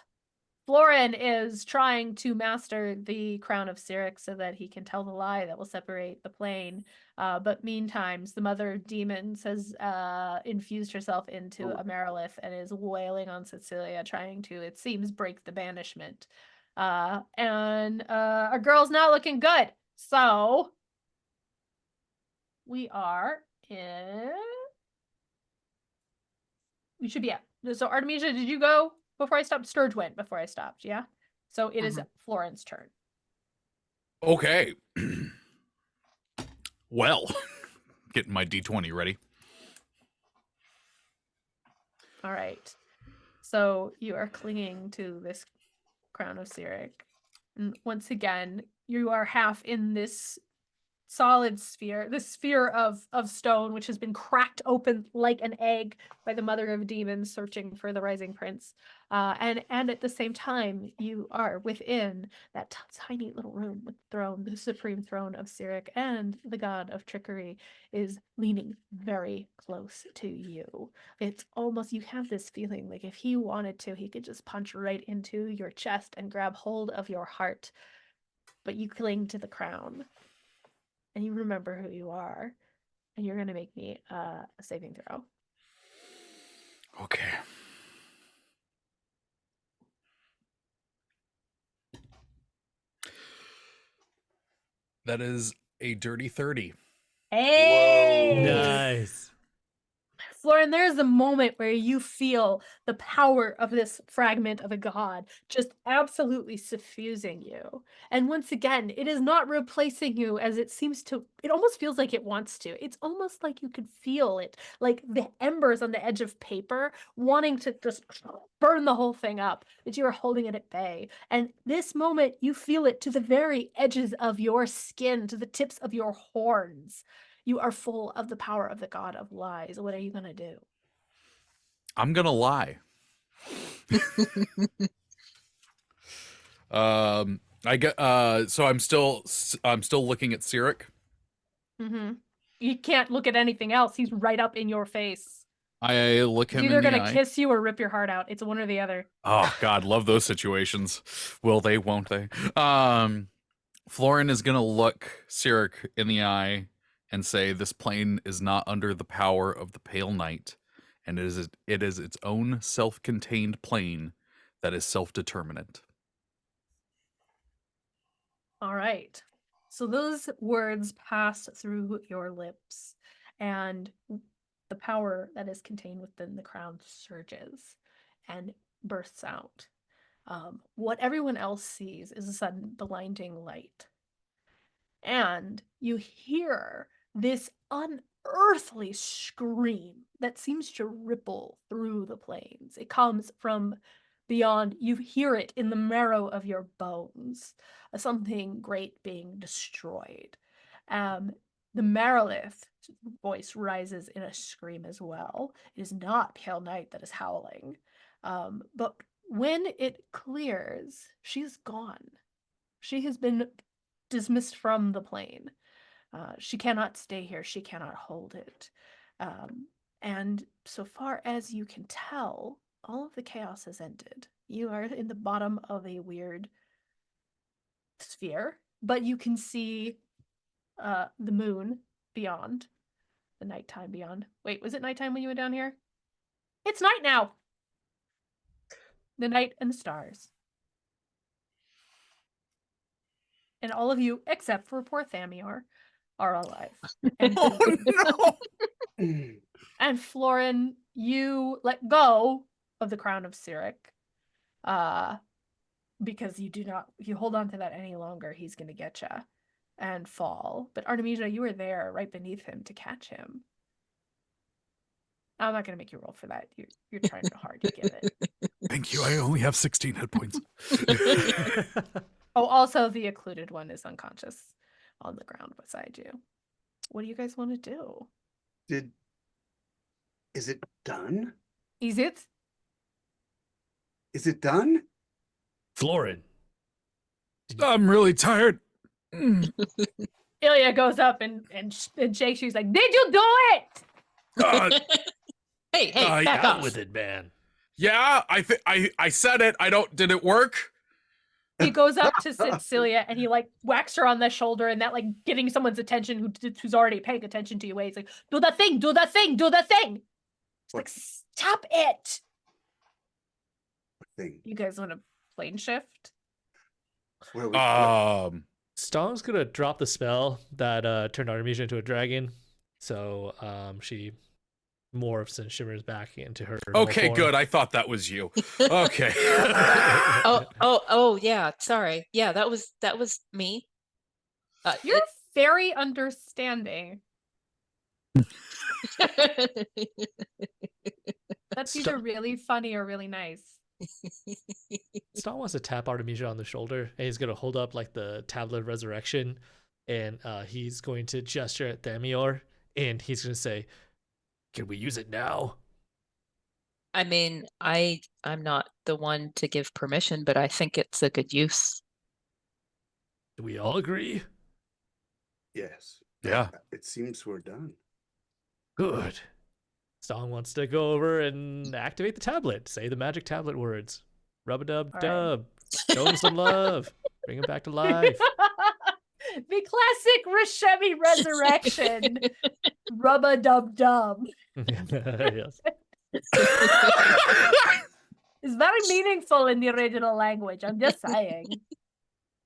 Florin is trying to master the Crown of Cyric so that he can tell the lie that will separate the plane. But meantime, the mother of demons has infused herself into a Marilith and is wailing on Cecilia, trying to, it seems, break the banishment. And our girl's not looking good. So we are in... We should be at... So Artemisia, did you go before I stopped? Sturge went before I stopped, yeah? So it is Florin's turn. Okay. Well, getting my D20 ready. All right. So you are clinging to this Crown of Cyric. And once again, you are half in this solid sphere, this sphere of stone, which has been cracked open like an egg by the mother of demons searching for the rising prince. And at the same time, you are within that tiny little room with the throne, the supreme throne of Cyric, and the god of trickery is leaning very close to you. It's almost, you have this feeling like if he wanted to, he could just punch right into your chest and grab hold of your heart. But you cling to the crown. And you remember who you are, and you're going to make me a saving throw. Okay. That is a dirty 30. Hey! Nice. Florin, there's a moment where you feel the power of this fragment of a god just absolutely suffusing you. And once again, it is not replacing you as it seems to, it almost feels like it wants to. It's almost like you could feel it, like the embers on the edge of paper wanting to just burn the whole thing up, but you are holding it at bay. And this moment, you feel it to the very edges of your skin, to the tips of your horns. You are full of the power of the god of lies. What are you going to do? I'm going to lie. I get so I'm still looking at Cyric. Mm-hmm. You can't look at anything else. He's right up in your face. I look him He's in either the going eye. to kiss you or rip your heart out. It's one or the other. Oh God, love those situations. Will they, won't they? Florin is going to look Cyric in the eye and say, this plane is not under the power of the Pale Knight, and it is its own self-contained plane that is self-determinant. All right. So those words pass through your lips, and the power that is contained within the crown surges and bursts out. What everyone else sees is a sudden blinding light. And you hear this unearthly scream that seems to ripple through the plains. It comes from beyond. You hear it in the marrow of your bones. Something great being destroyed. The Marilith voice rises in a scream as well. It is not Pale Knight that is howling. But when it clears, she's gone. She has been dismissed from the plane. She cannot stay here. She cannot hold it. And so far as you can tell, all of the chaos has ended. You are in the bottom of a weird sphere, but you can see the moon beyond, the nighttime beyond. Wait, was it nighttime when you went down here? It's night now! The night and the stars. And all of you, except for poor Thamior, are alive. And, no! and Florin, you let go of the Crown of Cyric. Because you hold on to that any longer, he's going to get you and fall. But Artemisia, you were there right beneath him to catch him. I'm not going to make you roll for that. You're trying hard to get it. Thank you. I only have 16 hit points. Oh, also the occluded one is unconscious on the ground beside you. What do you guys want to do? Is it done? Is it? Is it done? Florin. I'm really tired. Ilya goes up and shakes you. He's like, "Did you do it?" God. Hey, Yeah, back Out off. with it, man. Yeah, I said it. Did it work? He goes up to Cecilia and he like whacks her on the shoulder, and that like getting someone's attention who's already paying attention to you. He's like, do the thing, do the thing, do the thing. It's like, stop it. Thing. You guys want to plane shift? Where are we? Stong's gonna drop the spell that turned Artemisia into a dragon, so she morphs and shimmers back into her. Okay, form. good. I thought that was you. Okay. Oh, yeah. Sorry. Yeah, that was me. You're very understanding. That's either really funny or really nice. Stong wants to tap Artemisia on the shoulder, and he's gonna hold up like the tablet of resurrection, and he's going to gesture at Thamior, and he's gonna say, "Can we use it now?" I mean, I'm not the one to give permission, but I think it's a good use. Do we all agree? Yes. Yeah. It seems we're done. Good. Stong wants to go over and activate the tablet. Say the magic tablet words. Rub-a-dub-dub. Show him some love. Bring him back to life. The classic Rashemi resurrection. Rub-a-dub-dub. Yes. It's very meaningful in the original language. I'm just saying.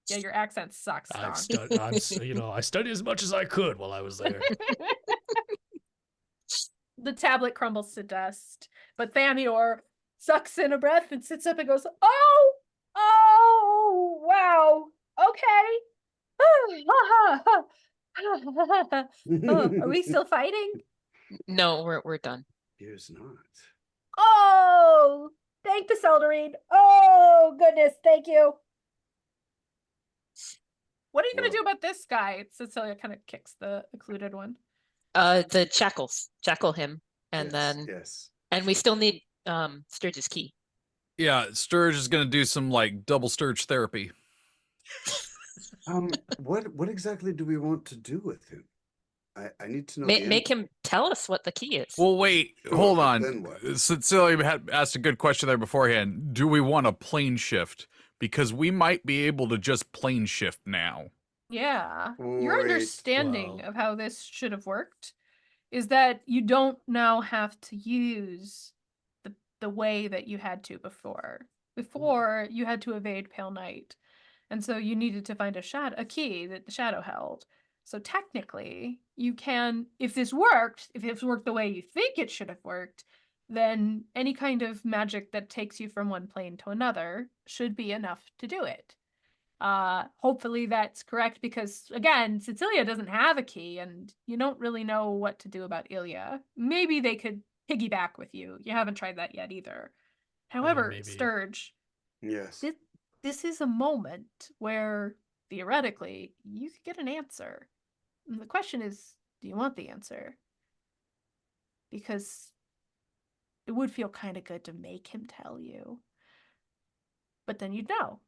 Yeah, your accent sucks, Stong. I studied as much as I could while I was there. The tablet crumbles to dust, but Thamior sucks in a breath and sits up and goes, oh, wow, okay. Are we still fighting? No, we're done. Here's not. Oh, thank the Seldarine. Oh, goodness, thank you. What are you going to do about this guy? Cecilia kind of kicks the occluded one. The shackle him, and Yes. and we still need Sturge's key. Yeah, Sturge is gonna do some like double Sturge therapy. What exactly do we want to do with him? I need to know. Make him tell us what the key is. Well, wait, Sure, hold but on. then what? Cecilia had asked a good question there beforehand. Do we want a plane shift? Because we might be able to just plane shift now. Yeah. Your Wait, understanding well- of how this should have worked is that you don't now have to use the way that you had to before. Before, you had to evade Pale Knight. And so you needed to find a key that the shadow held. So technically, you can, if this worked the way you think it should have worked, then any kind of magic that takes you from one plane to another should be enough to do it. Hopefully that's correct, because again, Cecilia doesn't have a key and you don't really know what to do about Ilya. Maybe they could piggyback with you. You haven't tried that yet either. However, maybe. Sturge, Yes. this is a moment where theoretically you could get an answer. And the question is, do you want the answer? Because it would feel kind of good to make him tell you. But then you'd know.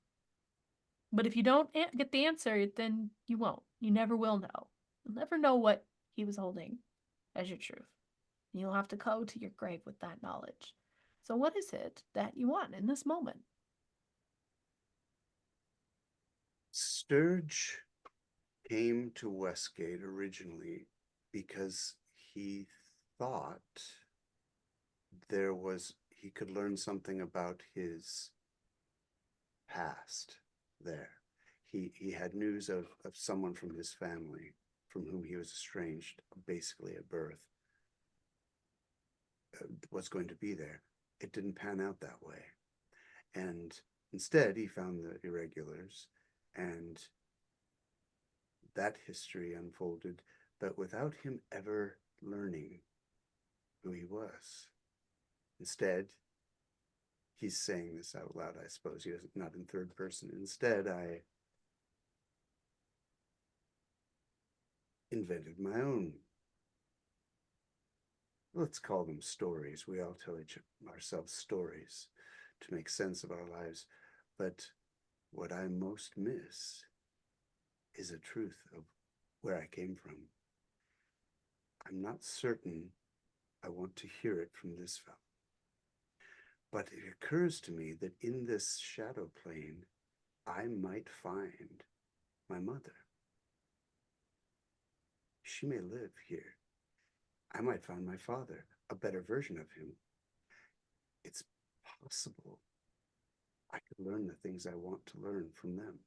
But if you don't get the answer, then you won't. You never will know. You'll never know what he was holding as your truth. And you'll have to go to your grave with that knowledge. So what is it that you want in this moment? Sturge came to Westgate originally because he thought he could learn something about his past there. He had news of someone from his family from whom he was estranged, basically at birth, was going to be there. It didn't pan out that way. And instead, he found the Irregulars, and that history unfolded, but without him ever learning who he was. Instead, he's saying this out loud, I suppose. He doesn't, not in third person. Instead, I invented my own. Let's call them stories. We all tell ourselves stories to make sense of our lives. But what I most miss is a truth of where I came from. I'm not certain I want to hear it from this fellow. But it occurs to me that in this shadow plane, I might find my mother. She may live here. I might find my father, a better version of him. It's possible I could learn the things I want to learn from them.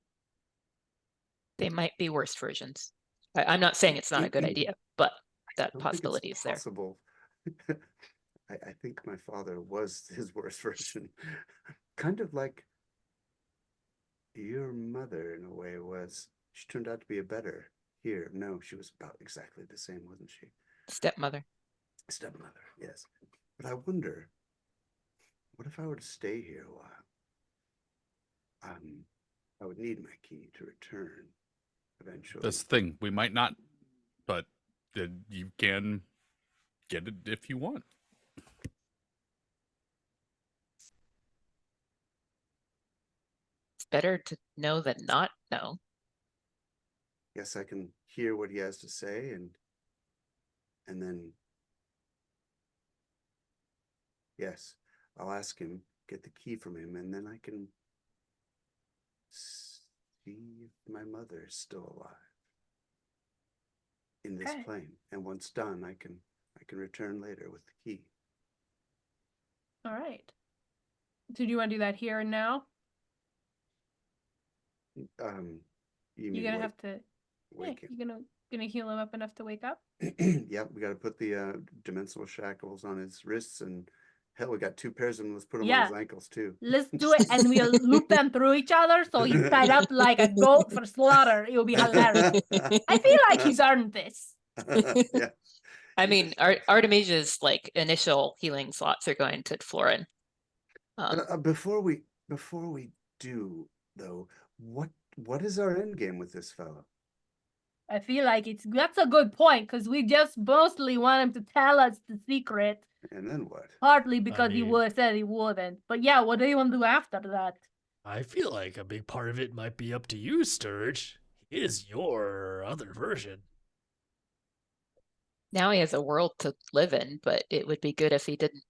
They might be worse versions. I'm not saying it's not a good idea, but that possibility is there. Possible. I think my father was his worst version. Kind of like your mother in a way was. She turned out to be a better here. No, she was about exactly the same, wasn't she? Stepmother. Stepmother, yes. But I wonder, what if I were to stay here a while? I would need my key to return eventually. This thing, we might not, but you can get it if you want. It's better to know than not know. Yes, I can hear what he has to say and then yes, I'll ask him, get the key from him, and then I can see if my mother is still alive in this Okay. plane. And once done, I can return later with the key. All right. So do you want to do that here and now? You You're mean gonna have to. Yeah, wake him? you're gonna heal him up enough to wake up. Yep, we got to put the dimensional shackles on his wrists, and hell, we got 2 pairs of them. Let's put them on his ankles too. Let's do it, and we'll loop them through each other so he's tied up like a goat for slaughter. It will be hilarious. I feel like he's earned this. Yeah. I mean, Artemisia's like initial healing slots are going to Florin. But, before we do though, what is our end game with this fellow? I feel like that's a good point because we just mostly want him to tell us the secret, And then what? partly because he mean- would said he wouldn't. But yeah, what do you want to do after that? I feel like a big part of it might be up to you, Sturge. He is your other version. Now he has a world to live in, but it would be good if he didn't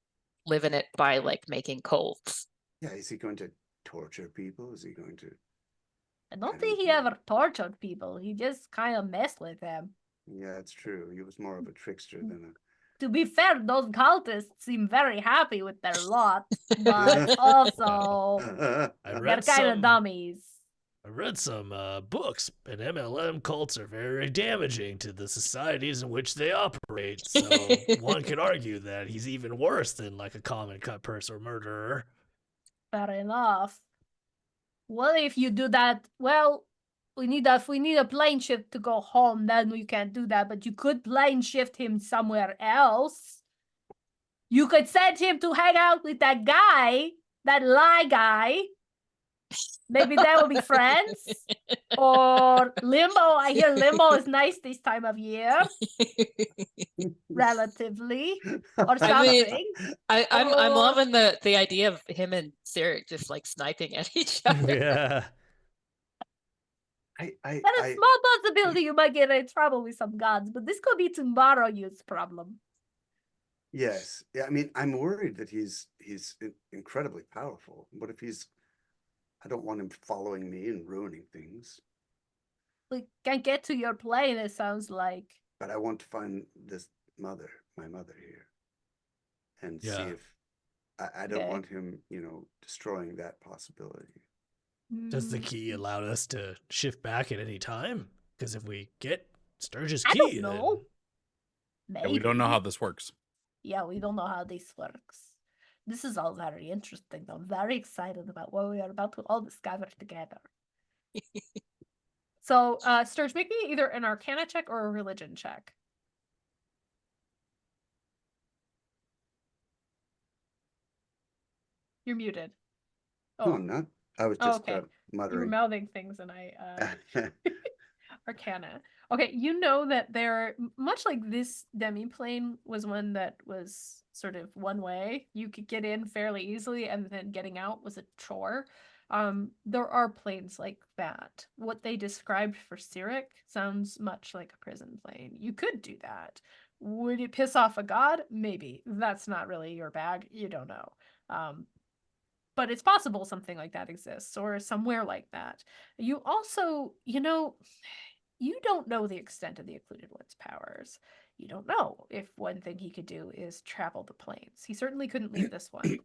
live in it by like making colds. Yeah, is he going to torture people? Is he going to? I don't I think don't he know. ever tortured people. He just kind of messed with them. Yeah, it's true. He was more of a trickster than To be fair, those cultists seem very happy with their lot, but also a. I they're read kind of some. dummies. I read some books, and MLM cults are very damaging to the societies in which they operate. So one could argue that he's even worse than like a common cut purse or murderer. Fair enough. What if you do that? Well, if we need a plane shift to go home, then we can't do that. But you could plane shift him somewhere else. You could send him to hang out with that guy, that lie guy. Maybe they will be friends. Or Limbo. I hear Limbo is nice this time of year, relatively, or I mean, something. I'm Oh. loving the idea of him and Cyric just like sniping at each other. Yeah. There's a small possibility you might get in trouble with some gods, but this could be tomorrow's problem. Yes. Yeah, I mean, I'm worried that he's incredibly powerful. What if I don't want him following me and ruining things. We can get to your plane, it sounds like. But I want to find my mother here. And see Yeah. if I don't Okay. want him, destroying that possibility. Does the key allow us to shift back at any time? Because if we get Sturge's I key, don't then know. Yeah, we don't know Maybe. how this works. Yeah, we don't know how this works. This is all very interesting. I'm very excited about what we are about to all discover together. So, Sturge, make me either an Arcana check or a Religion check. You're muted. No, I'm not. I was just okay. You were muttering. mouthing things and I Arcana. Okay, you know that there, much like this demi-plane was one that was sort of one way. You could get in fairly easily and then getting out was a chore. There are planes like that. What they described for Cyric sounds much like a prison plane. You could do that. Would it piss off a god? Maybe. That's not really your bag. You don't know. but it's possible something like that exists or somewhere like that. You also, you don't know the extent of the Occluded One's powers. You don't know if one thing he could do is travel the planes. He certainly couldn't leave this one,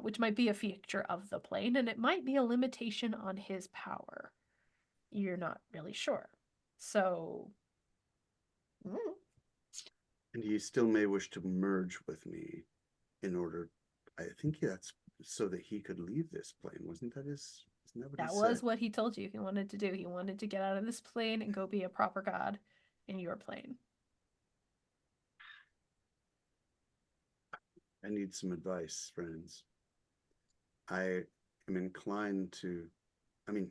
which might be a feature of the plane, and it might be a limitation on his power. You're not really sure. So, And he still may wish to merge with me in order, I think that's so that he could leave this plane. Wasn't that his, isn't that what that he was said? what he told you he wanted to do. He wanted to get out of this plane and go be a proper god in your plane. I need some advice, friends. I am inclined to, I mean,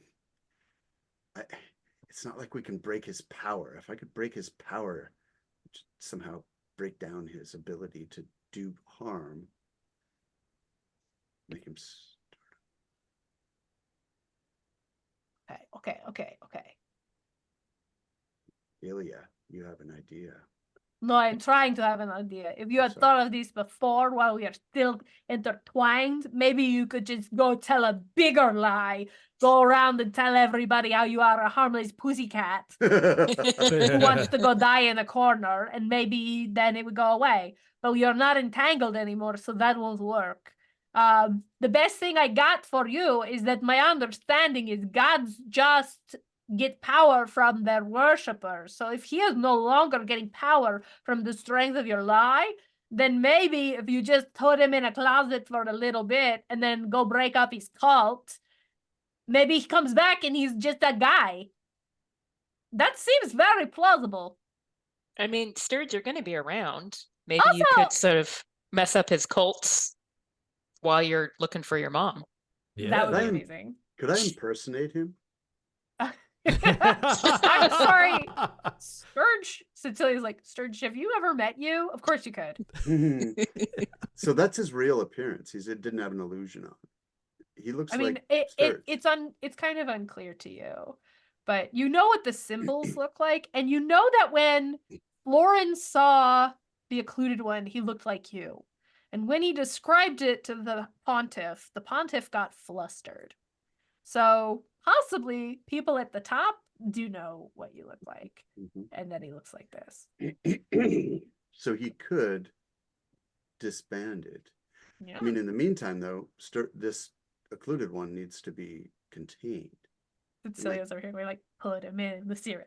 it's not like we can break his power. If I could break his power, somehow break down his ability to do harm, make him Okay. Ilya, you have an idea. No, I'm trying to have an idea. If you had Sorry. thought of this before while we are still intertwined, maybe you could just go tell a bigger lie. Go around and tell everybody how you are a harmless pussycat who wants to go die in a corner, and maybe then it would go away. But you're not entangled anymore, so that won't work. The best thing I got for you is that my understanding is gods just get power from their worshippers. So if he is no longer getting power from the strength of your lie, then maybe if you just put him in a closet for a little bit and then go break up his cult, maybe he comes back and he's just a guy. That seems very plausible. I mean, Sturge, you're going to be around. Maybe you Also- could sort of mess up his cults while you're looking for your mom. That would be Right. amazing. Could I impersonate him? I'm sorry. Sturge, Cecilia's like, Sturge, have you ever met you? Of course you could. So that's his real appearance. He didn't have an illusion on. He looks I mean, like Sturge. it's kind of unclear to you, but you know what the symbols look like, and you know that when Lauren saw the Occluded One, he looked like you. And when he described it to the pontiff got flustered. So possibly people at the top do know what you look like, and then he looks like this. So he could disband it. Yeah. I mean, in the meantime, though, this Occluded One needs to be contained. Cecilia's over here. We're like, put him in the Cyric.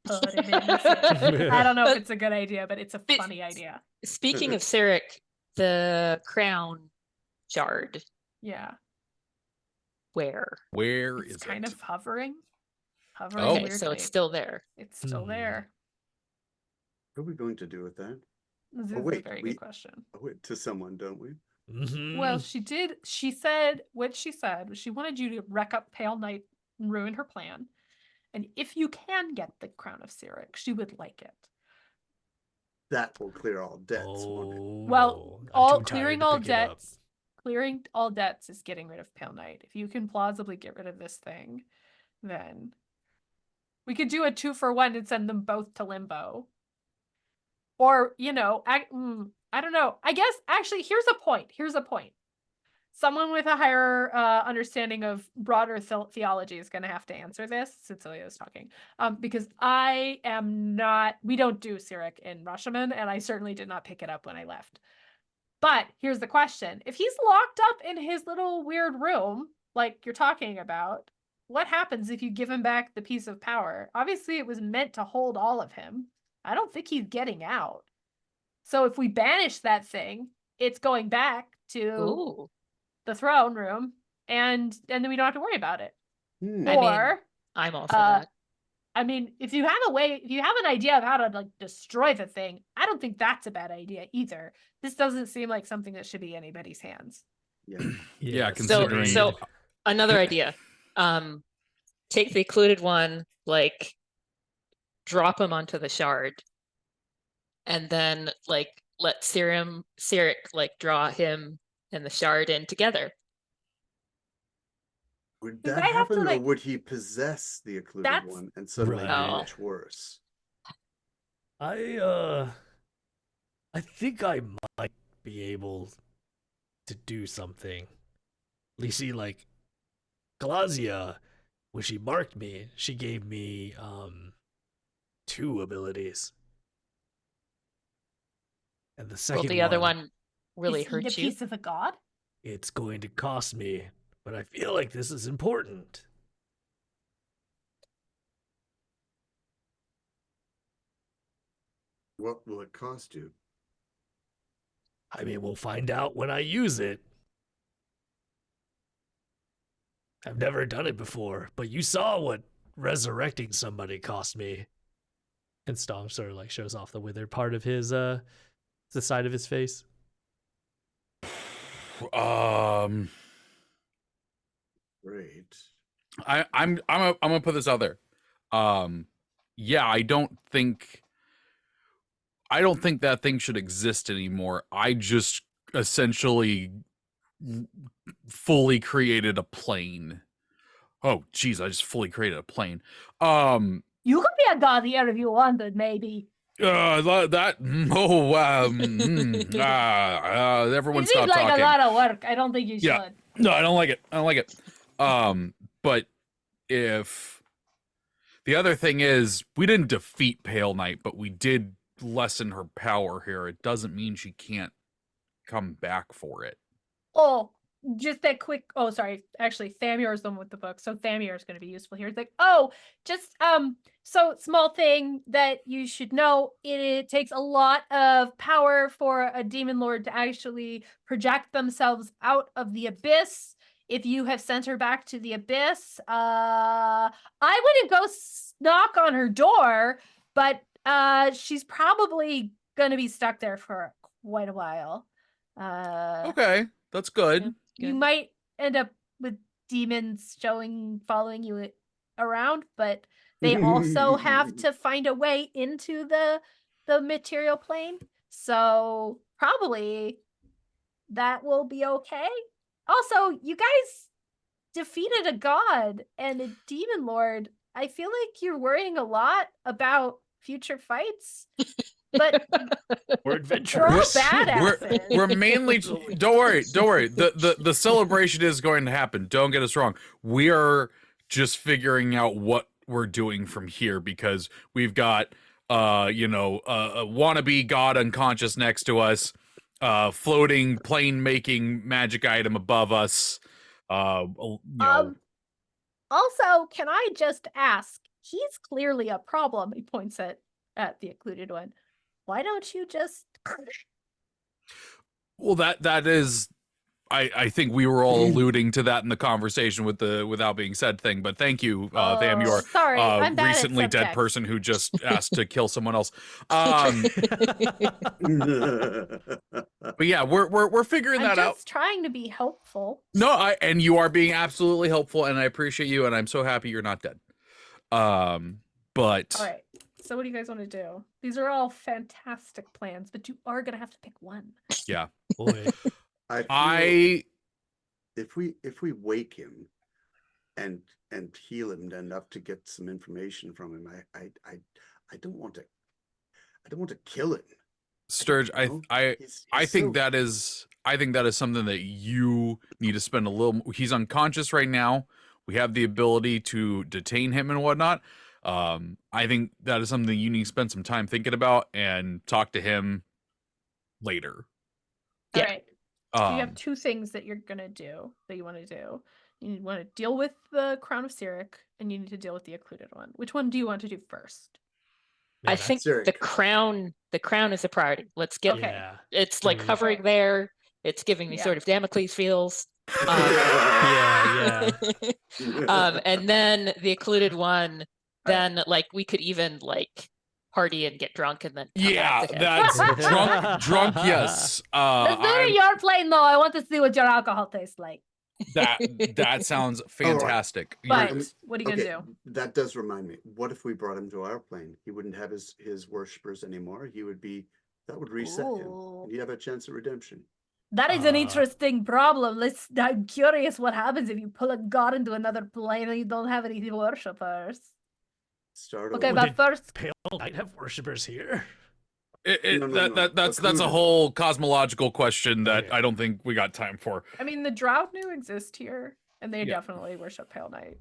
Put him in the Cyric. I don't know if it's a good idea, but it's a funny idea. Speaking of Cyric, the crown shard, Yeah. where? Where It's is kind it? of hovering. Oh. Okay, Weirdly. so it's still there. It's still there. What are we going to do with that? This is wait, a very we- good question. Owe it to someone, don't we? Well, she said what she said was she wanted you to wreck up Pale Knight and ruin her plan. And if you can get the Crown of Cyric, she would like it. That will clear all debts, won't it? Well, clearing all debts is getting rid of Pale Knight. If you can plausibly get rid of this thing, then we could do a 2-for-1 and send them both to limbo. Or, I don't know. I guess actually here's a point. Someone with a higher understanding of broader theology is going to have to answer this. Cecilia is talking. Because we don't do Cyric in Rashomon, and I certainly did not pick it up when I left. But here's the question. If he's locked up in his little weird room, like you're talking about, what happens if you give him back the piece of power? Obviously, it was meant to hold all of him. I don't think he's getting out. So if we banish that thing, it's going back to the throne room, and then we don't have to worry about it. Or I'm all for that. I mean, if you have an idea of how to like destroy the thing, I don't think that's a bad idea either. This doesn't seem like something that should be anybody's hands. Yeah, So, considering so another idea. Take the Occluded One, like drop him onto the shard, and then like let Cyric like draw him and the shard in together. Would Does that that have to, happen, or like- would he possess the Occluded That's- One and suddenly Right. be much worse? I think I might be able to do something. You see, like, Glazia, when she marked me, she gave me 2 abilities. And the Will second the other one really Is he the hurt you? piece of a god? it's going to cost me, but I feel like this is important. What will it cost you? I mean, we'll find out when I use it. I've never done it before, but you saw what resurrecting somebody cost me. And Stomp sort of like shows off the withered part of his the side of his face. Great. I'm gonna put this out there. Yeah, I don't think that thing should exist anymore. I just essentially fully created a plane. Oh, geez, I just fully created a plane. You could be a god here if you wanted, maybe. Everyone It stop seems like talking. a lot of work. I don't think you should. Yeah. No, I don't like it. But if the other thing is, we didn't defeat Pale Knight, but we did lessen her power here. It doesn't mean she can't come back for it. Oh, just that quick. Oh, sorry. Actually, Thamior is the one with the book, so Thamior is going to be useful here. It's like, oh, just so small thing that you should know. It takes a lot of power for a demon lord to actually project themselves out of the abyss. If you have sent her back to the abyss, I wouldn't go knock on her door, but she's probably going to be stuck there for quite a while. Okay, that's good. You might end up with demons following you around, but they also have to find a way into the material plane. So probably that will be okay. Also, you guys defeated a god and a demon lord. I feel like you're worrying a lot about future fights. But We're we're all adventurous. badasses. We're mainly don't worry. The celebration is going to happen. Don't get us wrong. We are just figuring out what we're doing from here because we've got a wannabe god unconscious next to us, floating plane making magic item above us. Also, can I just ask? He's clearly a problem. He points at the occluded one. Why don't you just? Well, that is, I think we were all alluding to that in the conversation with the without being said thing. But thank you, Thamior, sorry, I'm bad at recently dead subtext. person who just asked to kill someone else. But yeah, we're figuring I'm that out. just trying to be helpful. No, and you are being absolutely helpful, and I appreciate you, and I'm so happy you're not dead. But All right. So what do you guys want to do? These are all fantastic plans, but you are gonna have to pick one. yeah, Boy. I if we wake him and heal him enough to get some information from him, I don't want to kill him. Sturge, I think so- that is something that you need to spend a little. He's unconscious right now. We have the ability to detain him and whatnot. I think that is something you need to spend some time thinking about and talk to him later. All Yeah. right. So you have two things that you're gonna do that you want to do. You want to deal with the Crown of Cyric, and you need to deal with the occluded one. Which one do you want to do first? Man, I that's- think Cyric. the crown is a priority. Let's get Okay. Yeah. it's like Agreed. hovering there. It's giving me Yeah. sort of Damocles feels. Yeah. And then the occluded one, then like we could even like party and get drunk and then come Yeah, back to him. that's drunk. Yes. Let's do it in your plane, though. I want to see what your alcohol tastes like. That sounds fantastic. But You're- what are you gonna do? That does remind me. What if we brought him to our plane? He wouldn't have his worshippers anymore. That would reset him. Ooh. And he'd have a chance at redemption. That is an Uh, interesting problem. I'm curious what happens if you pull a god into another plane and you don't have any worshippers. Start Okay, over. Well, but first, Pale Knight have worshippers here. That's a Occluded. whole cosmological question that Okay. I don't think we got time for. I mean, the Drow knew exist here, and they Yeah. definitely worship Pale Knight.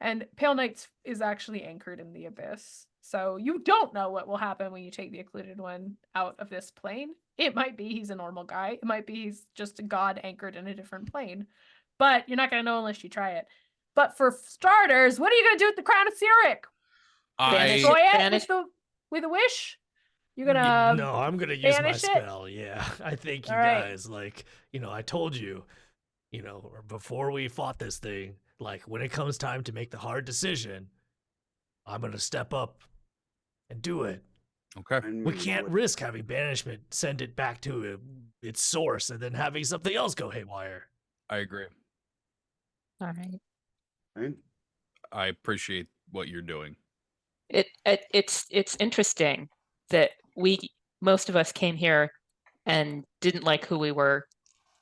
And Pale Knight is actually anchored in the abyss. So you don't know what will happen when you take the occluded one out of this plane. It might be he's a normal guy. It might be he's just a god anchored in a different plane. But you're not going to know unless you try it. But for starters, what are you going to do with the Crown of Cyric? Banish Destroy it banish- with a wish? You're going to No, I'm gonna use my banish it? spell. Yeah, I think you All right. guys I told you, or before we fought this thing, like when it comes time to make the hard decision, I'm gonna step up and do it. Okay. We can't risk having banishment send it back to its source and then having something else go haywire. I agree. All right. Right? I appreciate what you're doing. It's interesting that most of us came here and didn't like who we were,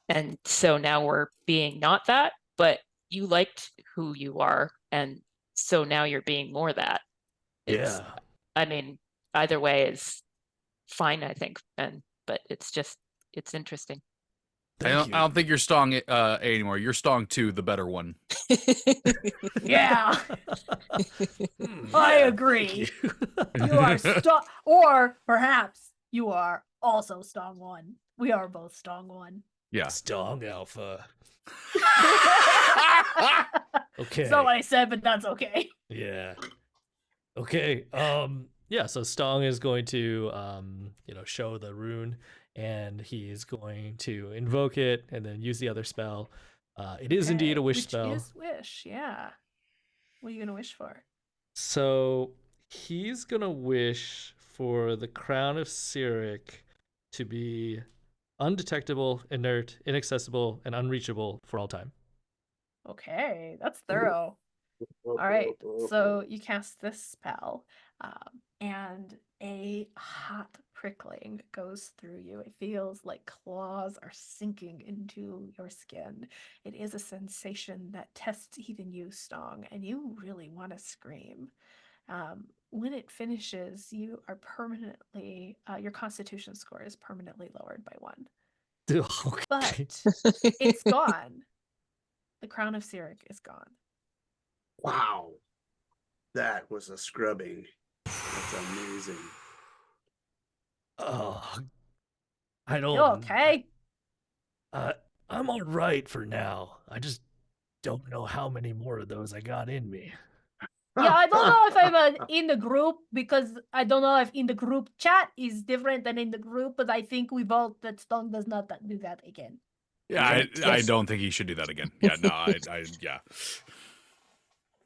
and so now we're being not that, but you liked who you are, and so now you're being more that. It's, Yeah. I mean, either way is fine, I think, but it's interesting. I don't think you're Stong A anymore. You're Stong 2, the better one. Yeah. I agree. You. You are Stong, or perhaps you are also Stong 1. We are both Stong 1. Yeah. Stong Alpha. Okay. That's not what I said, but that's okay. Yeah. Okay. Yeah, so Stong is going to show the rune, and he is going to invoke it and then use the other spell. It is indeed a wish which spell. Is wish, yeah. What are you gonna wish for? So he's gonna wish for the Crown of Cyric to be undetectable, inert, inaccessible, and unreachable for all time. Okay, that's thorough. All right, so you cast this spell, and a hot prickling goes through you. It feels like claws are sinking into your skin. It is a sensation that tests even you, Stong, and you really want to scream. When it finishes, you are permanently, your constitution score is permanently lowered by 1. Okay. But it's gone. The Crown of Cyric is gone. Wow. That was a scrubbing. That's amazing. Oh, I don't. You okay? I'm all right for now. I just don't know how many more of those I got in me. Yeah, I don't know if I'm in the group, because I don't know if in the group chat is different than in the group, but I think we vote that Stone does not do that again. Yeah, Yes. I don't think he should do that again. Yeah, no, yeah.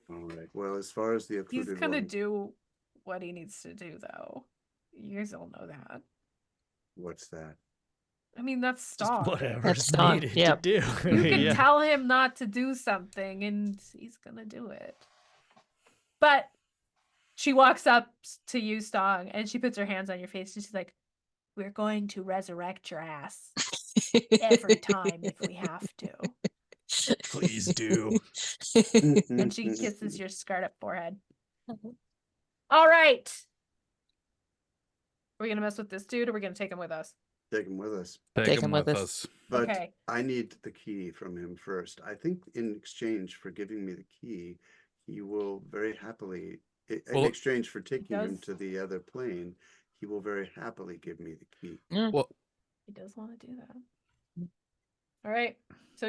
All right. Well, as far as the He's occluded gonna one, do what he needs to do, though. You guys all know that. what's that? I mean, that's Just Stone. whatever's Stong, needed yep. to do. You can Yeah. tell him not to do something, and he's gonna do it. But she walks up to you, Stong, and she puts her hands on your face, and she's like, "We're going to resurrect your ass every time if we have to." Please do. And she kisses your scarred up forehead. All right. Are we gonna mess with this dude, or are we gonna take him with us? Take him with us. Take him with us. But Okay. I need the key from him first. I think in exchange for giving me the key, he will very happily, in Well, exchange for taking him does. to the other plane, he will very happily give me the key. Well, He does want to do that. All right. So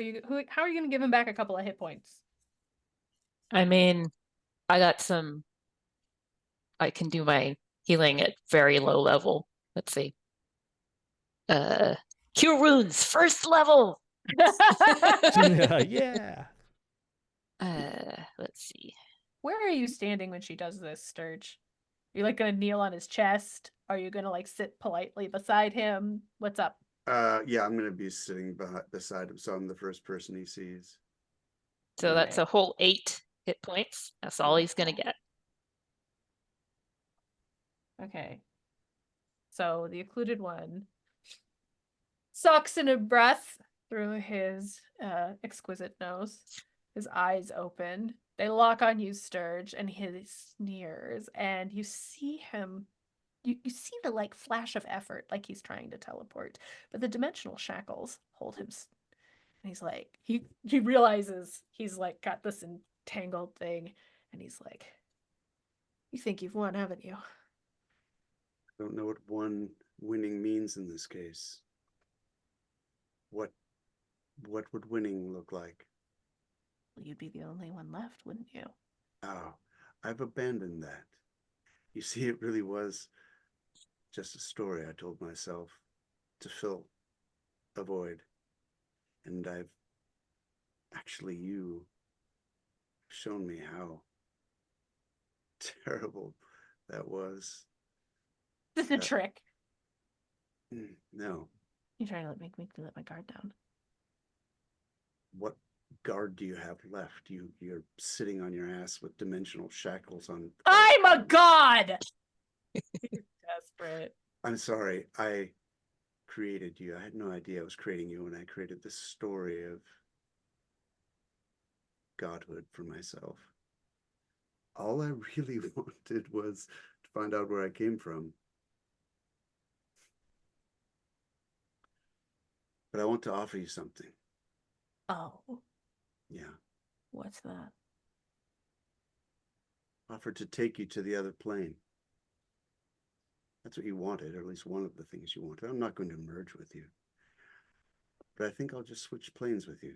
how are you gonna give him back a couple of hit points? I mean, I can do my healing at very low level. Let's see. Cure wounds, first level. Yeah. Let's see. Where are you standing when she does this, Sturge? Are you like gonna kneel on his chest? Are you gonna like sit politely beside him? What's up? Yeah, I'm gonna be sitting beside him, so I'm the first person he sees. So that's a whole 8 hit points. That's all he's gonna get. Okay. So the occluded one sucks in a breath through his exquisite nose. His eyes open. They lock on you, Sturge, and he sneers, and you see him you see the like flash of effort, like he's trying to teleport, but the dimensional shackles hold him. And he's like, he realizes he's like got this entangled thing, and he's like, "You think you've won, haven't you?" I don't know what winning means in this case. What would winning look like? Well, you'd be the only one left, wouldn't you? Oh, I've abandoned that. You see, it really was just a story I told myself to fill a void. And you shown me how terrible that was. This is a trick. No. You're trying to make me let my guard down. What guard do you have left? You're sitting on your ass with dimensional shackles on. I'm a god! You're desperate. I'm sorry. I created you. I had no idea I was creating you when I created this story of godhood for myself. All I really wanted was to find out where I came from. But I want to offer you something. Oh, Yeah. what's that? Offer to take you to the other plane. That's what you wanted, or at least one of the things you wanted. I'm not going to merge with you. But I think I'll just switch planes with you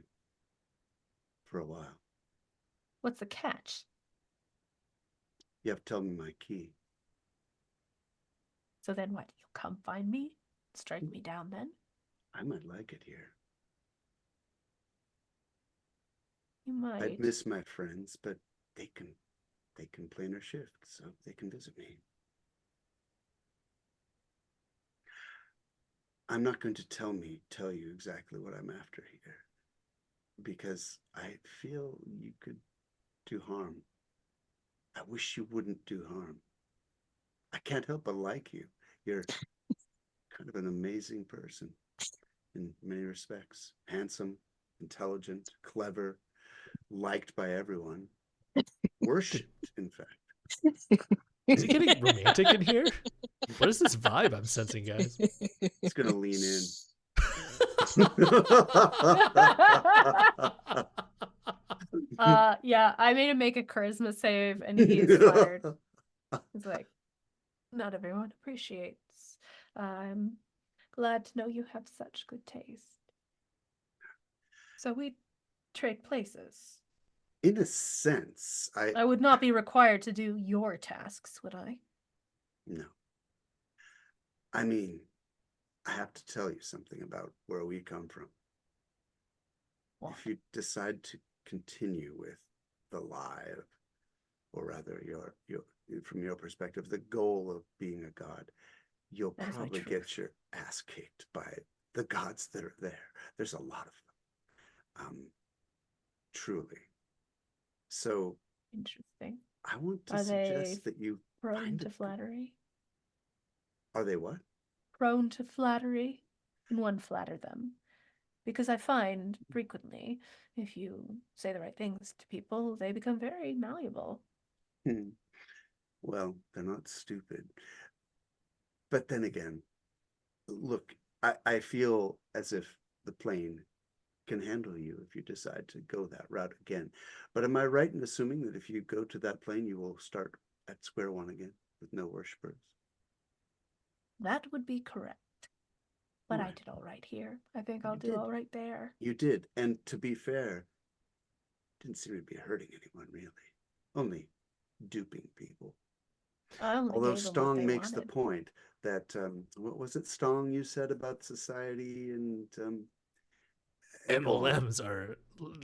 for a while. What's the catch? You have to tell me my key. So then what? You'll come find me? Strike me down then? I might like it here. You might. I'd miss my friends, but they can plan or shift, so they can visit me. I'm not going to tell you exactly what I'm after here, because I feel you could do harm. I wish you wouldn't do harm. I can't help but like you. You're kind of an amazing person in many respects. Handsome, intelligent, clever, liked by everyone. Worshipped, in fact. Is it getting romantic in here? What is this vibe I'm sensing, guys? It's gonna lean in. Yeah, I made him make a charisma save and he is fired. He's like, not everyone appreciates. I'm glad to know you have such good taste. So we trade places. In a sense, I would not be required to do your tasks, would I? No. I mean, I have to tell you something about where we come from. What? If you decide to continue with the lie, or rather from your perspective, the goal of being a god, you'll probably get your ass kicked by the gods that are there. There's a lot of them. Truly. So interesting. I want to suggest that you prone to flattery. Are they what? Prone to flattery, and one flatter them. Because I find frequently, if you say the right things to people, they become very malleable. Well, they're not stupid. But then again, look, I feel as if the plane can handle you if you decide to go that route again. But am I right in assuming that if you go to that plane, you will start at square one again with no worshippers? That would be correct. But Right. I did all right here. I think I'll do all right there. You did. And to be fair, didn't seem to be hurting anyone really. Only duping people. Although Stong makes the point that, what was it, Stong, you said about society and MLMs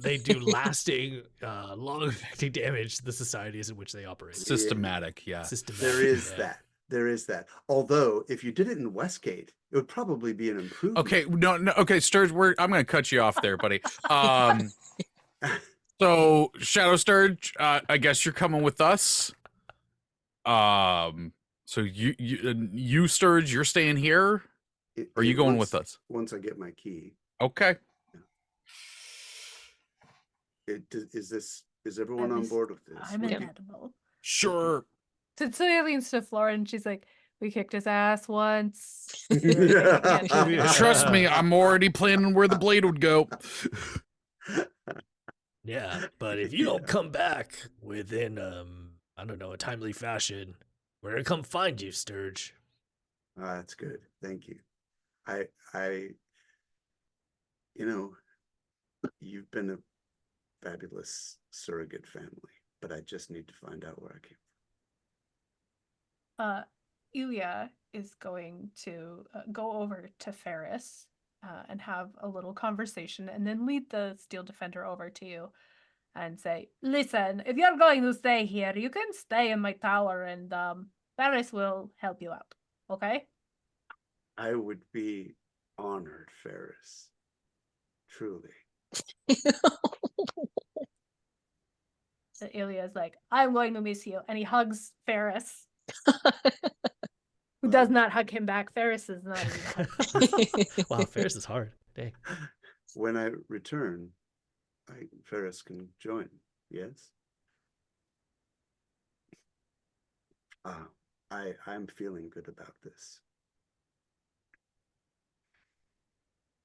they do lasting, long-affecting damage to the societies in which they operate. Systematic, yeah. Systematic, there is yeah. that. There is that. Although, if you did it in Westgate, it would probably be an improvement. Okay, no, okay, Sturge, I'm going to cut you off there, buddy. So, Shadow Sturge, I guess you're coming with us. So you Sturge, you're staying here? Or are you going with us? Once I get my key. Okay. Is everyone on board with this? I'm inedible. Sure. Cecilia leans to Flora and she's like, We kicked his ass once. Trust me, I'm already planning where the blade would go. Yeah, but if you don't come back within, I don't know, a timely fashion, we're gonna come find you, Sturge. That's good. Thank you. I, you know, you've been a fabulous surrogate family, but I just need to find out where I came Ilya is going to go over to Ferris and have a little conversation and then lead the Steel Defender over to you and say, listen, if you're going to stay here, you can stay in my tower and Ferris will help you out. Okay? I would be honored, Ferris. Truly. Ilya is like, I'm going to miss you. And he hugs Ferris, who Well, does not hug him back. Ferris is not even Wow, Ferris is hard. Dang. when I return, Ferris can join. Yes. I'm feeling good about this.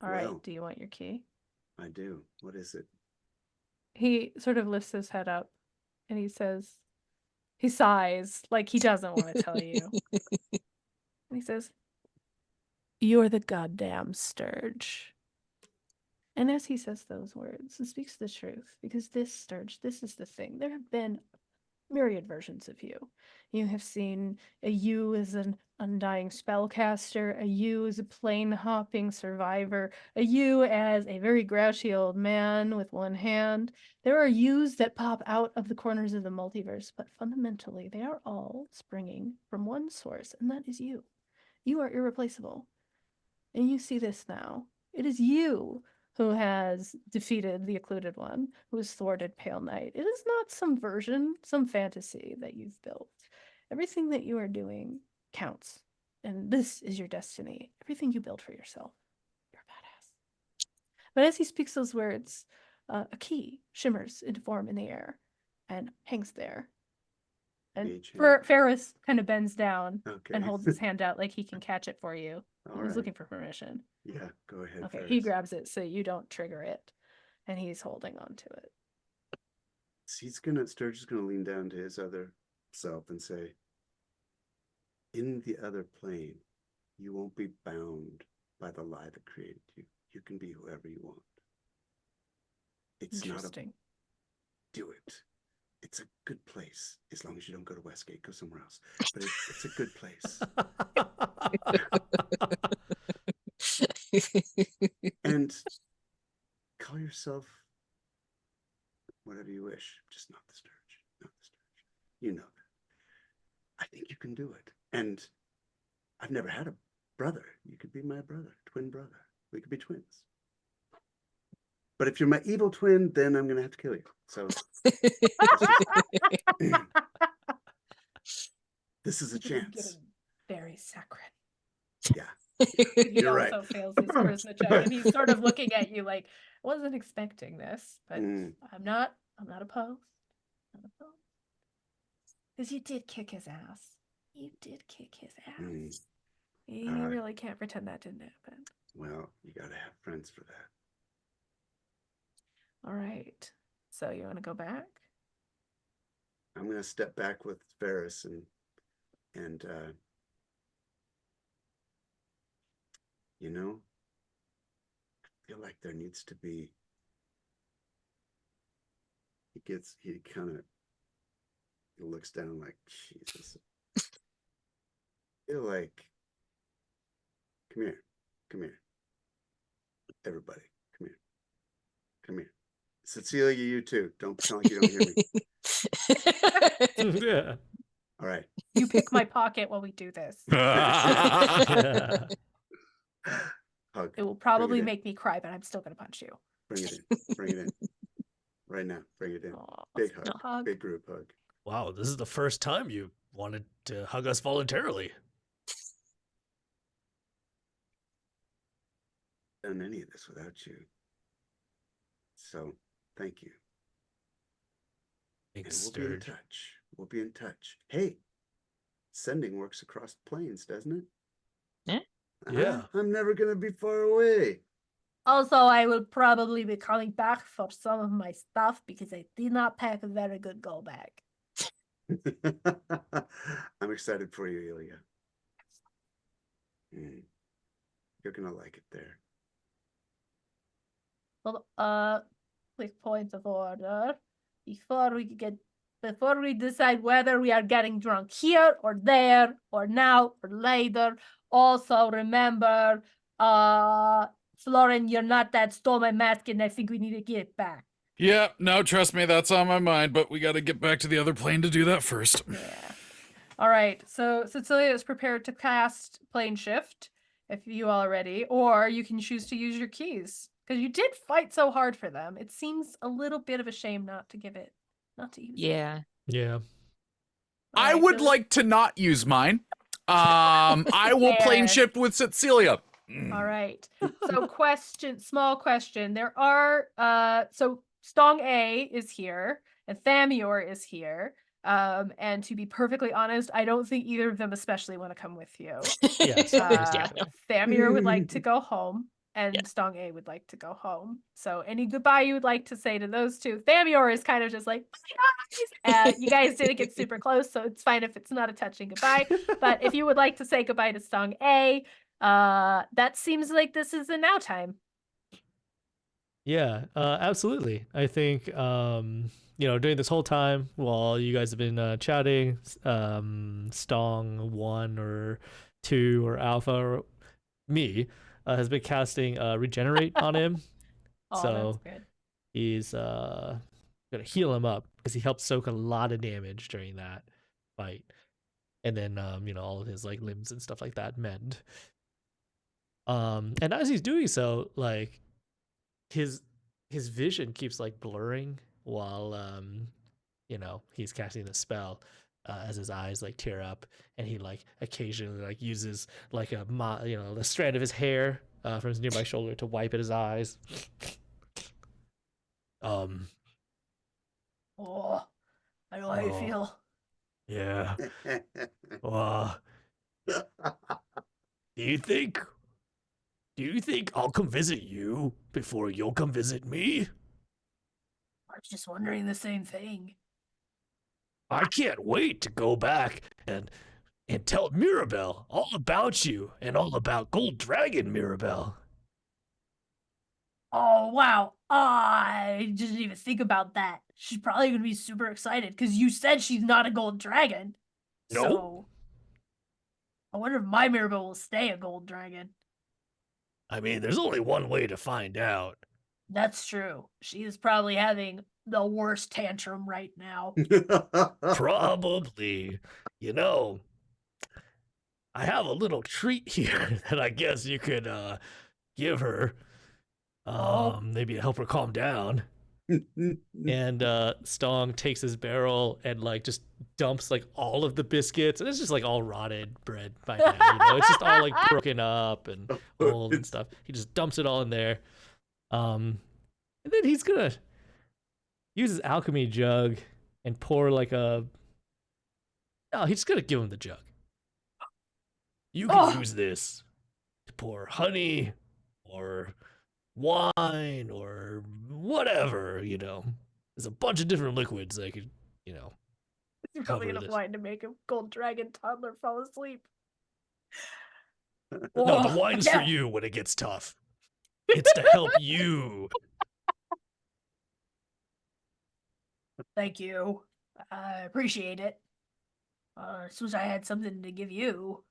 All right. Well. Do you want your key? I do. What is it? He sort of lifts his head up and he sighs like he doesn't want to tell you. And he says, you're the goddamn Sturge. And as he says those words, he speaks the truth, because this Sturge, this is the thing. There have been myriad versions of you. You have seen a you as an undying spellcaster, a you as a plane-hopping survivor, a you as a very grouchy old man with one hand. There are yous that pop out of the corners of the multiverse, but fundamentally they are all springing from one source, and that is you. You are irreplaceable. And you see this now. It is you who has defeated the Occluded One, who has thwarted Pale Knight. It is not some version, some fantasy that you've built. Everything that you are doing counts. And this is your destiny. Everything you build for yourself. You're a badass. But as he speaks those words, a key shimmers into form in the air and hangs there. And Ferris kind of bends down and holds his hand out like he can catch it for you. He's looking for permission. Yeah, go ahead. Okay, Ferris. he grabs it so you don't trigger it, and he's holding on to it. Sturge is gonna lean down to his other self and say, in the other plane, you won't be bound by the lie that created you. You can be whoever you want. It's not do it. It's a good place, as long as you don't go to Westgate, go somewhere else. But it's a good place. And call yourself whatever you wish, just not the Sturge. Not the Sturge. You know that. I think you can do it. And I've never had a brother. You could be my brother, twin brother. We could be twins. But if you're my evil twin, then I'm gonna have to kill you. So this is a chance. Very saccharine. Yeah. He You're right. also fails his charisma check, and he's sort of looking at you like, wasn't expecting this, but I'm not opposed. Not opposed. Because you did kick his ass. You did kick his ass. You really can't pretend that didn't happen. Well, you gotta have friends for that. All right. So you want to go back? I'm gonna step back with Ferris and you know, I feel like there needs to be. He kind of looks down like, Jesus. I feel like, come here. Everybody, come here. Cecilia, you too. Don't pretend like you don't hear me. Yeah. All right. You pick my pocket while we do this. Hug. It will probably make me cry, but I'm still going to punch you. Bring it in. Right now. Bring it in. Aw, Big no hug. Big group hug. Wow, this is the first time you wanted to hug us voluntarily. Done any of this without you. So, thank you. Thanks, And we'll be in Sturge. touch. We'll be in touch. Hey, sending works across planes, doesn't it? Yeah. Yeah. I'm never gonna be far away. Also, I will probably be coming back for some of my stuff because I did not pack a very good go bag. I'm excited for you, Ilya. You're gonna like it there. Well, quick point of order. Before we decide whether we are getting drunk here or there or now or later, also remember, Florin, you're not that stole my mask and I think we need to get it back. Yeah, no, trust me, that's on my mind, but we got to get back to the other plane to do that first. Yeah. All right. So Cecilia is prepared to cast plane shift if you all are ready, or you can choose to use your keys because you did fight so hard for them. It seems a little bit of a shame not to use it. Yeah. Yeah. All I right, would Billy? like to not use mine. I will plane Fair. shift with Cecilia. All right. So small question. There are so Stong A is here and Thamior is here. And to be perfectly honest, I don't think either of them especially want to come with you. Yes. Yeah. Thamior would like to go home and Yeah. Stong A would like to go home. So any goodbye you would like to say to those two? Thamior is kind of just like, bye guys. You guys didn't get super close, so it's fine if it's not a touching goodbye. But if you would like to say goodbye to Stong A, that seems like this is the now time. Yeah, absolutely. I think during this whole time while you guys have been chatting, Stong 1 or 2 or Alpha or me has been casting Regenerate on him. Oh, So that's good. he's gonna heal him up because he helped soak a lot of damage during that fight, and then all of his like limbs and stuff like that mend. And as he's doing so, like his vision keeps like blurring while he's casting the spell, as his eyes like tear up, and he like occasionally like uses like the strand of his hair from his nearby shoulder to wipe at his eyes. Oh, I know how you Oh. feel. Yeah. Do you think I'll come visit you before you'll come visit me? I was just wondering the same thing. I can't wait to go back and tell Mirabelle all about you and all about Gold Dragon Mirabelle. Oh, wow. I didn't even think about that. She's probably going to be super excited because you said she's not a gold dragon. No. So, I wonder if my Mirabelle will stay a gold dragon. I mean, there's only one way to find out. That's true. She is probably having the worst tantrum right now. Probably. I have a little treat here that I guess you could give her. Maybe to help her calm down. And Stong takes his barrel and like just dumps like all of the biscuits, and it's just like all rotted bread by now. It's just all like broken up and old and stuff. He just dumps it all in there. And then he's gonna use his alchemy jug and pour like a. No, he's just gonna give him the jug. You can use this to pour honey or wine or whatever, There's a bunch of different liquids that could, You're probably cover enough this. wine to make a gold dragon toddler fall asleep. No, the wine's for you when it gets tough. It's to help you. Thank you. I appreciate it. I suppose I had something to give you.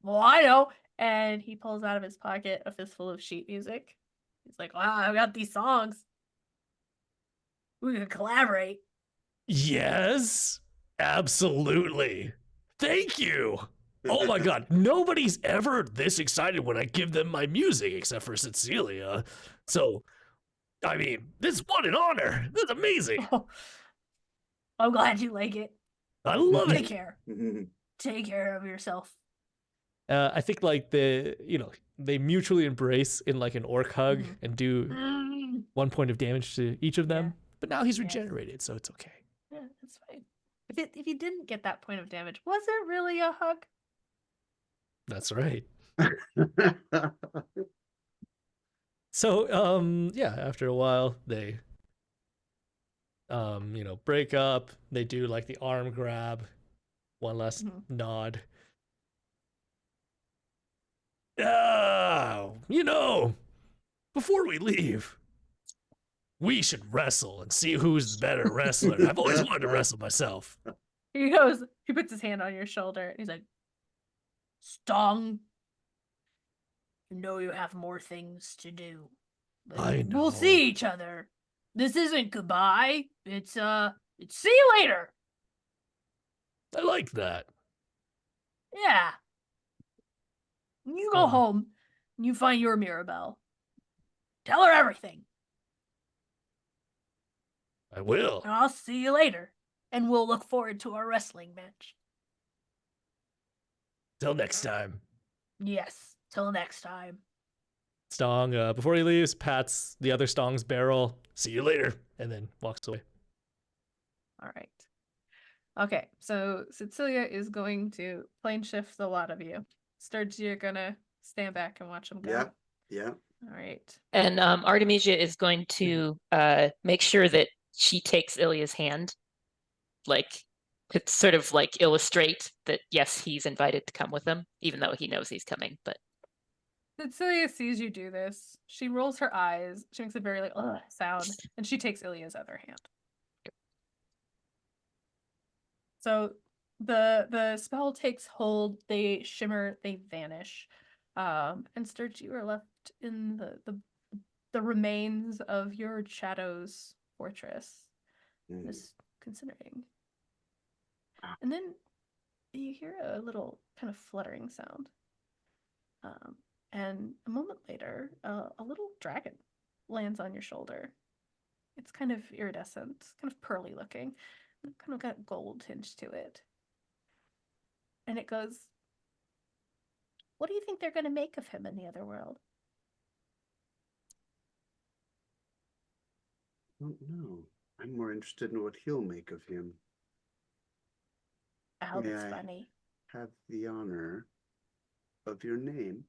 Well, I know. And he pulls out of his pocket a fistful of sheet music. He's like, wow, I've got these songs. We can collaborate. Yes, absolutely. Thank you. Oh my god, nobody's ever this excited when I give them my music except for Cecilia. So, I mean, this is what an honor. This is amazing. Oh, I'm glad you like it. I love Take it. care. Take care of yourself. I think like they mutually embrace in like an orc hug and do 1 point of damage to each of them. Yeah. But now he's Yes. regenerated, so it's okay. Yeah, that's fine. If you didn't get that point of damage, was it really a hug? That's right. So, yeah, after a while, they, break up. They do like the arm grab, one last nod. Before we leave, we should wrestle and see who's the better wrestler. I've always wanted to wrestle myself. He puts his hand on your shoulder, and he's like, Stong, you know you have more things to do. But I know. we'll see each other. This isn't goodbye. It's see you later. I like that. Yeah. You go home, and you find your Mirabelle. Tell her everything. I will. And I'll see you later. And we'll look forward to our wrestling match. Till next time. Yes. Till next time. Stong, before he leaves, pats the other Stong's barrel. See you later. And then walks away. All right. Okay, so Cecilia is going to plane shift the lot of you. Sturge, you're gonna stand back and watch them go. Yeah. All right. And Artemisia is going to make sure that she takes Ilya's hand, like it's sort of like illustrate that yes, he's invited to come with them, even though he knows he's coming. But Cecilia sees you do this. She rolls her eyes. She makes a very like ugh sound, and she takes Ilya's other hand. So the spell takes hold. They shimmer. They vanish. And Sturge, you are left in the remains of your Shadow's fortress. Just considering. And then you hear a little kind of fluttering sound. And a moment later, a little dragon lands on your shoulder. It's kind of iridescent, kind of pearly looking, kind of got gold tinge to it. And it goes, what do you think they're going to make of him in the other world? I don't know. I'm more interested in what he'll make of him. I hope it's May I funny. have the honor of your name?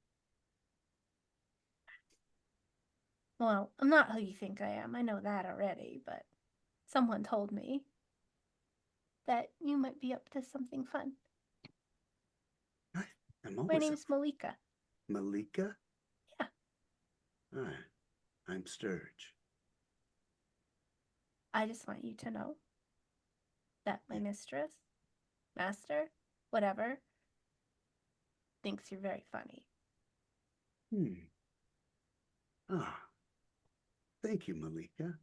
Well, I'm not who you think I am. I know that already, but someone told me that you might be up to something fun. I'm My always name's Malika. Malika? Yeah. Hi, I'm Sturge. I just want you to know that my mistress, master, whatever, thinks you're very funny. Thank you, Malika.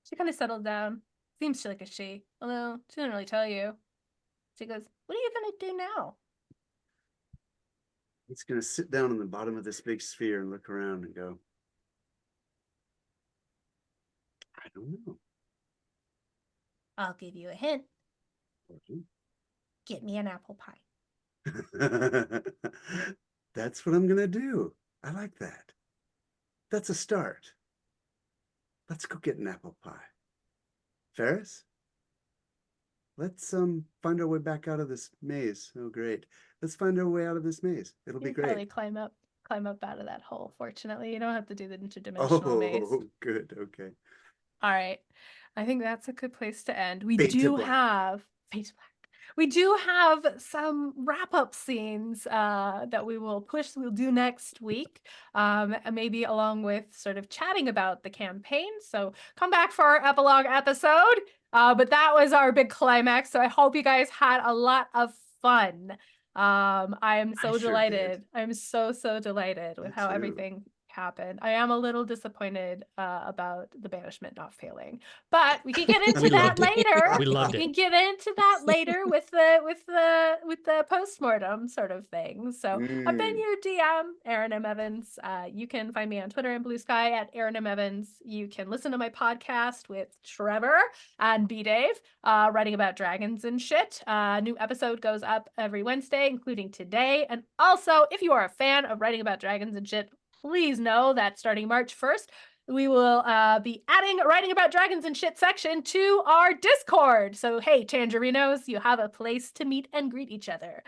She kind of settled down. Seems like a she, although she didn't really tell you. She goes, what are you going to do now? He's going to sit down on the bottom of this big sphere and look around and go, I don't know. I'll give you a hint. Get me an apple pie. That's what I'm going to do. I like that. That's a start. Let's go get an apple pie. Ferris? Let's find our way back out of this maze. Oh, great. Let's find our way out of this maze. It'll be You great. probably climb up out of that hole. Fortunately, you don't have to do the interdimensional maze. Oh, good. Okay. All right. I think that's a good place to end. We Fade to do black. have Fade to Black. We do have some wrap-up scenes that we will push. We'll do next week, and maybe along with sort of chatting about the campaign. So come back for our epilogue episode. But that was our big climax. So I hope you guys had a lot of fun. I am so sure delighted. did. I'm so delighted with Me how too. everything happened. I am a little disappointed about the banishment not failing, but we can get into We that loved it. later. We loved We it. can get into that later with the postmortem sort of thing. So I've been your DM, Erin M. Evans. You can find me on Twitter and Blue Sky at Erin M. Evans. You can listen to my podcast with Trevor and B Dave, writing about dragons and shit. New episode goes up every Wednesday, including today. And also, if you are a fan of writing about dragons and shit, please know that starting March 1st, we will be adding Writing About Dragons and Shit section to our Discord. So, hey, Tangerinos, you have a place to meet and greet each other.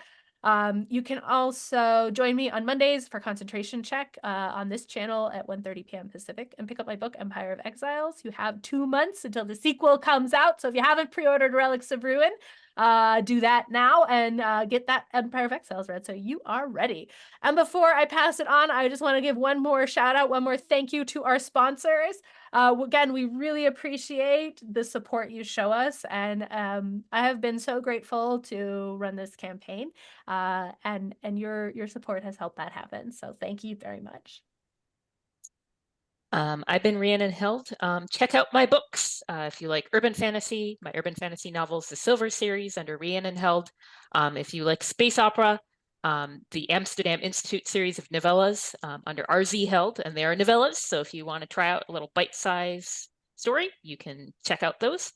You can also join me on Mondays for Concentration Check on this channel at 1:30 p.m. Pacific and pick up my book, Empire of Exiles. You have 2 months until the sequel comes out. So if you haven't pre-ordered Relics of Ruin, do that now and get that Empire of Exiles read so you are ready. And before I pass it on, I just want to give one more shout out, one more thank you to our sponsors. Again, we really appreciate the support you show us, and I have been so grateful to run this campaign, and your support has helped that happen. So thank you very much. I've been Rhiannon Held. Check out my books if you like urban fantasy. My urban fantasy novels, the Silver series under Rhiannon Held. If you like space opera, the Amsterdam Institute series of novellas under RZ Held, and they are novellas. So if you want to try out a little bite-sized story, you can check out those.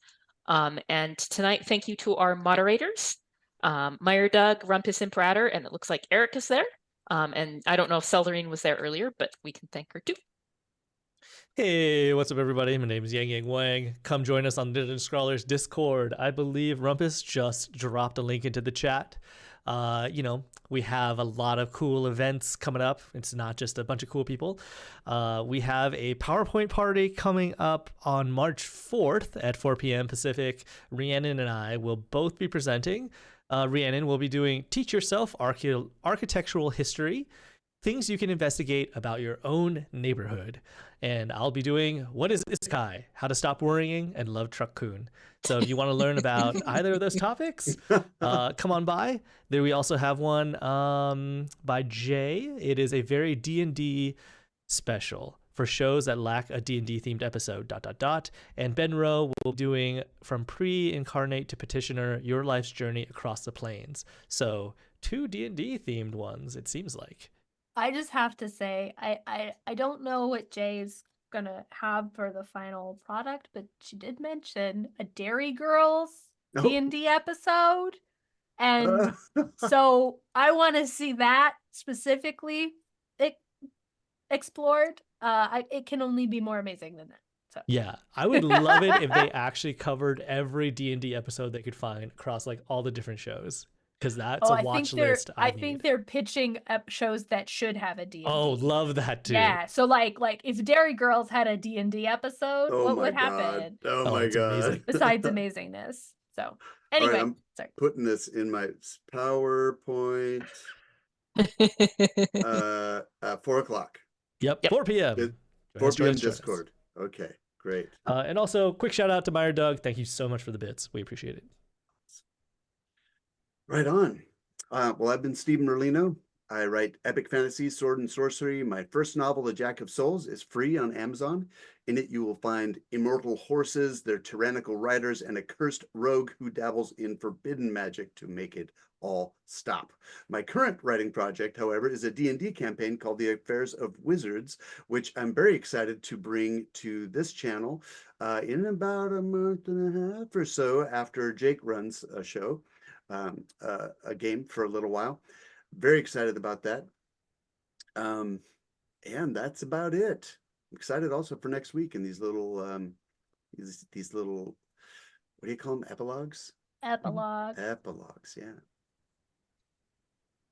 And tonight, thank you to our moderators, Meyer Doug, Rumpus Imperator, and it looks like Eric is there. And I don't know if Celdrine was there earlier, but we can thank her too. Hey, what's up, everybody? My name is Yang Yang Wang. Come join us on Dungeon Scrawlers Discord. I believe Rumpus just dropped a link into the chat. We have a lot of cool events coming up. It's not just a bunch of cool people. We have a PowerPoint party coming up on March 4th at 4 p.m. Pacific. Rhiannon and I will both be presenting. Rhiannon will be doing Teach Yourself Architectural History, things you can investigate about your own neighborhood. And I'll be doing What is Isekai? How to Stop Worrying and Love Truck-kun. So if you want to learn about either of those topics, come on by. There we also have one by Jay. It is a very D&D special for shows that lack a D&D themed episode, ... And Ben Rowe will be doing From Pre-Incarnate to Petitioner, Your Life's Journey Across the Plains. So 2 D&D themed ones, it seems like. I just have to say, I don't know what Jay's gonna have for the final product, but she did mention a Dairy Girls D&D episode, and so I want to see that specifically explored. It can only be more amazing than that. So. Yeah, I would love it if they actually covered every D&D episode they could find across like all the different shows. Because that's a watch list. I think they're pitching shows that should have a D&D. Oh, love that too. Yeah, so like if Dairy Girls had a D&D episode, what would happen? Oh my god! Amazing. Besides amazingness. So anyway, right, I'm sorry. Putting this in my PowerPoint. 4 o'clock. Yep, 4 p.m. 4 p.m. Discord. Okay, great. And also, quick shout out to Meyer Doug. Thank you so much for the bits. We appreciate it. Right on. Well, I've been Stephen Merlino. I write epic fantasy, sword and sorcery. My first novel, The Jack of Souls, is free on Amazon. In it, you will find immortal horses, their tyrannical riders, and a cursed rogue who dabbles in forbidden magic to make it all stop. My current writing project, however, is a D&D campaign called The Affairs of Wizards, which I'm very excited to bring to this channel in about a month and a half or so after Jake runs a show. A game for a little while. Very excited about that. And that's about it. I'm excited also for next week and these little these little, what do you call them? Epilogues? Epilogues, yeah.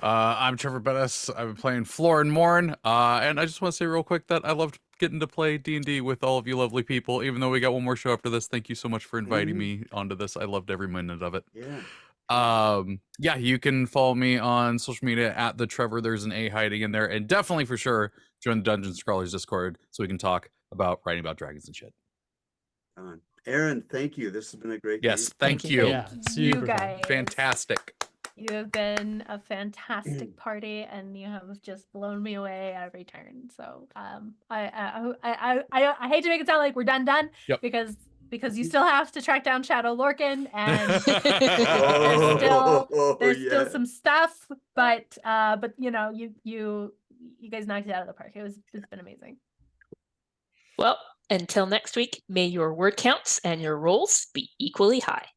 I'm Trevor Bettis. I've been playing Floor and Morn, and I just want to say real quick that I loved getting to play D&D with all of you lovely people. Even though we got one more show after this, thank you so much for inviting me onto this. I loved every minute of it. Yeah. You can follow me on social media at the Trevor. There's an A hiding in there, and definitely for sure join the Dungeon Scrawlers Discord so we can talk about writing about dragons and shit. Aaron, thank you. This has been a great Yes, game. thank you. Yeah, You guys. Fantastic. You have been a fantastic party, and you have just blown me away at every turn. So I hate to make it sound like we're done, Yep. because you still have to track down Shadow Lorcan, and there's still some stuff, but you guys knocked it out of the park. It's been amazing. Well, until next week, may your word counts and your rolls be equally high.